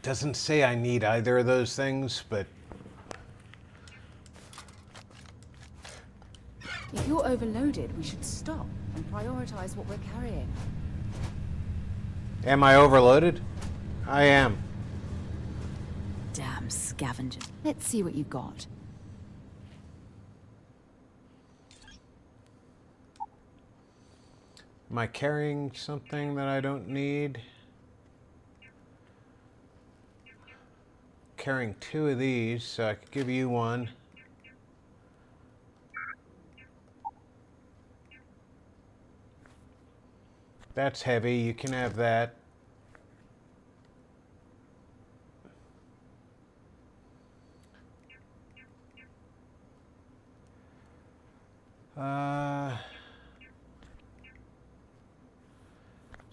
Doesn't say I need either of those things, but If you're overloaded, we should stop and prioritize what we're carrying. am I overloaded? I am. Damn scavenger. Let's see what you've got. Am I carrying something that I don't need? Carrying 2 of these, so I could give you one. That's heavy, you can have that.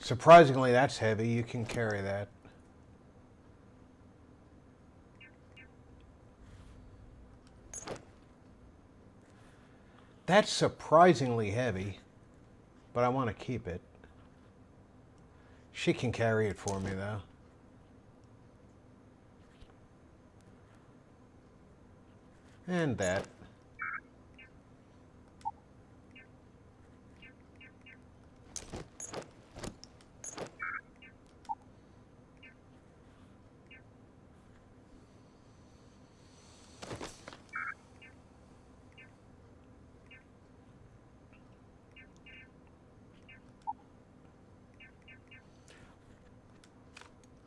Surprisingly, that's heavy, you can carry that. That's surprisingly heavy, but I want to keep it. She can carry it for me, though. And that.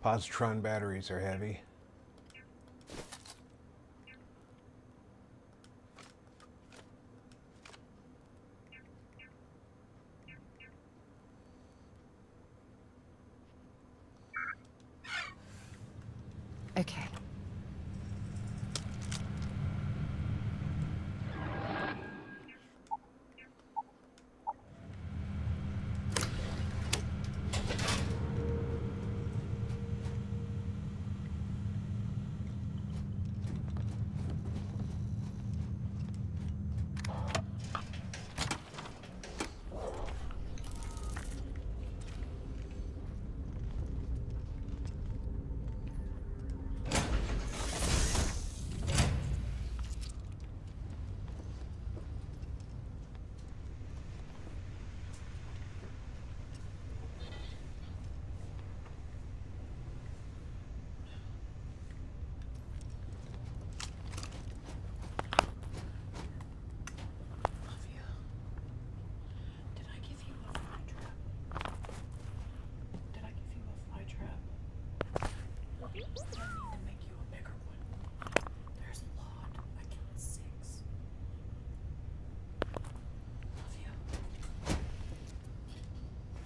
Positron batteries are heavy. Okay.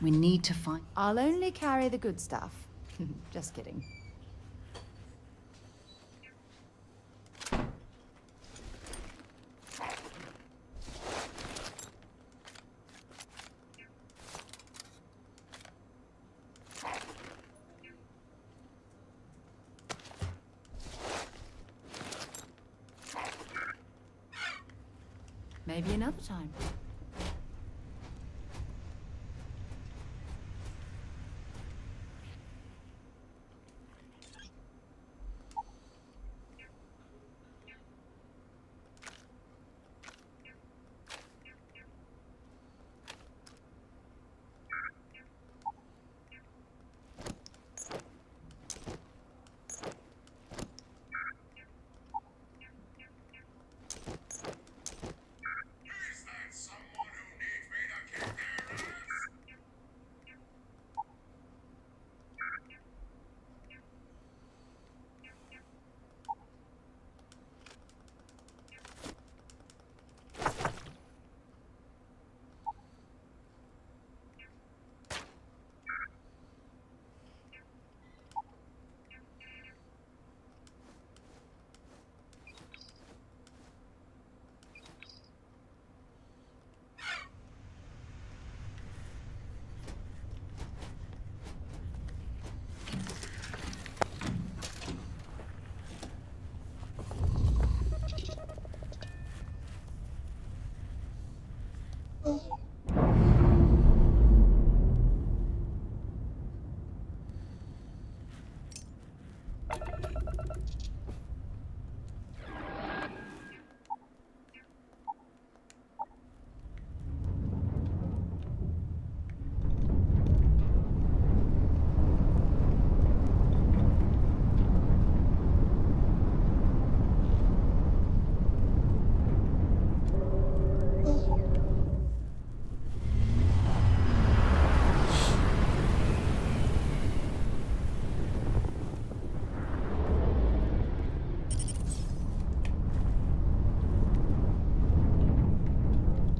We need to find... I'll only carry the good stuff. Just kidding. Maybe another time.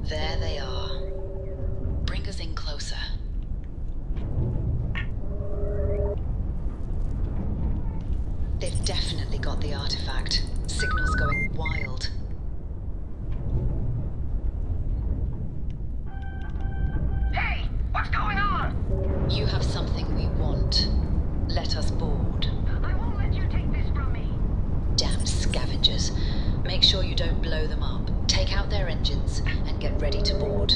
There they are. Bring us in closer. They've definitely got the artifact. Signal's going wild. Hey! What's going on? You have something we want. Let us board. I won't let you take this from me. Damn scavengers. Make sure you don't blow them up. Take out their engines and get ready to board.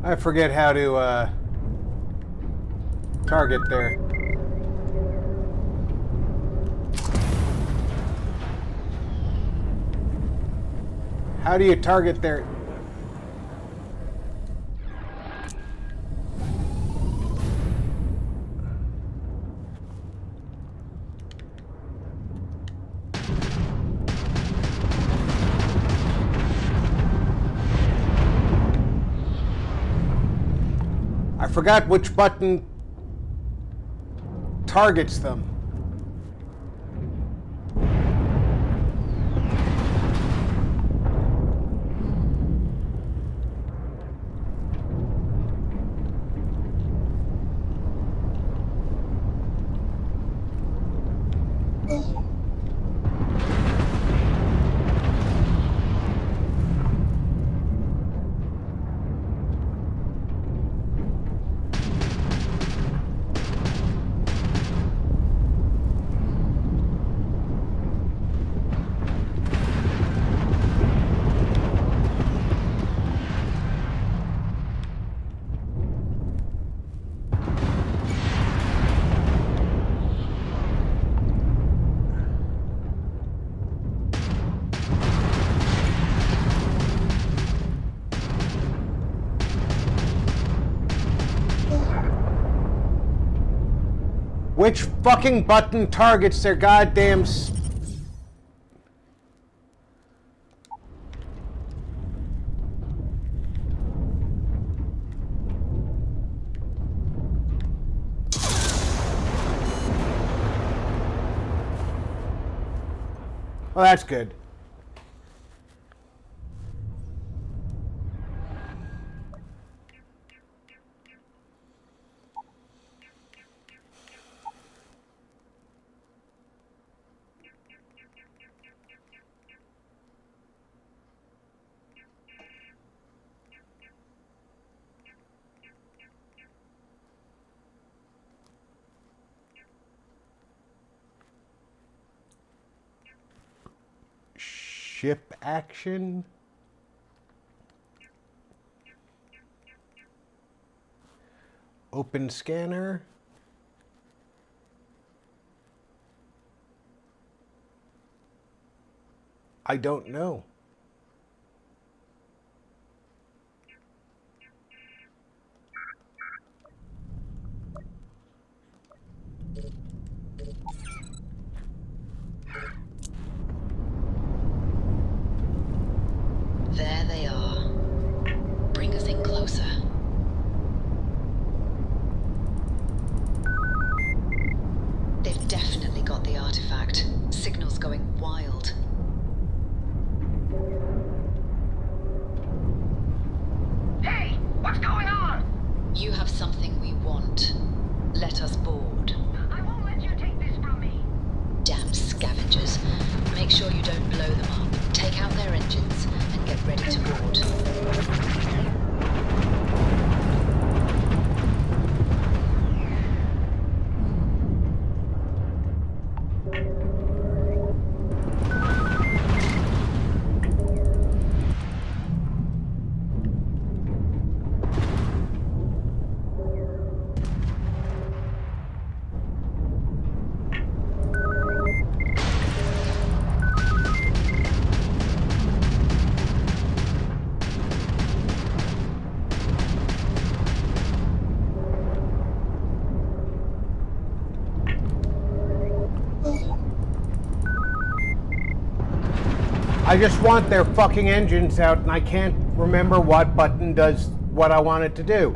I forget how to target there. How do you target there? I forgot which button targets them. Which fucking button targets their goddamn... Well, that's good. Ship action. Open scanner. I don't know. There they are. Bring us in closer. They've definitely got the artifact. Signal's going wild. Hey, what's going on? You have something we want. Let us board. I won't let you take this from me. Damn scavengers. Make sure you don't blow them up. Take out their engines and get ready to board. I just want their fucking engines out, and I can't remember what button does what I want it to do.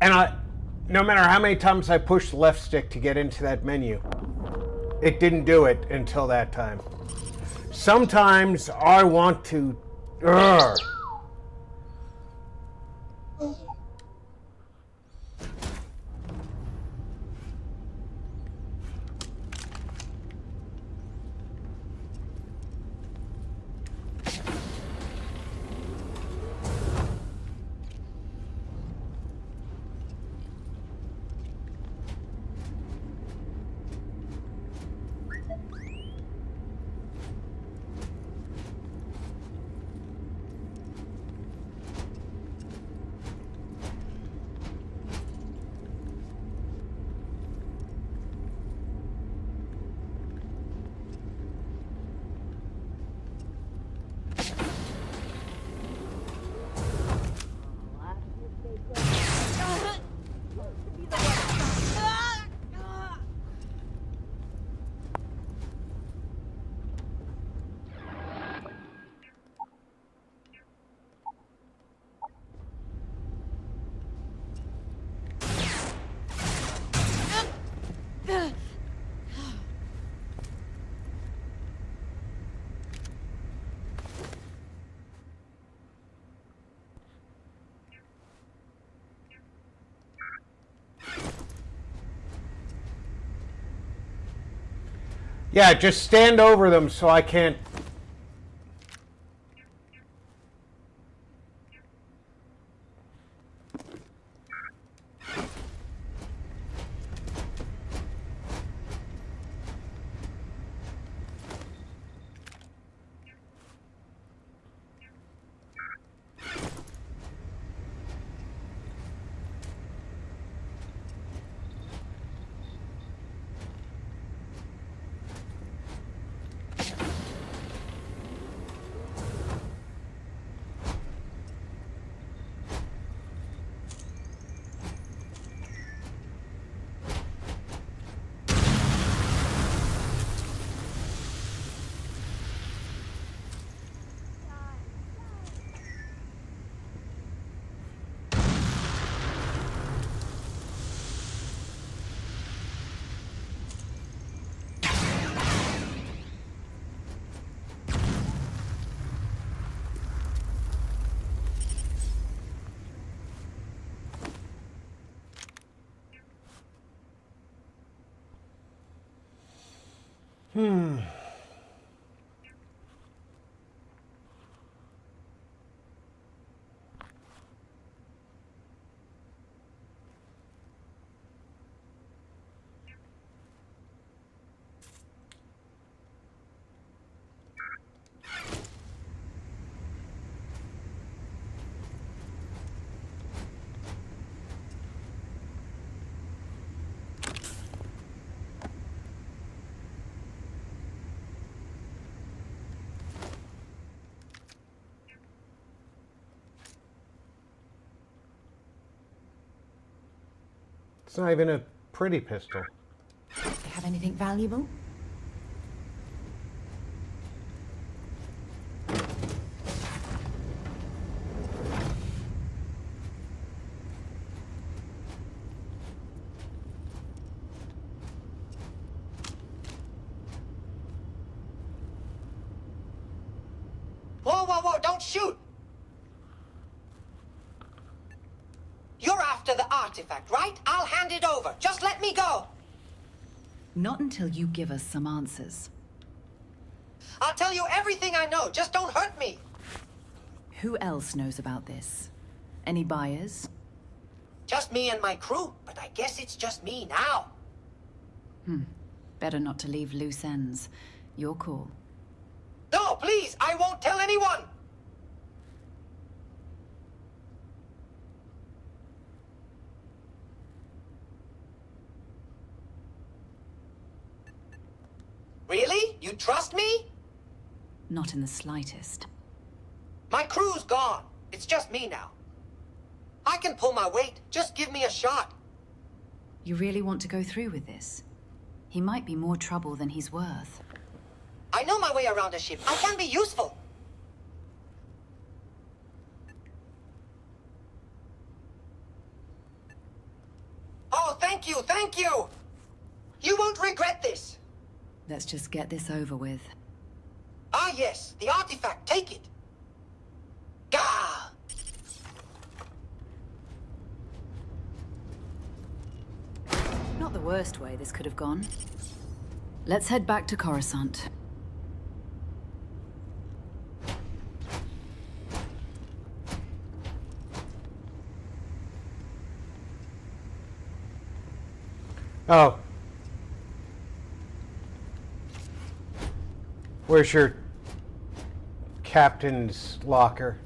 And no matter how many times I pushed the left stick to get into that menu, it didn't do it until that time. Sometimes I want to... Urgh. Yeah, just stand over them so I can't... Hmm. It's not even a pretty pistol. Have anything valuable? Whoa, whoa, whoa, don't shoot! You're after the artifact, right? I'll hand it over. Just let me go. Not until you give us some answers. I'll tell you everything I know. Just don't hurt me. Who else knows about this? Any buyers? Just me and my crew, but I guess it's just me now. Better not to leave loose ends. Your call. No, please, I won't tell anyone. Really? You trust me? Not in the slightest. My crew's gone. It's just me now. I can pull my weight. Just give me a shot. You really want to go through with this? He might be more trouble than he's worth. I know my way around a ship. I can be useful. Oh, thank you, thank you! You won't regret this. Let's just get this over with. Ah, yes, the artifact. Take it. Gah! Not the worst way this could have gone. Let's head back to Coruscant. Oh. Where's your captain's locker?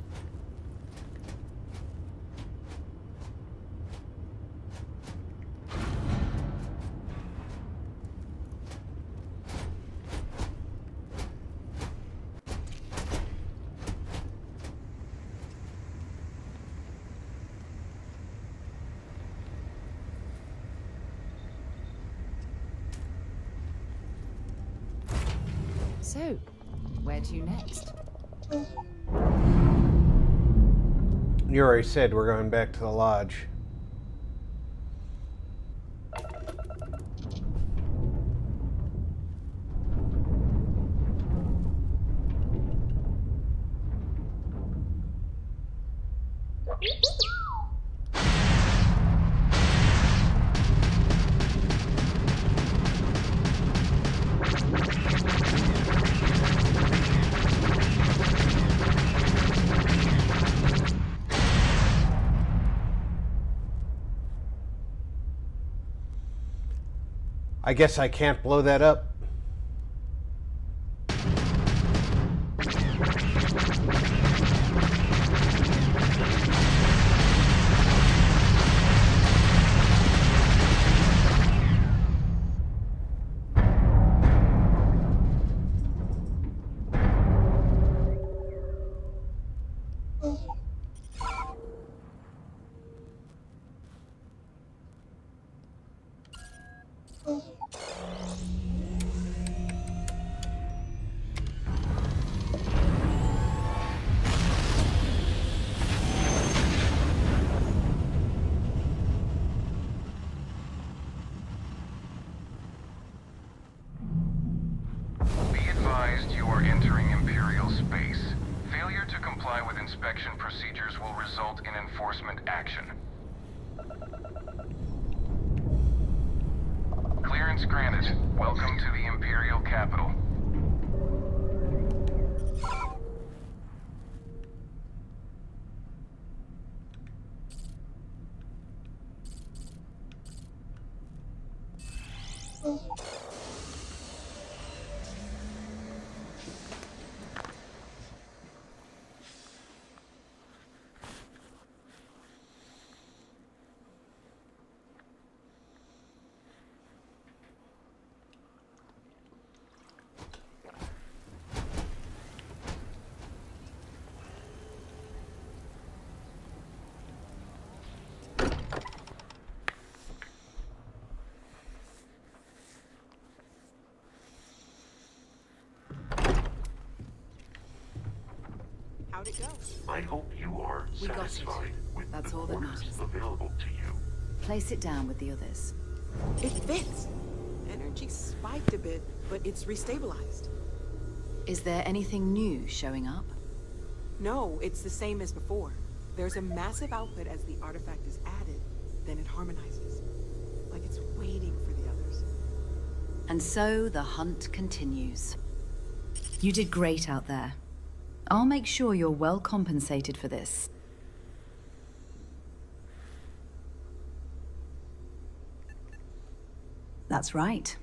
So, where to next? You already said we're going back to the lodge. I guess I can't blow that up. You are entering Imperial space. Failure to comply with inspection procedures will result in enforcement action. Clearance Clearance granted. Welcome to the Imperial capital. How'd it go? I hope you are We got it. satisfied with That's the all that orders matters. available to you. Place it down with the others. It fits. Energy spiked a bit, but it's restabilized. Is there anything new showing up? No, it's the same as before. There's a massive output as the artifact is added, then it harmonizes. Like it's waiting for the others. And so the hunt continues. You did great out there. I'll make sure you're well compensated for this. That's right.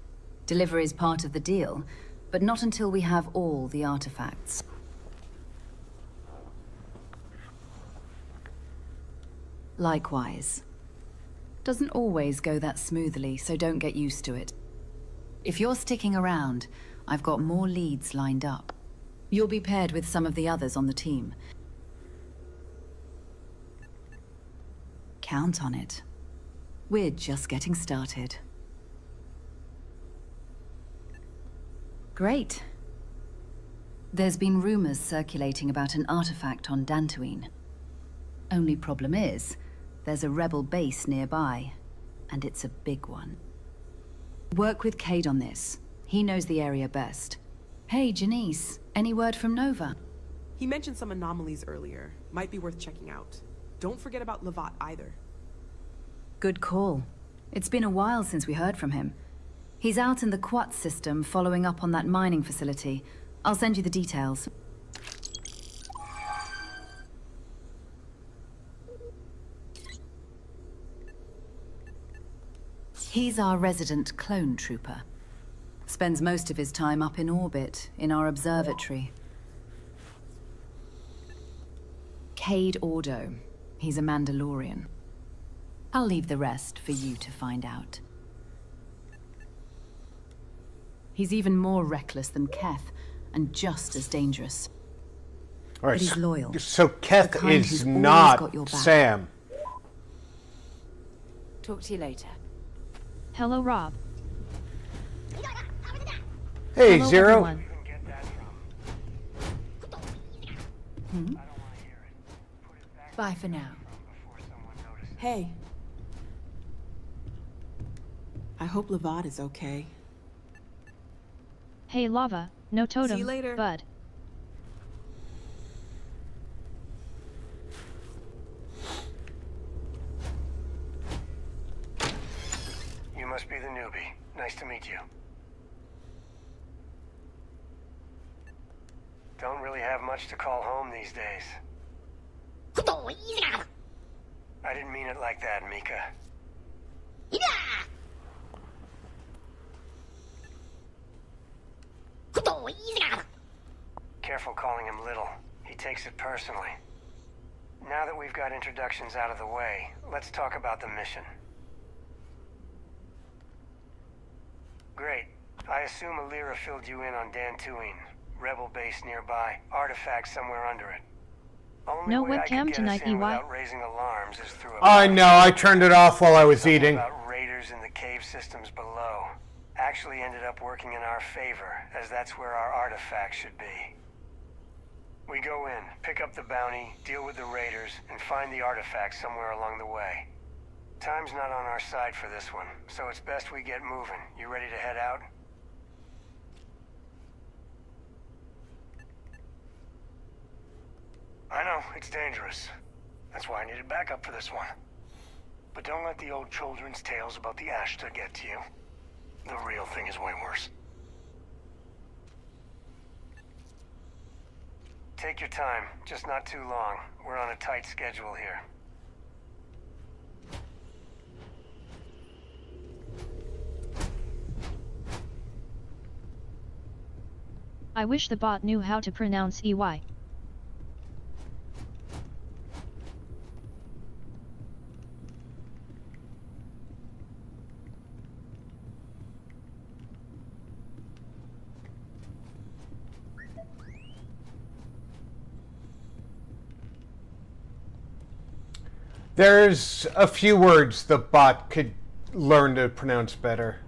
Delivery is part of the deal, but not until we have all the artifacts. Likewise. Doesn't always go that smoothly, so don't get used to it. If you're sticking around, I've got more leads lined up. You'll be paired with some of the others on the team. Count on it. We're just getting started. Great. There's been rumors circulating about an artifact on Dantooine. Only problem is, there's a rebel base nearby, and it's a big one. Work with Cade on this. He knows the area best. Hey, Janice, any word from Nova? He mentioned some anomalies earlier. Might be worth checking out. Don't forget about Lovat either. Good call. It's been a while since we heard from him. He's out in the Quat system following up on that mining facility. I'll send you the details. He's our resident clone trooper. Spends most of his time up in orbit, in our observatory. Cade Ordo. He's a Mandalorian. I'll leave the rest for you to find out. He's even more reckless than Keth, and just as dangerous. All right, But he's loyal. So Keth The kind who's is always not got your back. Sam. Talk to you later. Hello, Rob. Hey, Hello, Zero. everyone. Bye for now. Hey. I hope Lovat is okay. Hey, Lava. No totem. See you later. Bud. You must be the newbie. Nice to meet you. Don't really have much to call home these days. I didn't mean it like that, Mika. Careful calling him little. He takes it personally. Now that we've got introductions out of the way, let's talk about the mission. Great. I assume Alira filled you in on Dantooine. Rebel base nearby, artifact somewhere under it. Only No way I webcam could get tonight, us in EY. without raising alarms is through a I know, I turned it off while I was Something eating. about raiders in the cave systems below. Actually ended up working in our favor, as that's where our artifact should be. We go in, pick up the bounty, deal with the raiders, and find the artifact somewhere along the way. Time's not on our side for this one, so it's best we get moving. You ready to head out? I know, it's dangerous. That's why I needed backup for this one. But don't let the old children's tales about the Ashta get to you. The real thing is way worse. Take your time, just not too long. We're on a tight schedule here. I wish the bot knew how to pronounce EY. There's a few words the bot could learn to pronounce better.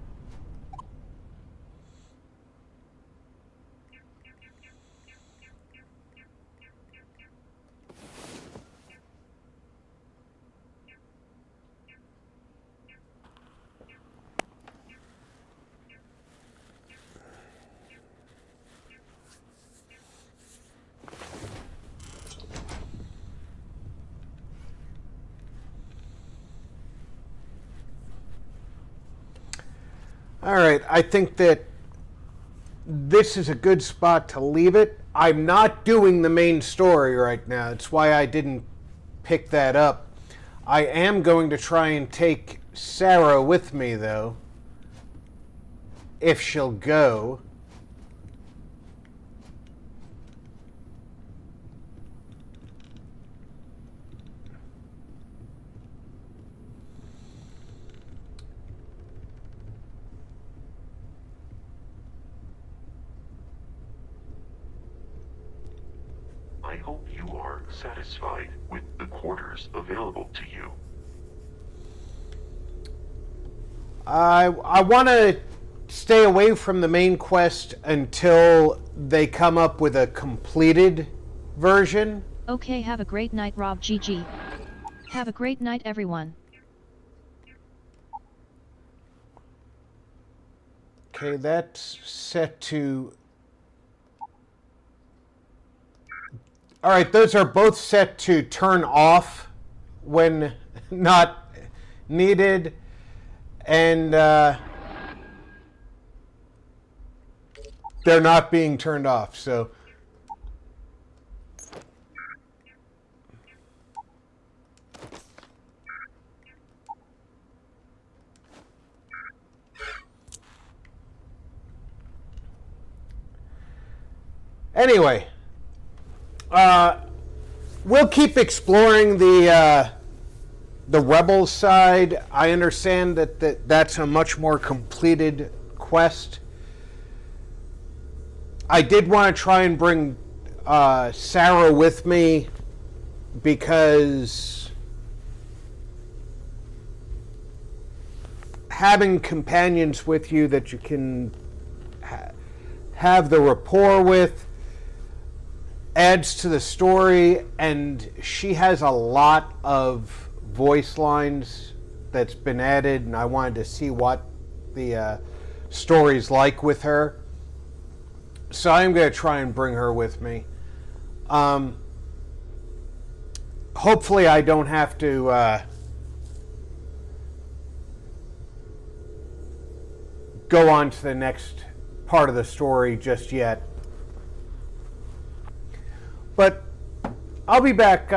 All right, I think that this is a good spot to leave it. I'm not doing the main story right now. That's why I didn't pick that up. I am going to try and take Sarah with me, though, if she'll go. I hope you are satisfied with the quarters available to you. I want to stay away from the main quest until they come up with a completed version. Okay, have a great night, Rob. GG. Have a great night, everyone. Okay, that's set to... All right, those are both set to turn off when not needed. And they're not being turned off, so... Anyway, we'll keep exploring the Rebels side. I understand that that's a much more completed quest. I did want to try and bring Sarah with me because having companions with you that you can have the rapport with adds to the story, and she has a lot of voice lines that's been added, and I wanted to see what the story's like with her. So I'm going to try and bring her with me. Hopefully I don't have to go on to the next part of the story just yet. But I'll be back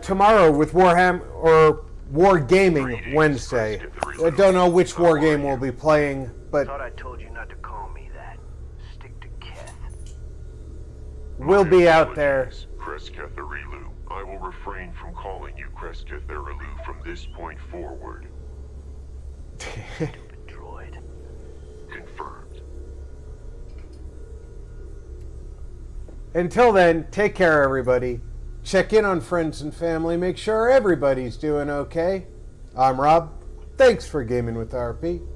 tomorrow with Wargaming Wednesday. I don't know which war game we'll be playing, but Thought I told you not to call me that. Stick to Keth. we'll be out there. Kresketh Arilu. I will refrain from calling you Kresketh Arilu from this point forward. Stupid droid. Confirmed. Until then, take care, everybody. Check in on friends and family. Make sure everybody's doing okay. I'm Rob. Thanks for gaming with RP.